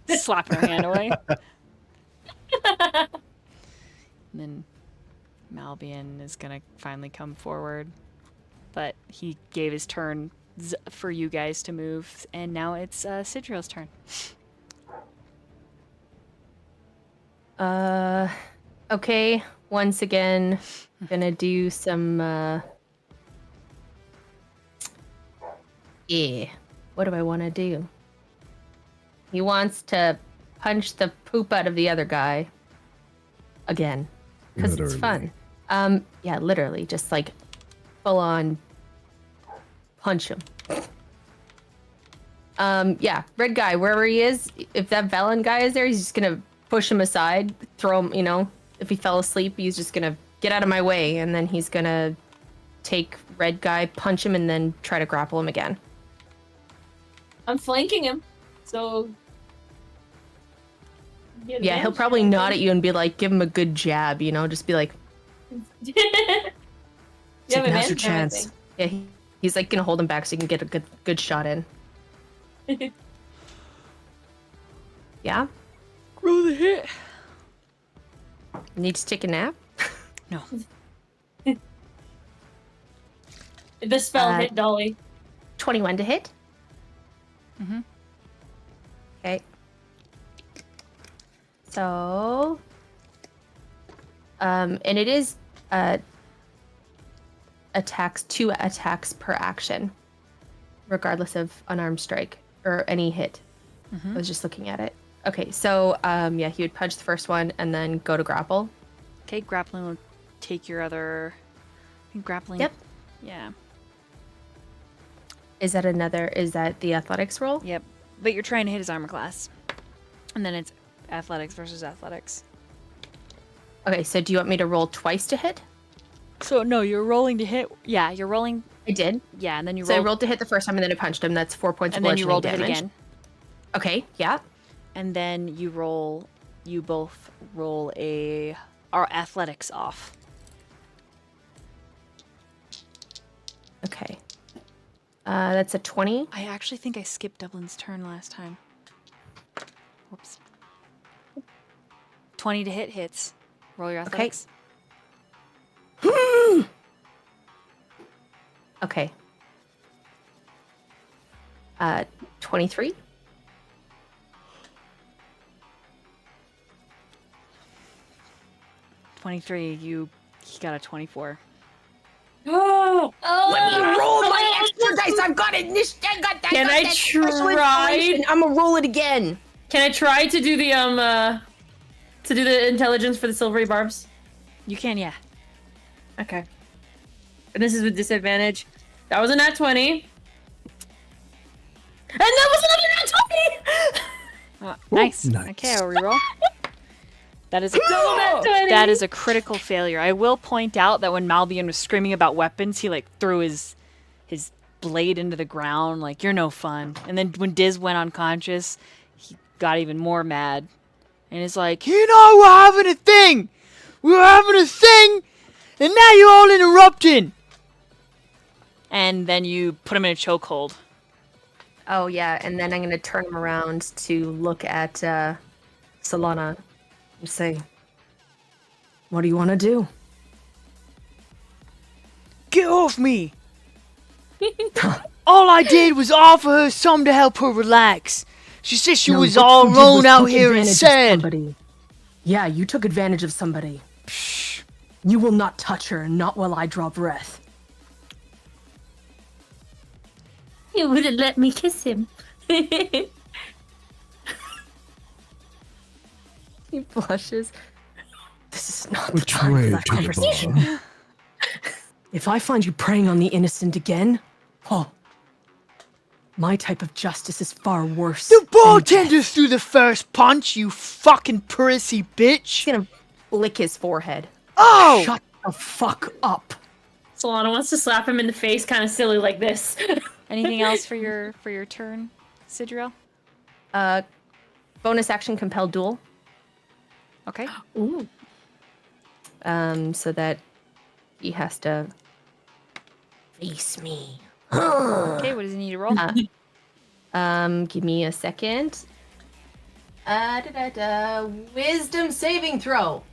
Slapping her hand away. And then Malbian is gonna finally come forward, but he gave his turn for you guys to move, and now it's Sidriel's turn. Okay. Once again, gonna do some, yeah. What do I want to do? He wants to punch the poop out of the other guy. Again. Because it's fun. Yeah, literally. Just, like, full on punch him. Yeah, red guy, wherever he is, if that Velen guy is there, he's just gonna push him aside, throw him, you know, if he fell asleep, he's just gonna get out of my way, and then he's gonna take red guy, punch him, and then try to grapple him again. I'm flanking him, so... Yeah, he'll probably nod at you and be like, give him a good jab, you know, just be like... You It's have like, now's your advantage on chance. Yeah, he's like gonna hold him back so you can get a good shot in. everything. Yeah? Roll the hit. Need to take a nap? No. The spell hit Dolly. 21 to hit? Mm-hmm. Okay. So... and it is, attacks, 2 attacks per action, regardless of unarmed strike, or any hit. I was just looking at it. Okay, so, yeah, he would punch the first one and then go to grapple. Okay, grappling will take your other... Grappling... Yep. Yeah. Is that the athletics roll? Yep. But you're trying to hit his armor class. And then it's athletics versus athletics. Okay, so do you want me to roll twice to hit? So, no, you're rolling to hit... Yeah, you're rolling... I did. Yeah, and then you So roll... I rolled to hit the first time and then I punched him. That's 4 points and of then you bludgeoning roll to damage. hit again. Okay, yeah. And then you roll... You both roll our athletics off. Okay. That's a 20. I actually think I skipped Dublin's turn last time. Whoops. 20 to hit hits. Roll your athletics. Okay. 23. He got a 24. Oh! Let me roll my extra dice. I've got it. I got that. Can I special try? inspiration. I'm gonna roll it again. Can I try to do the intelligence for the silvery barbs? You can, yeah. Okay. And this is with disadvantage. That was a nat 20. And that was another nat 20! Nice. Nice. Okay, I'll reroll. That is Double nat 20! that is a critical failure. I will point out that when Malbian was screaming about weapons, he like threw his blade into the ground, like, you're no fun. And then when Diz went unconscious, he got even more mad. And he's like, you know, we're having a thing! We're having a thing! And now you're all interrupting! And then you put him in a chokehold. Oh, yeah, and then I'm going to turn him around to look at Solana. Say, what do you want to do? Get off me! All I did was offer her something to help her relax. She said she No, was what all you did alone was out take here and advantage of sad. somebody. Yeah, you took advantage of somebody. You will not touch her, not while I draw breath. You wouldn't let me kiss him. He blushes. This is not the Which time way for that to the conversation. bar? If I find you preying on the innocent again, oh, my type of justice is far worse. The than bartender death. threw the first punch, you fucking prissy bitch. He's gonna lick his forehead. Oh! Shut the fuck up. Solana wants to slap him in the face, kind of silly like this. Anything else for your turn, Sidriel? Bonus action compel duel. Okay. Ooh. So that he has to face me. Uh, Okay, what does he need to roll? Give me a second. Wisdom saving throw.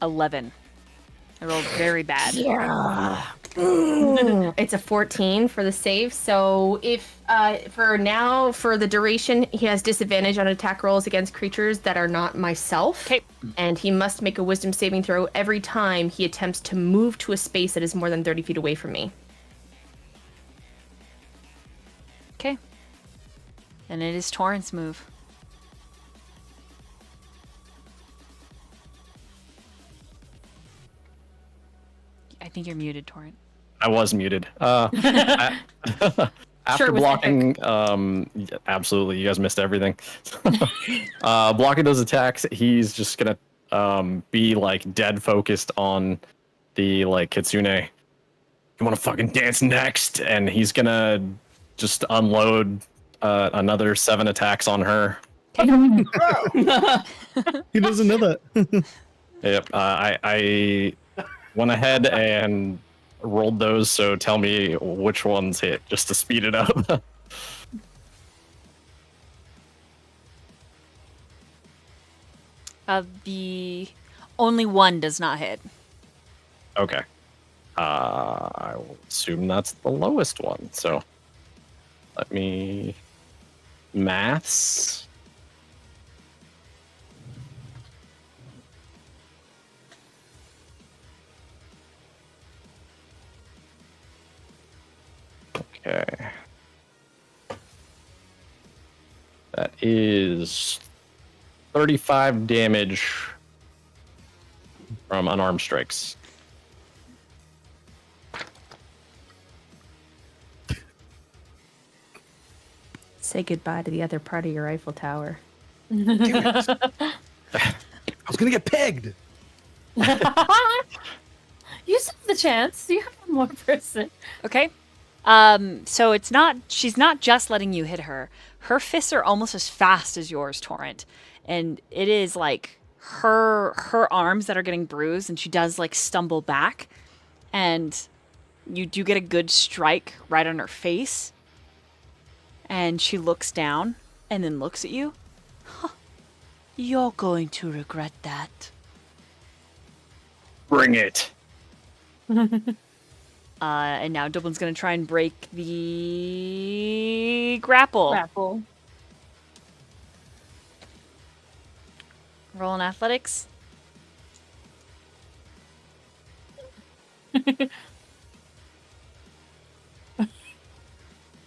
$11. I rolled very bad. It's a 14 for the save. So if for now, for the duration, he has disadvantage on attack rolls against creatures that are not myself. Okay. And he must make a wisdom saving throw every time he attempts to move to a space that is more than 30 feet away from me. Okay. And it is Torrent's move. I think you're muted, Torrent. I was muted. After Sure, it was blocking, absolutely, you guys missed everything. Blocking those attacks, he's just gonna be like dead focused on the like Kitsune. You want to fucking dance next? And he's gonna just unload another 7 attacks on her. He doesn't know that. Yep. I went ahead and rolled those, so tell me which ones hit, just to speed it up. The only one does not hit. Okay. I will assume that's the lowest one. So let me maths. Okay. That is 35 damage from unarmed strikes. Say goodbye to the other part of your Eiffel Tower. I was gonna get pegged. You still have the chance. You have one more person. Okay. So she's not just letting you hit her. Her fists are almost as fast as yours, Torrent. And it is like her arms that are getting bruised, and she does like stumble back. And you do get a good strike right on her face. And she looks down and then looks at you. Huh. You're going to regret that. Bring it. And now Dublin's going to try and break the grapple. Grapple. Roll in athletics.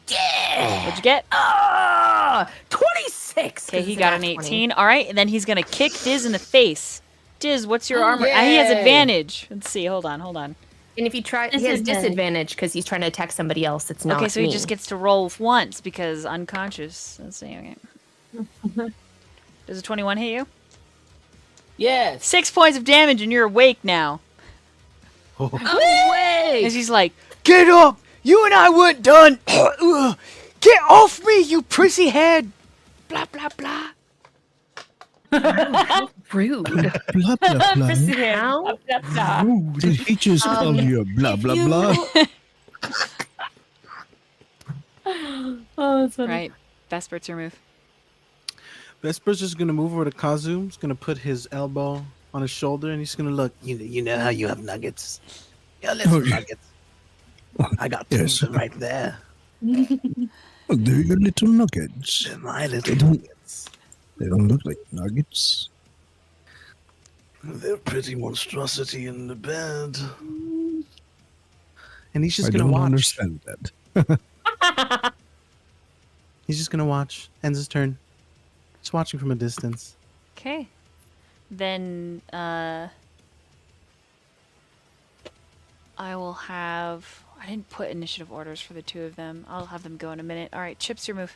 What'd you get? 26! Okay, he got an 18. All right, and then he's going to kick Diz in the face. Diz, what's your armor? He has Yay. advantage. Let's see. Hold on. And if he tries, he has disadvantage because he's trying to attack somebody else. It's not Okay, so me. he just gets to roll once because unconscious. Let's see. Okay. Does a 21 hit you? Yes. 6 points of damage, and you're awake now. Away! And she's like, Get up! You and I weren't done! Get off me, you prissy head! Blah, blah, blah. Rude. Blah, blah, blah. How? Ooh, did he just call you a blah, blah, blah? Oh, that's funny. right. Vesper, it's your move. Vesper's just gonna move over to Kazu. He's gonna put his elbow on his shoulder, and he's gonna look. You know how you have nuggets? Yeah, little nuggets. I got two Yes. of them right there. Oh, they're your little nuggets. They're my little don't- nuggets. They don't look like nuggets. They're pretty monstrosity in the bed. And he's just I gonna don't watch. understand that. He's just gonna watch. Ends his turn. Just watching from a distance. Okay. Then I will have. I didn't put initiative orders for the two of them. I'll have them go in a minute. All right, Chips, your move.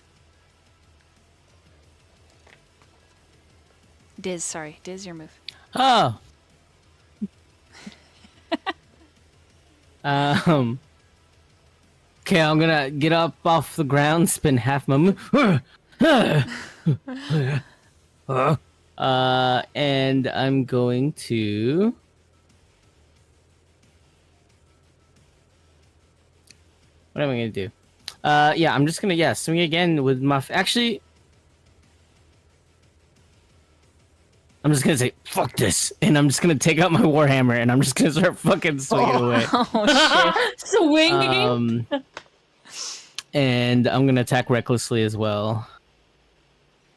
Diz, sorry. Diz, your move. Oh. Okay, I'm gonna get up off the ground, spin half my move. And I'm going to. What am I gonna do? Yeah, I'm just gonna swing again with my. Actually, I'm just gonna say fuck this, and I'm just gonna take out my warhammer, and I'm just gonna start fucking swinging away. Oh, shit. Swinging. And I'm gonna attack recklessly as well.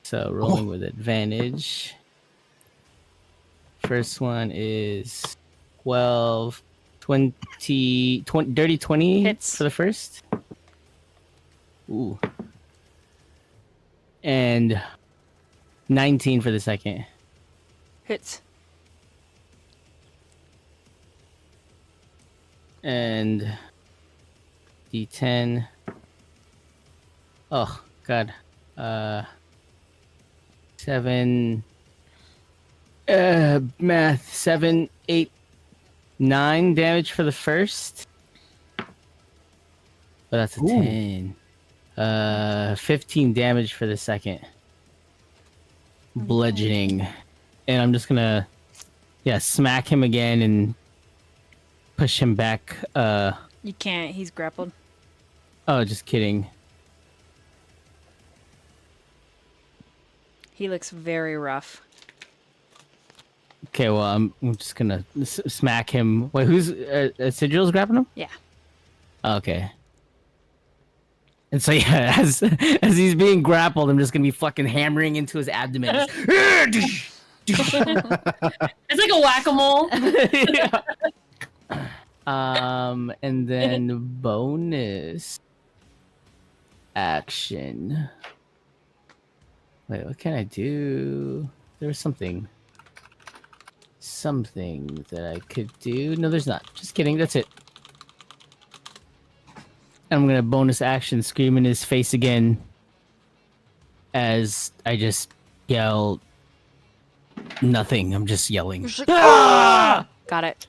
So rolling with advantage. First one is 12, 20, dirty 20 Hits. for the first. Ooh. And 19 for the second. Hits. And D10. Oh god. 7 math 7, 8, 9 damage for the first. Oh, that's a 10. 15 damage for the second. Bludgeoning. And I'm just gonna smack him again and push him back. You can't. He's grappled. Oh, just kidding. He looks very rough. Okay, well, I'm just gonna smack him. Wait, who's Sigil's grabbing him? Yeah. Okay. And so as he's being grappled, I'm just gonna be fucking hammering into his abdomen. It's like a whack-a-mole. And then bonus action. Wait, what can I do? There was something that I could do. No, there's not. Just kidding. That's it. And I'm gonna bonus action scream in his face again as I just yell nothing. I'm just yelling. Got it.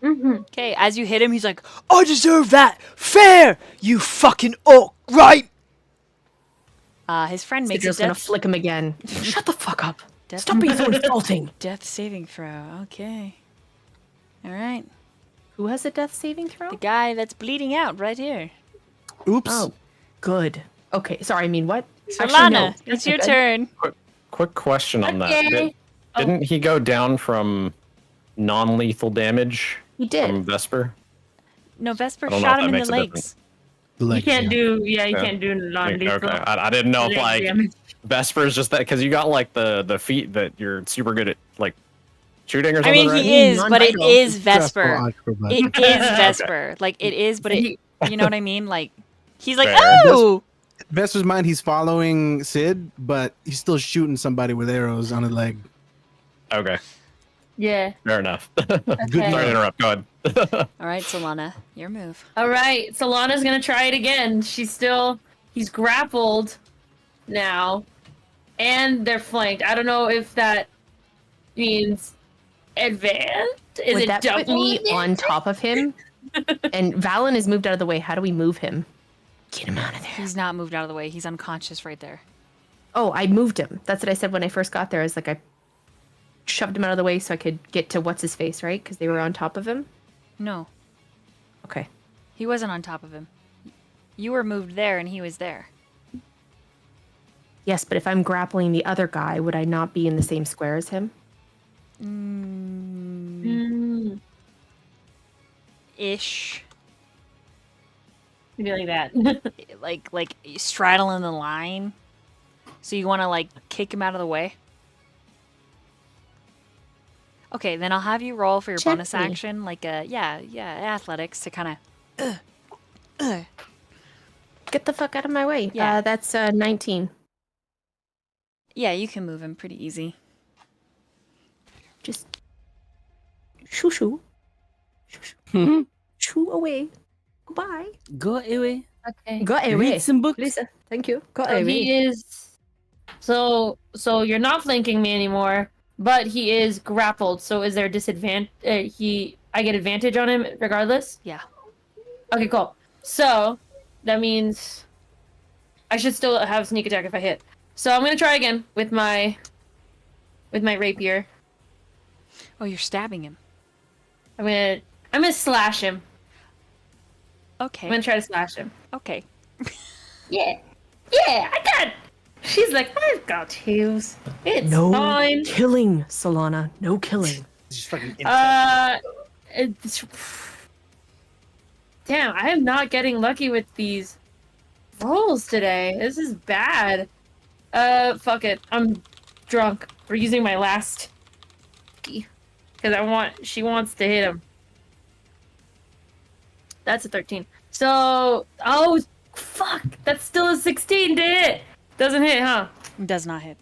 Mm-hmm. Okay, as you hit him, he's like, I deserve that. Fair, you fucking orc, right? his friend makes Sigil's a gonna death, flick him again. Shut the fuck up. death, Stop being so insulting. death saving throw. Okay. All right. Who has a death saving throw? The guy that's bleeding out right here. Oops. Oh, good. Okay, sorry, I mean what? Actually, Solana, no. it's your Good. turn. Quick question on that. Okay. Didn't he go down from non-lethal damage He did. from Vesper? No, Vesper I don't know shot if him that in the makes a legs. The You leg, can't do. Yeah, you Yeah. can't do non-lethal. Okay, I didn't know if leg like damage. Vesper is just that because you got like the feat that you're super good at like shooting or I something. mean, right? he is, but it Non-vital. is Vesper. acrobat. It is Vesper. Like, it is, but it, you know what I mean? Like, he's like, Fair. oh! Vesper's mind, he's following Sid, but he's still shooting somebody with arrows on his leg. Okay, Yeah. fair enough. Okay. Sorry to interrupt. Go ahead. All right, Solana, your move. All right, Solana's gonna try it again. He's grappled now, and they're flanked. I don't know if that means advanced. Is Would it that double? put me on top of him? And Valen is moved out of the way. How do we move him? Get him out of there. He's not moved out of the way. He's unconscious right there. Oh, I moved him. That's what I said when I first got there. I was like, I shoved him out of the way so I could get to what's his face, right? Because they were on top of him. No, Okay. he wasn't on top of him. You were moved there, and he was there. Yes, but if I'm grappling the other guy, would I not be in the same square as him? Ish. Maybe like that. Like straddling the line. So you want to like kick him out of the way? Okay, then I'll have you roll for your bonus Check me. action, like athletics to kind of. Get the fuck out of my way. Yeah. That's 19. Yeah, you can move him pretty easy. Just shoo shoo. Shoo away. Goodbye. Go away. Okay. Go away. Read some books. Lisa, thank you. Go So away. he is. So you're not flanking me anymore, but he is grappled. So is there disadvantage? I get advantage on him regardless. Yeah. Okay, cool. So that means I should still have sneak attack if I hit. So I'm gonna try again with my rapier. Oh, you're stabbing him. I'm gonna slash him. Okay. I'm gonna try to slash him. Okay. Yeah, I got. She's like, I've got heals. It's No fine. killing, Solana. No killing. Just fucking It's... Damn, I am not getting lucky with these rolls today. This is bad. Fuck it. I'm drunk. We're using my last key. Because she wants to hit him. That's a 13. So, oh, fuck. That's still a 16 to hit. Doesn't hit, huh? Does not hit.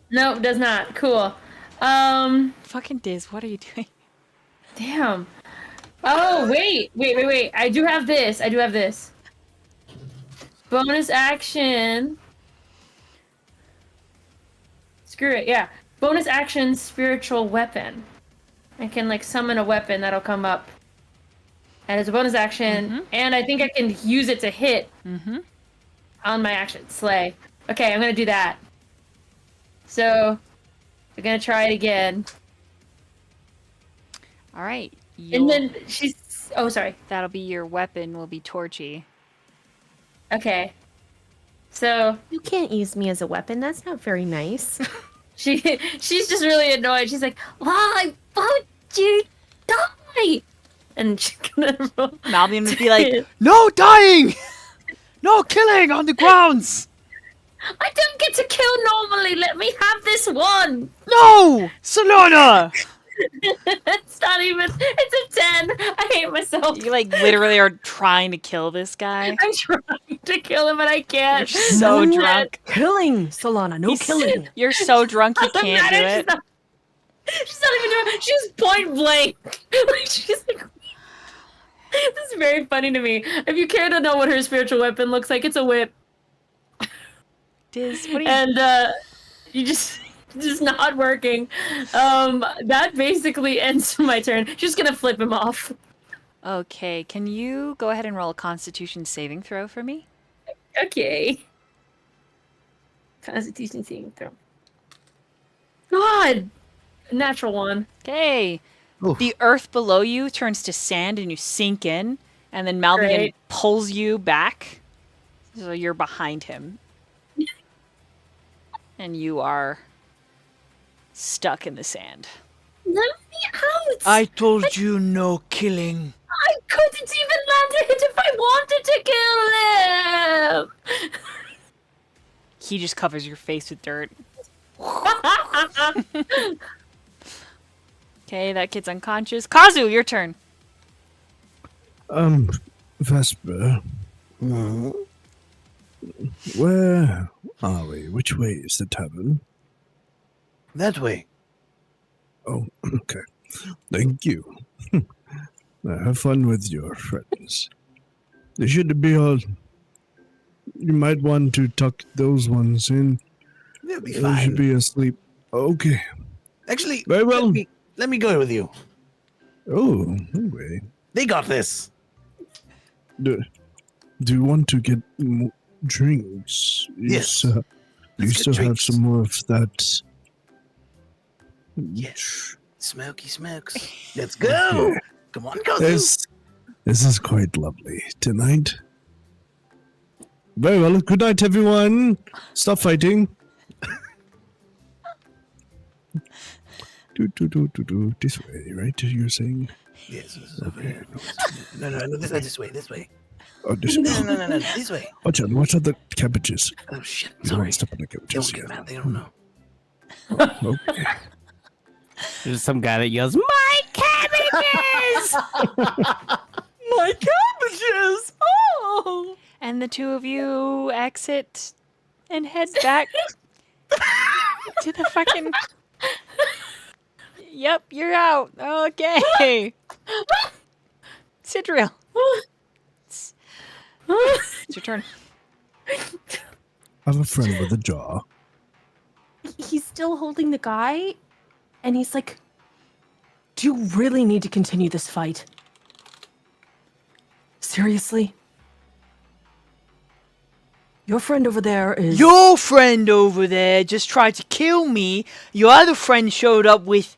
Nope, does not. Cool. Fucking Diz, what are you doing? Damn. Oh, wait. I do have this. Bonus action. Screw it, yeah. Bonus action, spiritual weapon. I can, like, summon a weapon that'll come up. And it's a bonus action, and I think I can use it to hit on my action. Slay. Okay, I'm gonna do that. So, we're gonna try it again. All right. And then she's... Oh, sorry. That'll be your weapon, will be Torchy. Okay. So, You can't use me as a weapon. That's not very nice. she's just really annoyed. She's like, why won't you die? And she's gonna roll. Malbian would be like, No dying! No killing on the grounds! I don't get to kill normally. Let me have this one. No! Solana! It's not even. It's a 10. I hate myself. you like literally are trying to kill this guy. I'm trying to kill him, but I can't. You're so No drunk. Killing, Solana. No killing. You're so drunk you Doesn't can't do matter, it. She's not even doing it. She's point blank. Like, she's like. This is very funny to me. If you care to know what her spiritual weapon looks like, it's a whip. Diz, what are you And you just not working. That basically ends my turn. She's gonna flip him off. Okay, can you go ahead and roll a Constitution saving throw for me? Okay. Constitution saving throw. God, natural one. Okay. Oof. The earth below you turns to sand and you sink in, and then Malbian Great. pulls you back. So you're behind him. And you are stuck in the sand. Let me out! I told you no killing. I couldn't even land a hit if I wanted to kill him! He just covers your face with dirt. Okay, that kid's unconscious. Kazu, your turn. Vesper, where are we? Which way is the tavern? That way. Oh, okay. Thank you. Have fun with your friends. They should be all. You might want to tuck those ones in. They'll be They fine. should be asleep. Okay. Actually, Very well. let me go with you. Oh, okay. They got this. Do you want to get more drinks? Yes. You Let's still get have drinks. some more of that. Yes. Smoky smokes. Let's go. Yeah. Come on, Kazu. This is quite lovely tonight. Very well. Good night, everyone. Stop fighting. This way, right? You're saying? Yes, this is over here. No, this way, this way. Oh, this way. No, this way. Watch out the cabbages. Oh shit, You don't sorry. want to step on the Don't cabbages. get mad, they don't know. Okay. There's some guy that yells, "My cabbages!" My cabbages! Oh! And the two of you exit and head back to the fucking. Yep, you're out. Okay. Sidriel. It's your turn. I have a friend with a jaw. He's still holding the guy, and he's like, "Do you really need to continue this fight? Seriously? Your friend over there is... Your friend over there just tried to kill me. Your other friend showed up with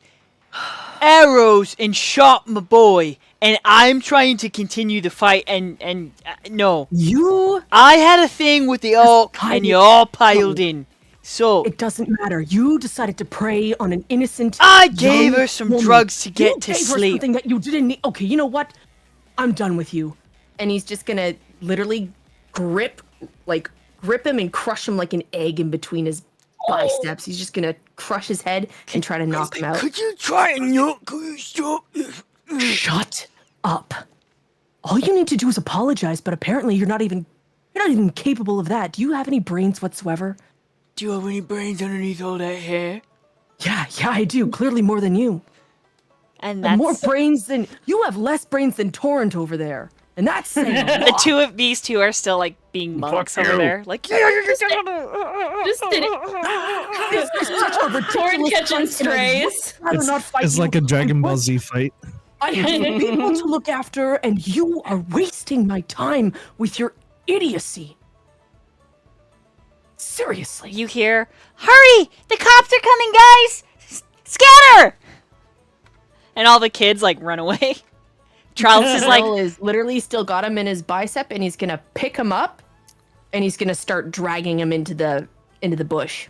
arrows and shot my boy. And I'm trying to continue the fight and no. You... I had a thing with the orc and you all piled in. So It doesn't matter. You decided to prey on an innocent... I gave young her some woman. drugs to get You to gave her sleep. something that you didn't need. Okay, you know what? I'm done with you. And he's just gonna literally grip him and crush him like an egg in between his biceps. He's just gonna crush his head and try to knock him out. Could you try and not? Could you stop? Shut up. All you need to do is apologize, but apparently you're not even capable of that. Do you have any brains whatsoever? Do you have any brains underneath all that hair? Yeah, I do. Clearly more than you. And And more that's brains than you have less brains than Torrent over there. And that's saying a the lot. two of these two are still like being monks over you. there. Like Just did it. This is such a ridiculous Torn catching fight, and I'd strays. rather not fight It's you. like a Dragon Ball Z fight. I have people to look after, and you are wasting my time with your idiocy. Seriously. you hear, "Hurry! The cops are coming, guys! Scatter!" And all the kids like run away. Charles is like, Will is literally still got him in his bicep, and he's gonna pick him up, and he's gonna start dragging him into the bush.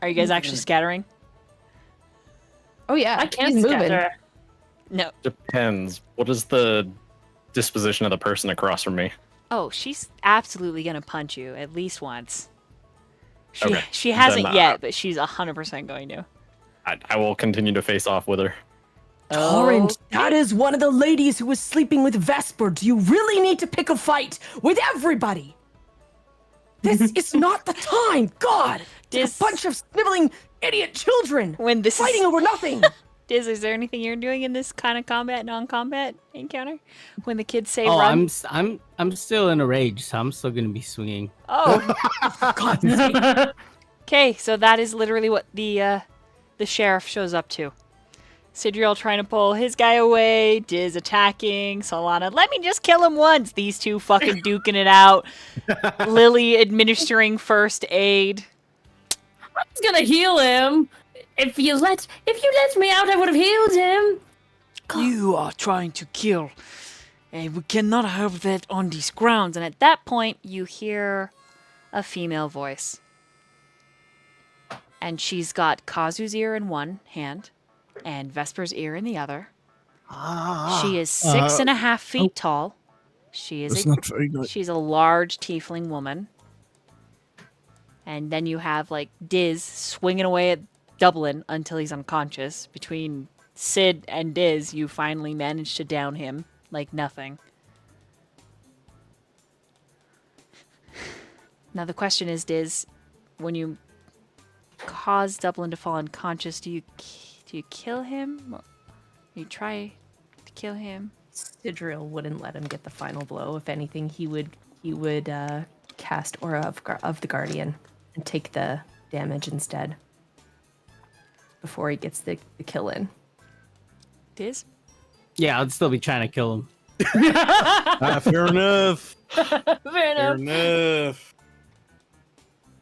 "Are you guys actually scattering?" Oh yeah, I can't he's moving. scatter. No. Depends. What is the disposition of the person across from me? Oh, she's absolutely gonna punch you at least once. Okay. She hasn't Then, yet, but she's 100% going to. I will continue to face off with her. Torrent, that is one of the ladies who was sleeping with Vesper. Do you really need to pick a fight with everybody? This is not the time. God, it's a bunch of sniveling idiot children When this fighting is over nothing. Diz, is there anything you're doing in this kind of combat, non-combat encounter? When the kids say Oh, run? I'm still in a rage, so I'm still gonna be swinging. Oh, God's sake. okay. So that is literally what the sheriff shows up to. Sidriel trying to pull his guy away. Diz attacking. Solana, let me just kill him once. These two fucking duking it out. Lily administering first aid. I was gonna heal him. If you let me out, I would have healed him. You are trying to kill. And we cannot have that on these grounds. And at that point, you hear a female voice. And she's got Kazu's ear in one hand and Vesper's ear in the other. She is 6.5 feet tall. She is That's not very good. she's a large tiefling woman. And then you have like Diz swinging away at Dublin until he's unconscious. Between Sid and Diz, you finally manage to down him like nothing. Now the question is, Diz, when you cause Dublin to fall unconscious, do you kill him? Or you try to kill him? Sidriel wouldn't let him get the final blow. If anything, he would cast Aura of the Guardian and take the damage instead before he gets the kill in. Diz? Yeah, I'd still be trying to kill him. Fair enough. Fair enough. enough.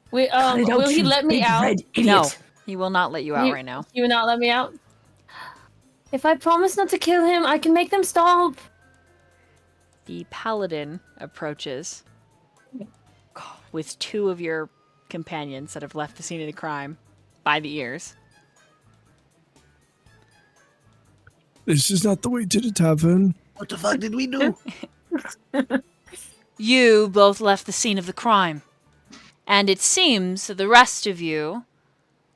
Wait, Cut it out, will he you let me big out? red idiot. No, he will not let you out right now. You will not let me out? If I promise not to kill him, I can make them stop. The paladin approaches with two of your companions that have left the scene of the crime by the ears. This is not the way to the tavern. What the fuck did we do? You both left the scene of the crime. And it seems that the rest of you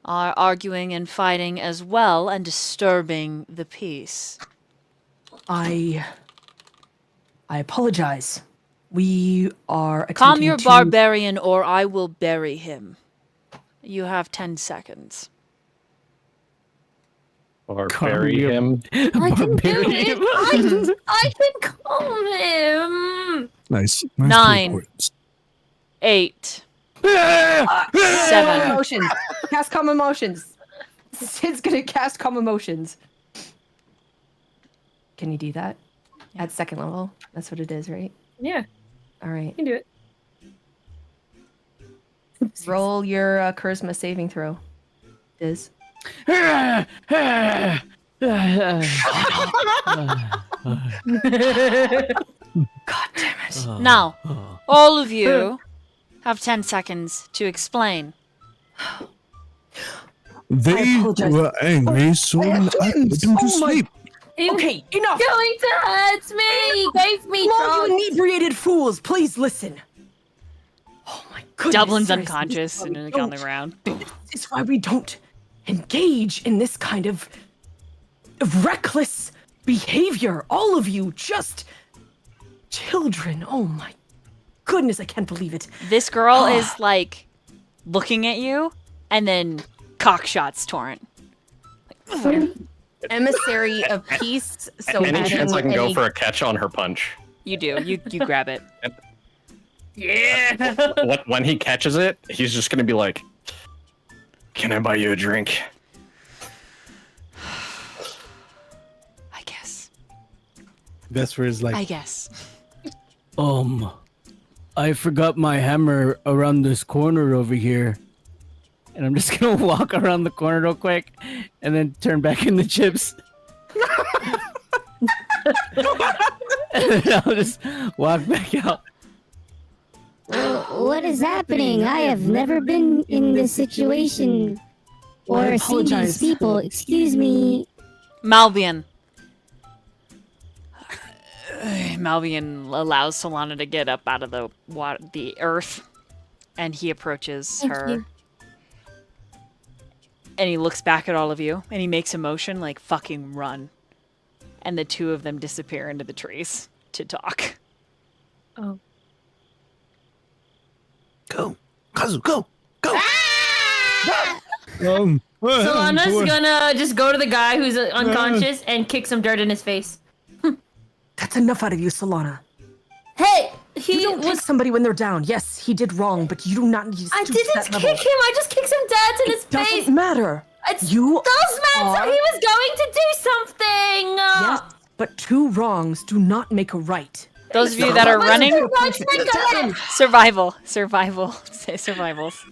are arguing and fighting as well and disturbing the peace. I apologize. We are Calm attempting your to... barbarian or I will bury him. You have 10 seconds. Or bury him. I can do it. Barbarian. I can calm him. Nice. 9. Three points. 8. Calm 7. emotions. Cast calm emotions. Sid's gonna cast calm emotions. Can you do that? At second level? That's what it is, right? Yeah, All right. you can do it. Roll your charisma saving throw. Is. God damn it. Now, all of you have 10 seconds to explain. They apologize. were angry, so I put them to Oh my- sleep. Okay, enough! Going to hurt me. He gave me All you drugs. inebriated fools, please listen. Oh my goodness. Dublin's seriously, unconscious this is and why we on the don't- ground. This is why we don't engage in this kind of reckless behavior. All of you, just children. Oh my goodness, I can't believe it. This girl is like looking at you and then cockshots Torrent. Emissary of peace. So Any chance I can go any- for a catch on her punch? You do. You grab it. When he catches it, he's just gonna be like, "Can I buy you a drink?" I guess. Vesper is like, I guess. I forgot my hammer around this corner over here. And I'm just gonna walk around the corner real quick and then turn back in the chips. And then I'll just walk back out. What is happening? I have never been in this situation or seen these apologize. people. Excuse me. Malbian. Malbian allows Solana to get up out of the earth, and he approaches Thank her. you. And he looks back at all of you, and he makes a motion like fucking run. And the two of them disappear into the trees to talk. Oh. Go. Kazu, go. Go. Solana's gonna just go to the guy who's unconscious and kick some dirt in his face. That's enough out of you, Solana. Hey, You he don't take was. somebody when they're down. Yes, he did wrong, but you do not need to I stoop to didn't that kick level. him. I just kicked some dirt in his face. Doesn't matter. It You does matter. are- He was going to do something. Yes, but two wrongs do not make a right. Those of you that are running, survival. Say survivals.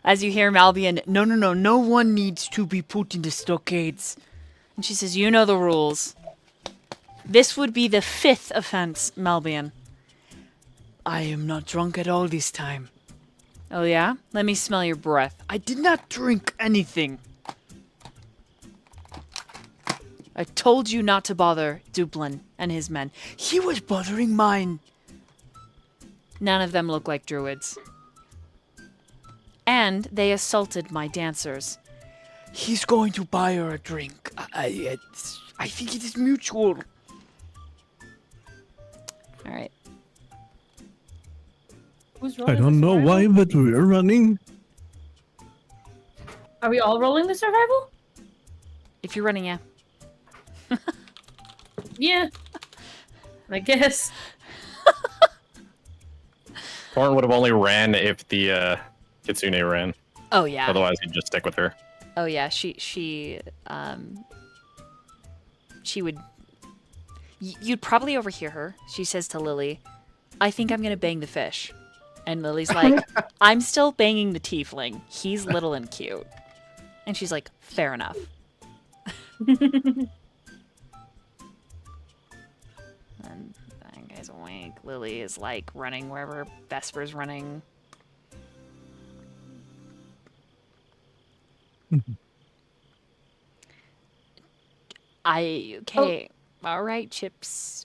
As you hear Malbian, no one needs to be put into stockades. And she says, you know the rules. This would be the 5th offense, Malbian. I am not drunk at all this time. Oh yeah? Let me smell your breath. I did not drink anything. I told you not to bother Duplin and his men. He was bothering mine. None of them look like druids. And they assaulted my dancers. He's going to buy her a drink. I think it is mutual. All right. Who's I rolling don't the know why, survival? but we're running. Are we all rolling the survival? If you're running, yeah. Yeah. I guess. Torrent would have only ran if the Kitsune ran. Oh yeah. Otherwise, he'd just stick with her. Oh yeah. She would. You'd probably overhear her. She says to Lily, "I think I'm gonna bang the fish," and Lily's like, "I'm still banging the tiefling. He's little and cute," and she's like, "Fair enough." And that guy's awake. Lily is like running wherever Vesper's running. Okay. All right, Chips.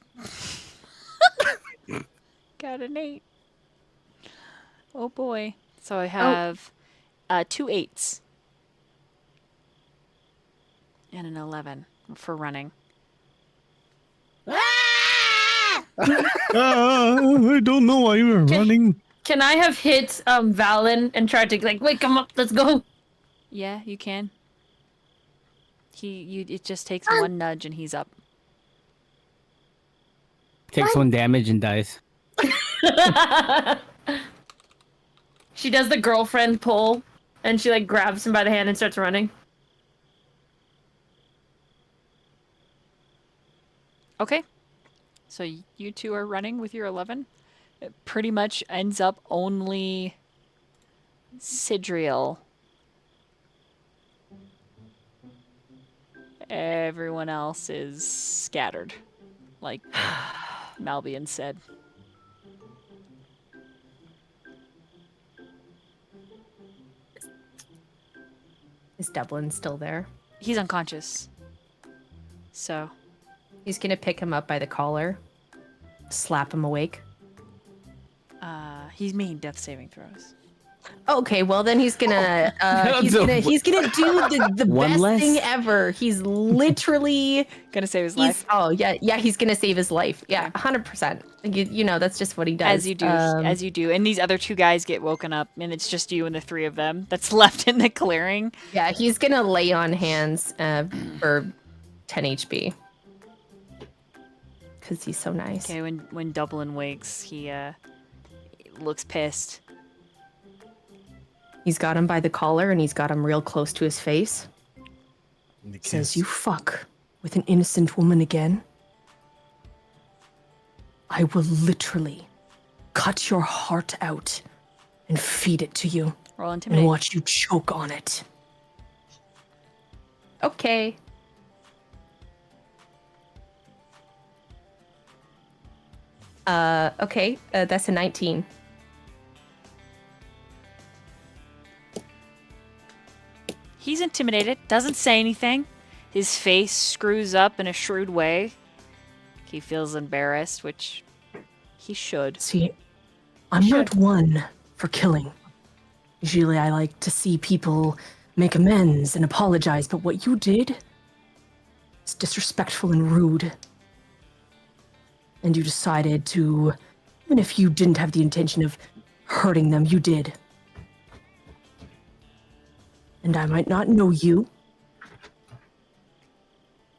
Got an 8. Oh boy. So I have 2 8s and an 11 for running. I don't know why you were running. Can I have hit Valen and tried to like wake him up? Let's go. Yeah, you can. It just takes one nudge and he's up. Takes 1 damage and dies. She does the girlfriend pull, and she like grabs him by the hand and starts running. Okay. So you two are running with your 11. It pretty much ends up only Sidriel. Everyone else is scattered, like Malbian said. Is Dublin still there? He's unconscious. So He's gonna pick him up by the collar, slap him awake. he's making death saving throws. Okay, well then he's gonna he's gonna do the One best less? thing ever. He's literally Gonna save his life. he's gonna save his life. Yeah, 100%. You know that's just what he does. As you do. And these other 2 guys get woken up, and it's just you and the 3 of them that's left in the clearing. Yeah, he's gonna lay on hands for 10 HP. Because he's so nice. Okay, when Dublin wakes, he looks pissed. He's got him by the collar and he's got him real close to his face. Says, "You fuck with an innocent woman again, I will literally cut your heart out and feed it to you Roll and intimidate. watch you choke on it." Okay. Okay, that's a 19. He's intimidated, doesn't say anything. His face screws up in a shrewd way. He feels embarrassed, which he should. See, I'm not one for killing. Usually I like to see people make amends and apologize, but what you did is disrespectful and rude. And you decided to, even if you didn't have the intention of hurting them, you did. And I might not know you,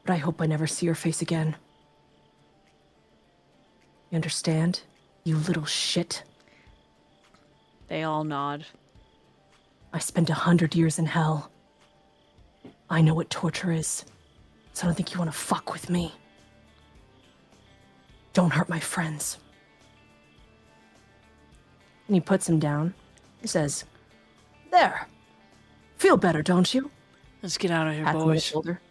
but I hope I never see your face again. You understand? You little shit. They all nod. I spent 100 years in hell. I know what torture is, so I don't think you want to fuck with me. Don't hurt my friends. And he puts him down. He says, "There. Feel better, don't you?" Let's get out of here, Pats him on the boys. shoulder.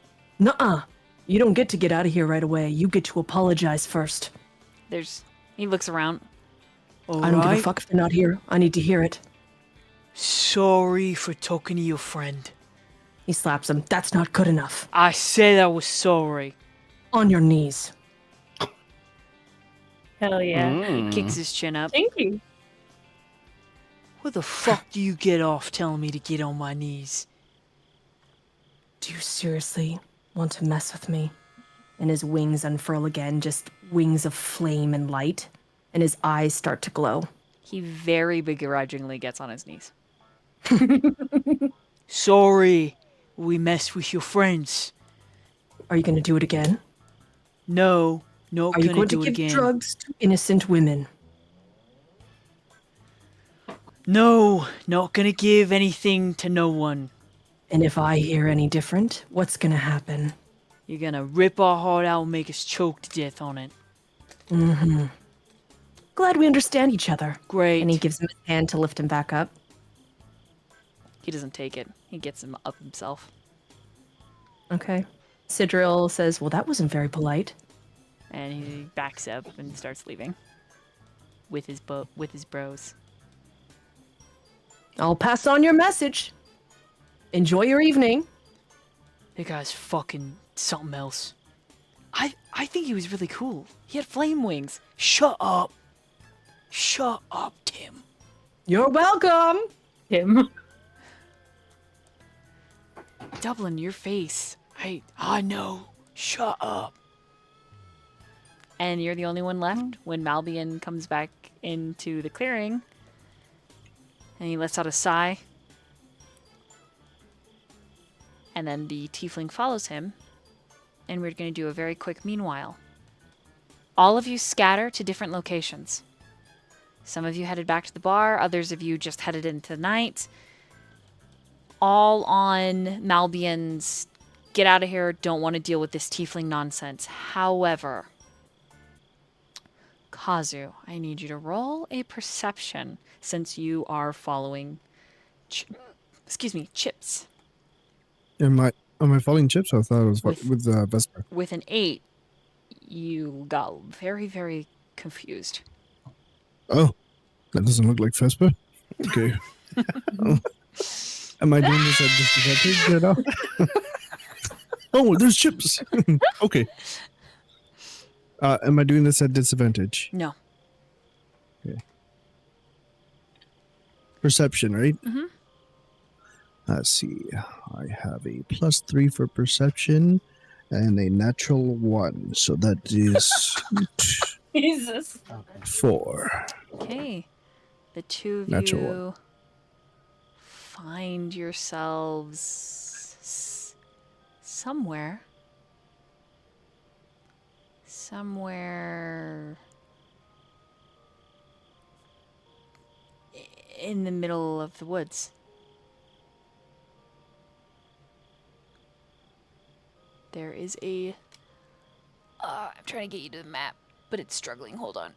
Nuh-uh. You don't get to get out of here right away. You get to apologize first. He looks around. All I don't give a right. fuck if they're not here. I need to hear it. Sorry for talking to your friend. He slaps him. That's not good enough. I said I was sorry. On your knees. Hell yeah. Mm. Kicks his chin up. Thank you. Where the fuck do you get off telling me to get on my knees? Do you seriously want to mess with me? And his wings unfurl again, just wings of flame and light, and his eyes start to glow. He very begrudgingly gets on his knees. Sorry, we messed with your friends. Are you going to do it again? No, not Are you gonna going do to it give again. drugs to innocent women? No, not gonna give anything to no one. And if I hear any different, what's going to happen? You're gonna rip our heart out and make us choke to death on it. Mm-hmm. Glad we understand each other. Great. And he gives him his hand to lift him back up. He doesn't take it. He gets him up himself. Okay. Sidril says, "Well, that wasn't very polite." And he backs up and starts leaving. With his bros. I'll pass on your message. Enjoy your evening. That guy's fucking something else. I think he was really cool. He had flame wings. Shut up. Shut up, Tim. You're welcome. Him. Dublin, your face. I know. Shut up. And you're the only one left when Malbian comes back into the clearing. And he lets out a sigh. And then the tiefling follows him. And we're going to do a very quick meanwhile. All of you scatter to different locations. Some of you headed back to the bar. Others of you just headed into the night. All on Malbian's get out of here, don't want to deal with this tiefling nonsense. However, Kazu, I need you to roll a perception since you are following Chips. Am I following Chips? I thought it was with Vesper. With an 8, you got very, very confused. Oh, that doesn't look like Vesper. Okay. Oh. Am I doing this at disadvantage now? Oh, there's Chips. Okay. Am I doing this at disadvantage? No. Okay. Perception, right? Mm-hmm. Let's see. I have a +3 for perception and a natural 1. So that is Jesus. 4. Okay. The two of Natural you find yourselves somewhere in the middle of the woods. There is a... I'm trying to get you to the map, but it's struggling. Hold on.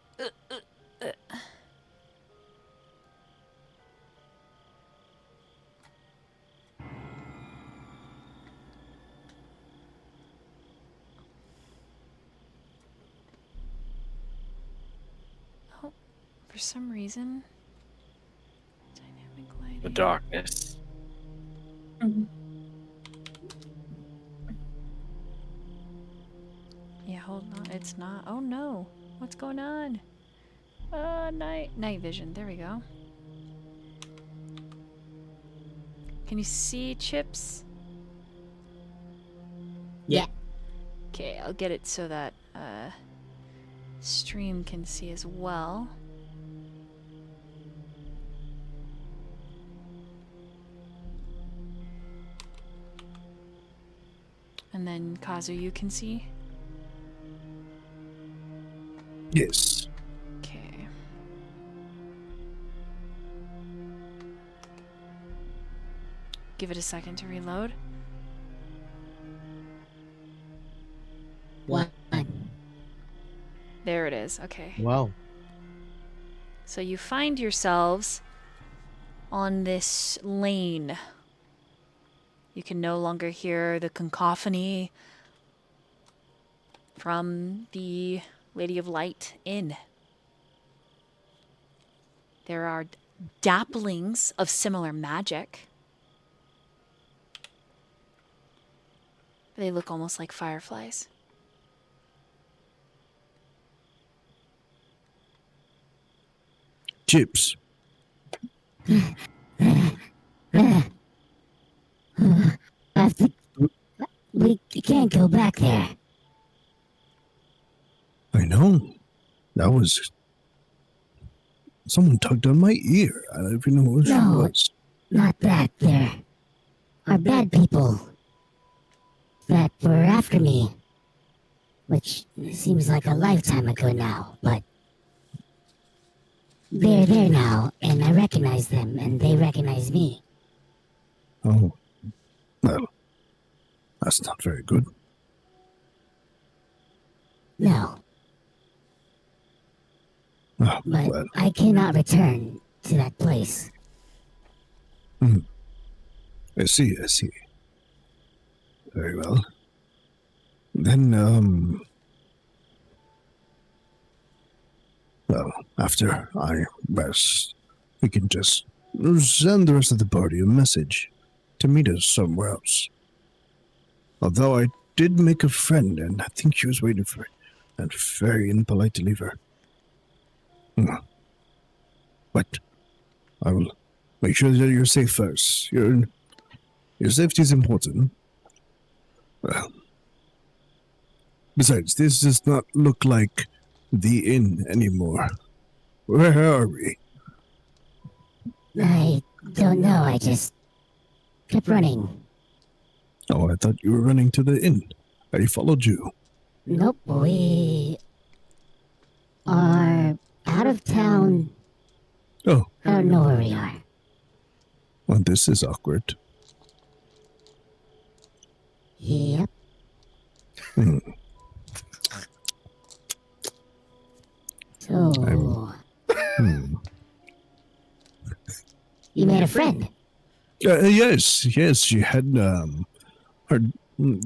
Oh, for some reason... Dynamic lighting... The darkness. Mhm. Yeah, hold on. It's not. Oh no. What's going on? Night vision. There we go. Can you see Chips? Yeah. Okay, I'll get it so that stream can see as well. And then Kazu, you can see. Yes. Okay. Give it a second to reload. One. There it is. Okay. Wow. So you find yourselves on this lane. You can no longer hear the cacophony from the Lady of Light Inn. There are dapplings of similar magic. They look almost like fireflies. Chips. We can't go back there. I know. That was... Someone tugged on my ear. I don't even know who it No. was. Not that. There are bad people that were after me. Which seems like a lifetime ago now, but they're there now, and I recognize them, and they recognize me. Oh. Well, that's not very good. No, Oh, but well, I cannot return to that place. I see. Very well. Then, well, after I rest, we can just send the rest of the party a message to meet us somewhere else. Although I did make a friend, and I think she was waiting for it. And very impolite to leave her. But I will make sure that you're safe first. Your safety is important. Well, besides, this does not look like the inn anymore. Where are we? I don't know, I just kept running. Oh, I thought you were running to the inn. I followed you. Nope, we are out of town. Oh, I don't know where we are. well, this is awkward. Yep. Hmm. So, Hmm. you made a friend. Yes, she had her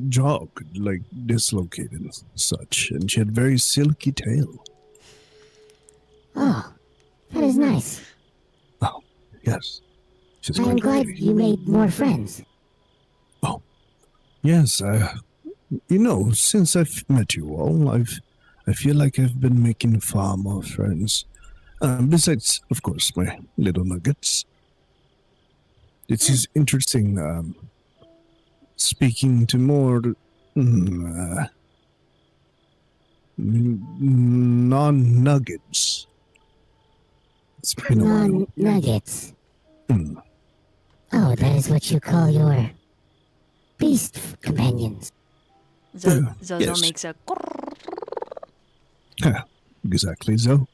jaw like dislocated and such, and she had very silky tail. Oh, that is nice. Oh, yes, she's I am quite glad pretty. you made more friends. Oh, yes. Since I've met you all, I feel like I've been making far more friends. Besides, of course, my little nuggets. It is interesting speaking to more non-nuggets. It's been a while. Non-nuggets. Hmm. Oh, that is what you call your beast companions. Zozo Yes. makes a. Exactly so.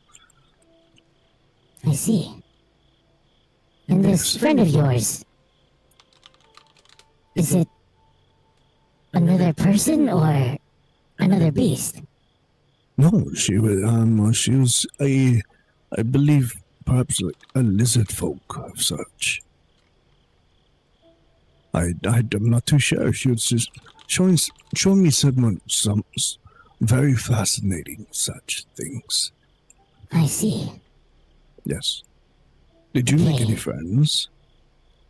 I see. And this Yes. friend of yours, is it another person or another beast? No, she was I believe perhaps like a lizard folk of such. I'm not too sure. She was just showing me some very fascinating such things. I see. Yes. Did you make any Okay. friends?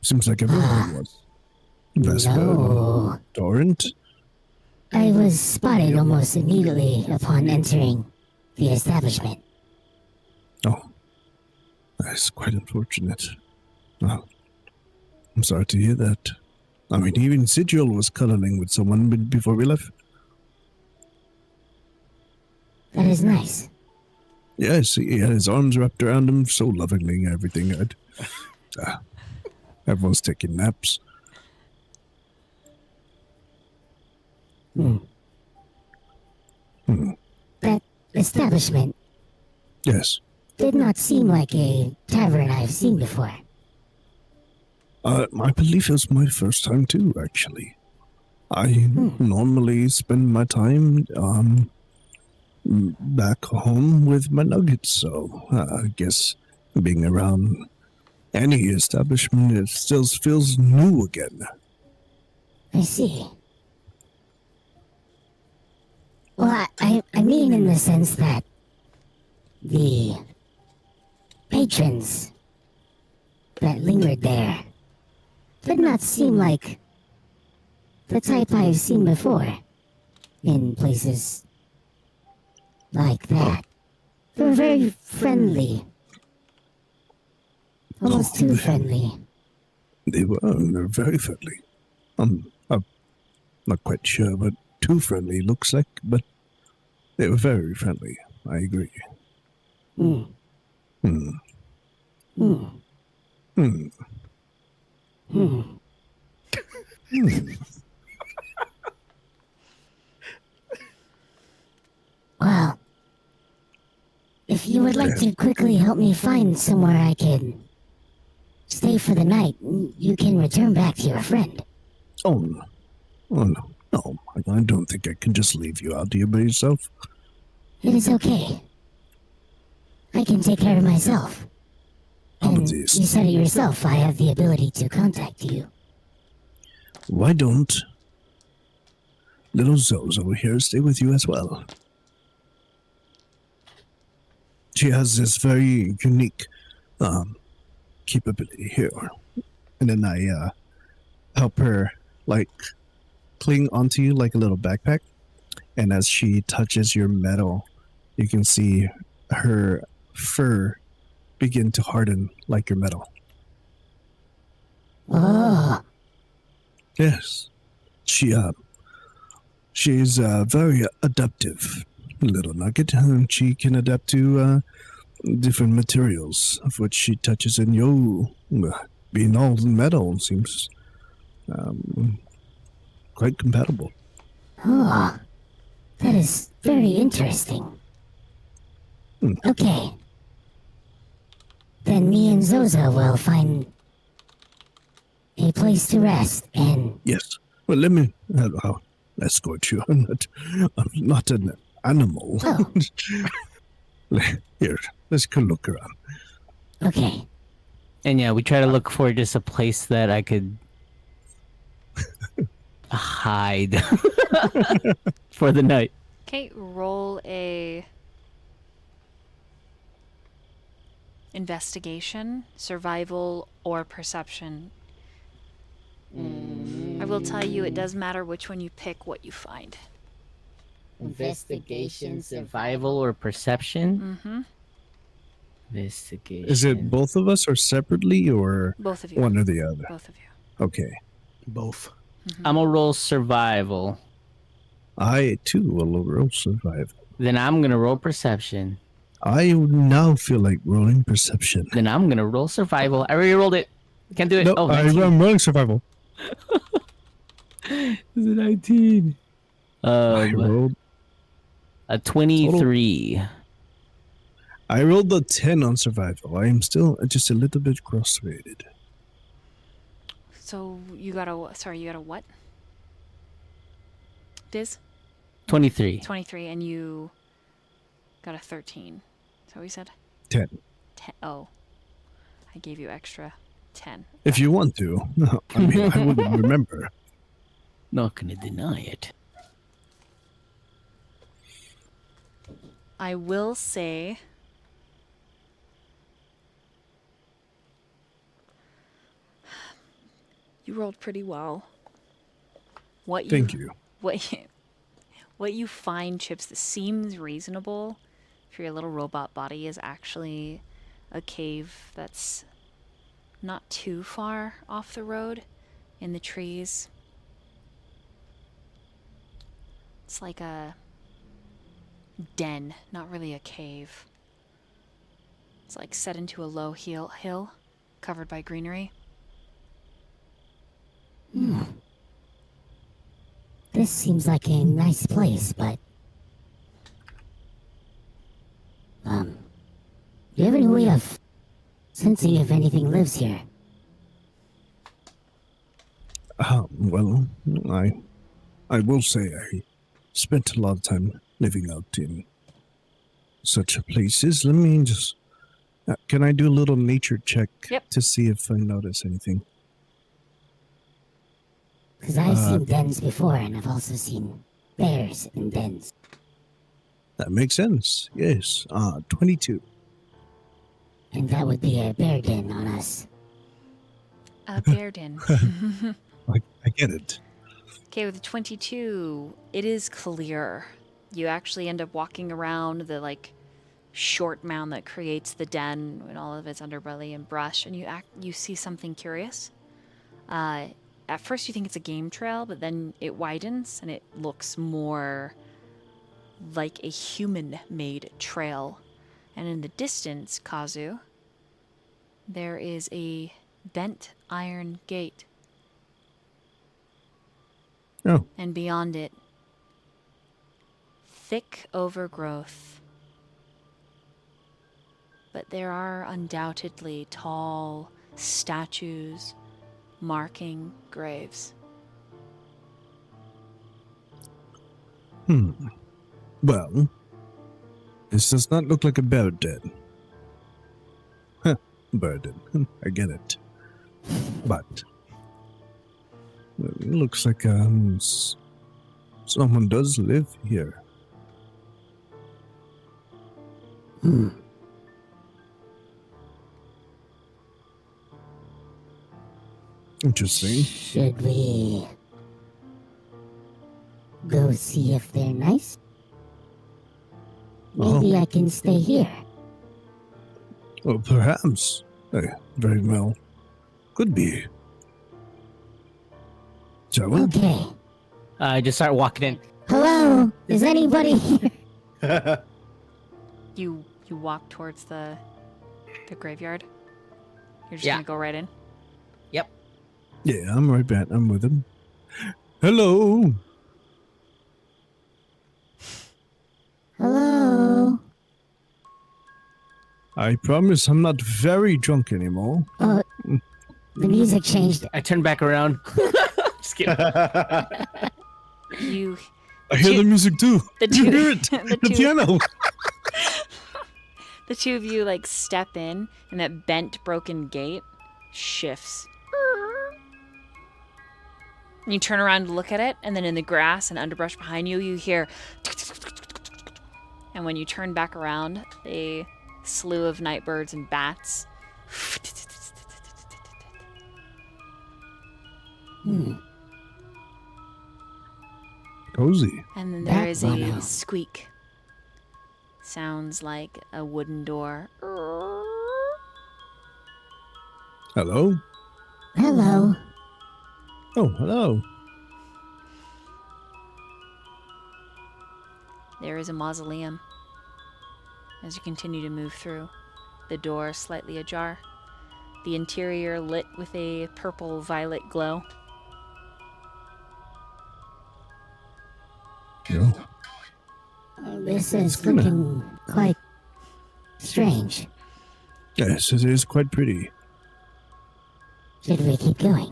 Seems like everyone was. Vesper, No. Torrent. I was spotted almost immediately upon entering the establishment. Oh, that's quite unfortunate. Well, I'm sorry to hear that. I mean, even Sigil was cuddling with someone before we left. That is nice. Yes, he had his arms wrapped around him so lovingly and everything. Everyone's taking naps. Hmm. Hmm. That establishment Yes. did not seem like a tavern I've seen before. I believe it was my first time too, actually. I normally spend my time back home with my nuggets, so I guess being around any establishment, it still feels new again. I see. Well, I mean in the sense that the patrons that lingered there did not seem like the type I've seen before in places like that. They were very friendly. Almost too friendly. They're very friendly. I'm not quite sure, but too friendly looks like, but they were very friendly. I agree. Hmm. Hmm. Hmm. Hmm. Hmm. Hmm. Well, if you would like to quickly help me find somewhere I can stay for the night, you can return back to your friend. Oh, no. Oh, no. No, I don't think I can just leave you out here by yourself. It is okay. I can take care of myself. How about And this? you said it yourself, I have the ability to contact you. Why don't little Zoes over here stay with you as well? She has this very unique capability here. And then I help her, like, cling onto you like a little backpack. And as she touches your metal, you can see her fur begin to harden like your metal. Oh, Yes, she's very adaptive, little nugget, and she can adapt to different materials of which she touches. And being all metal seems quite compatible. oh, that is very interesting. Okay. Then me and Zoza will find a place to rest and... Yes. Well, let me escort you. I'm not an animal. Oh. Here, let's go look around. Okay. And yeah, we try to look for just a place that I could hide for the night. Okay, roll a investigation, survival, or perception. I will tell you, it does matter which one you pick, what you find. Investigation, survival, or perception? Mm-hmm. Investigation. Is it both of us or separately or Both of you. one or the other? Both of you. Okay. Both. I'm gonna roll survival. I too will roll survival. Then I'm gonna roll perception. I now feel like rolling perception. Then I'm gonna roll survival. I already rolled it. Can't do it. No, Oh, 19. I'm rolling survival. Is it 19? I rolled A 23. I rolled a 10 on survival. I am still just a little bit frustrated. So you got a what? Biz? 23. 23, and you got a 13. So we said 10. 10. Oh, I gave you extra 10. If you want to. No, I mean, I wouldn't remember. Not gonna deny it. I will say you rolled pretty well. Thank you. What you find, Chips, that seems reasonable for your little robot body is actually a cave that's not too far off the road in the trees. It's like a den, not really a cave. It's like set into a low hill covered by greenery. This seems like a nice place, but... do you have any way of sensing if anything lives here? Well, I will say I spent a lot of time living out in such places. Let me just... can I do a little nature check to see if I notice anything? Because I've seen dens before, and I've also seen bears in dens. That makes sense. Yes. 22. And that would be a bear den on us. A bear den. I get it. Okay, with the 22, it is clear. You actually end up walking around the short mound that creates the den and all of its underbelly and brush, and you see something curious. At first you think it's a game trail, but then it widens and it looks more like a human-made trail. And in the distance, Kazu, there is a bent iron gate. Oh. And beyond it, thick overgrowth. But there are undoubtedly tall statues marking graves. Well, this does not look like a bear den. Bear den. I get it. But it looks like someone does live here. Interesting. Should we go see if they're nice. Maybe I can stay here. Well, perhaps. Very well. Could be. Shall we? Okay. I just start walking in. Hello? Is anybody here? You walk towards the graveyard. You're just Yeah. gonna go right in. Yeah, I'm right back. I'm with him. Hello. Hello? I promise I'm not very drunk anymore. Oh, the music changed. I turn back around. Just kidding. You I hear the music too. the You two- hear it? the The two- piano. the two of you like step in, and that bent, broken gate shifts. And you turn around to look at it, and then in the grass and underbrush behind you, you hear. And when you turn back around, a slew of night birds and bats. Cozy. And then there is a Batmano. squeak. Sounds like a wooden door. Hello. Hello? Oh, hello. There is a mausoleum. As you continue to move through, the door slightly ajar. The interior lit with a purple-violet glow. Yeah. This is looking quite strange. Yes, it is quite pretty. Should we keep going?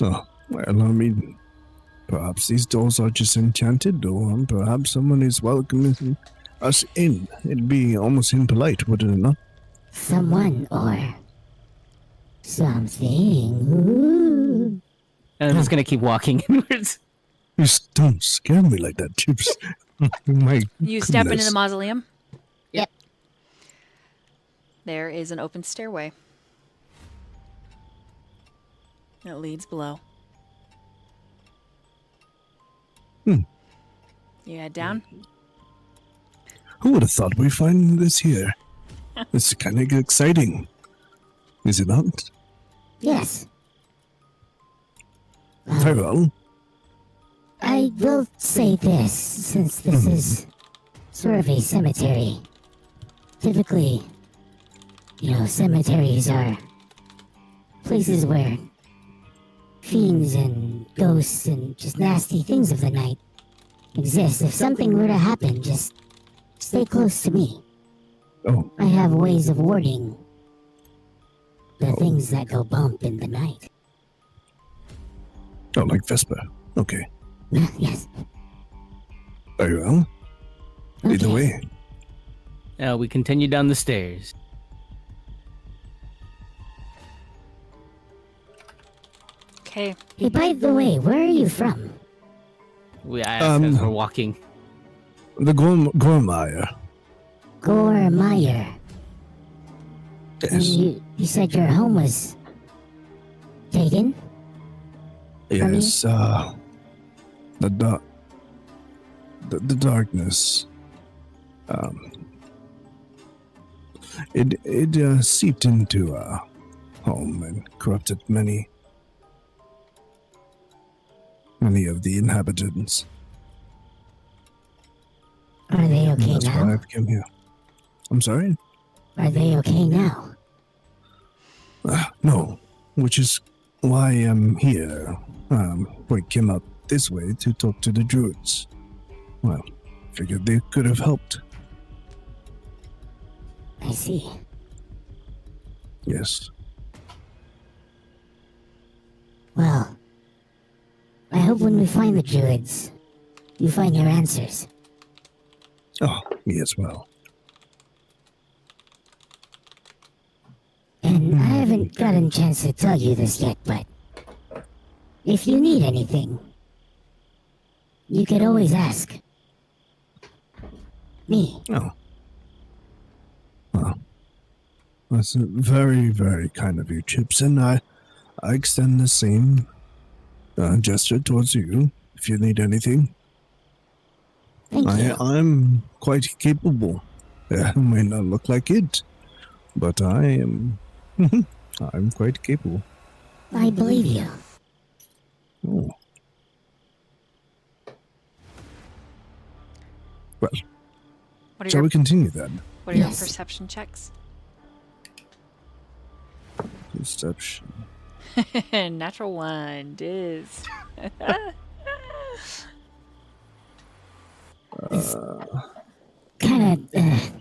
Oh, well, I mean, perhaps these doors are just enchanted, or perhaps someone is welcoming us in. It'd be almost impolite, wouldn't it not? Someone or something. Ooh. And I'm just gonna keep walking inwards. Just don't scare me like that, Chips. My You step into goodness. the mausoleum. Yep. There is an open stairway. It leads below. Hmm. You head down. Who would have thought we'd find this here? It's kind of exciting. Is it not? Yes. Very well. I will say this, since this is sort of a cemetery. Typically, cemeteries are places where fiends and ghosts and just nasty things of the night exist. If something were to happen, just stay close to me. Oh, I have ways of warding the things that go bump in the night. oh, like Vesper. Okay. Yes. Very well. Either Okay. way. We continue down the stairs. Okay. Hey, by the way, where are you from? I ask as Um, we're walking. The Gormire. Gore Meyer. And Yes. you said your home was taken? Yes, the darkness, it seeped into our home and corrupted many of the inhabitants. Are they okay That's why now? I've come here. I'm sorry? Are they okay now? No, which is why I'm here. We came out this way to talk to the druids. Well, figured they could have helped. I see. Yes. Well, I hope when we find the druids, you find your answers. Oh, me as well. And I haven't gotten a chance to tell you this yet, but if you need anything, you could always ask me. Oh. Well, that's very, very kind of you, Chips, and I extend the same gesture towards you. if you need anything. Thank you. I'm quite capable. I may not look like it, but I am. I'm quite capable. I believe you. Oh. Well, What are shall your we continue then? What are your Yes. perception checks? Perception. Natural one, Diz. Kind of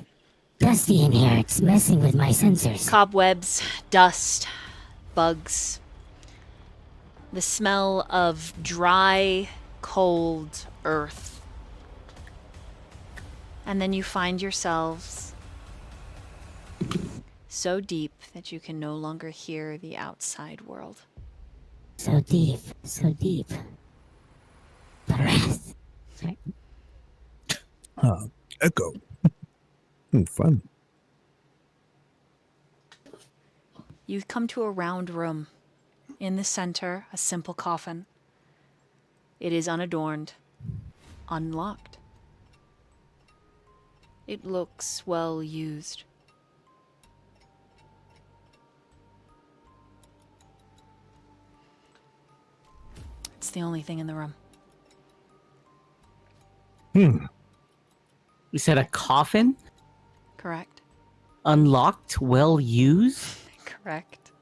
dusty in here. It's messing with my sensors. Cobwebs, dust, bugs. The smell of dry, cold earth. And then you find yourselves so deep that you can no longer hear the outside world. So deep, so deep. The rest. Echo. Fun. You come to a round room. In the center, a simple coffin. It is unadorned, unlocked. It looks well used. It's the only thing in the room. You said a coffin? Correct. Unlocked, well used? Correct.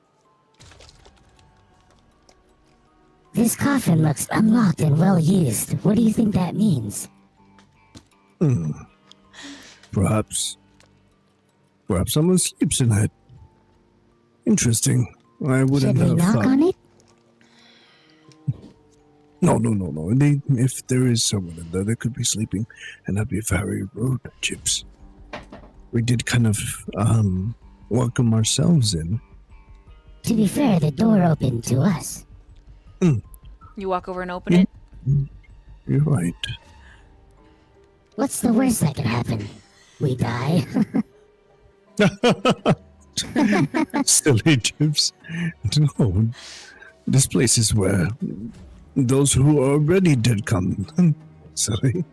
This coffin looks unlocked and well used. What do you think that means? Perhaps someone sleeps in it. Interesting. I wouldn't Should we have knock thought. on it? No. If there is someone in there, they could be sleeping, and that'd be very rude, Chips. We did kind of welcome ourselves in. To be fair, the door opened to us. You walk over and open it. You're right. What's the worst that can happen? We die. Silly Chips. No. This place is where those who are already dead come. Silly.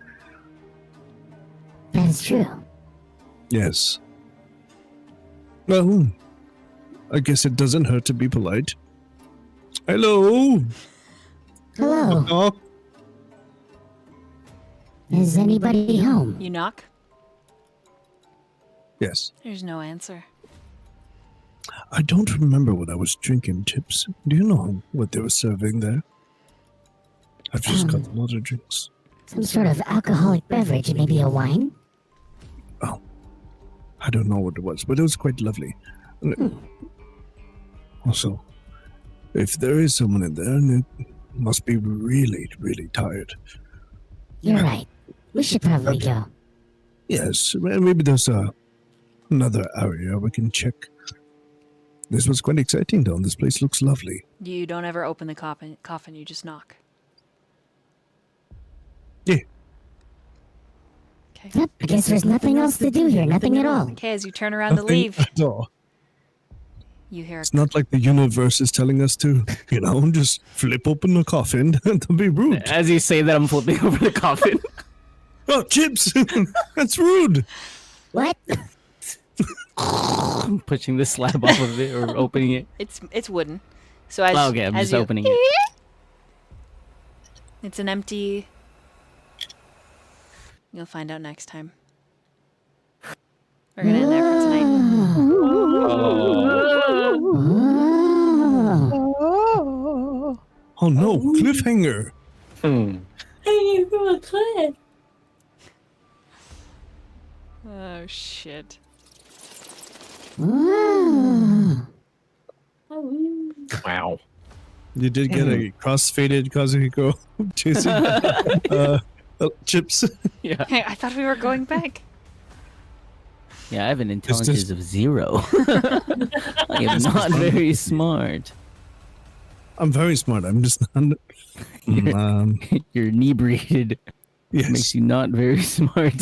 That's true. Yes. Well, I guess it doesn't hurt to be polite. Hello. Hello. Knock. Is anybody home? You knock. Yes. There's no answer. I don't remember what I was drinking, Chips. Do you know what they were serving there? I've just got a lot of drinks. Some sort of alcoholic beverage, maybe a wine? Oh, I don't know what it was, but it was quite lovely. Also, if there is someone in there, it must be really, really tired. You're right. We should probably go. Yes, maybe there's another area we can check. This was quite exciting, though. This place looks lovely. You don't ever open the coffin, you just knock. Yeah. Okay. Yep, I guess there's nothing else to do here. Nothing at all. Okay, as you turn around to Nothing leave, at all. you hear It's not like the universe is telling us to, just flip open the coffin. That'd be rude. As you say that, I'm flipping over the coffin. Oh, Chips! That's rude! What? I'm pushing the slab off of it or opening it. it's wooden. So as Okay, I'm as just you, opening it. It's an empty. You'll find out next time. We're gonna end there for tonight. Oh. Oh no, cliffhanger! Oh shit. Oh. Wow. You did get a cross-faded Kazuhiko chasing Chips. Yeah. Hey, I thought we were going back. Yeah, I have an intelligence of 0. I am not very smart. I'm very smart. I'm just not. You're inebriated. Yes. Makes you not very smart.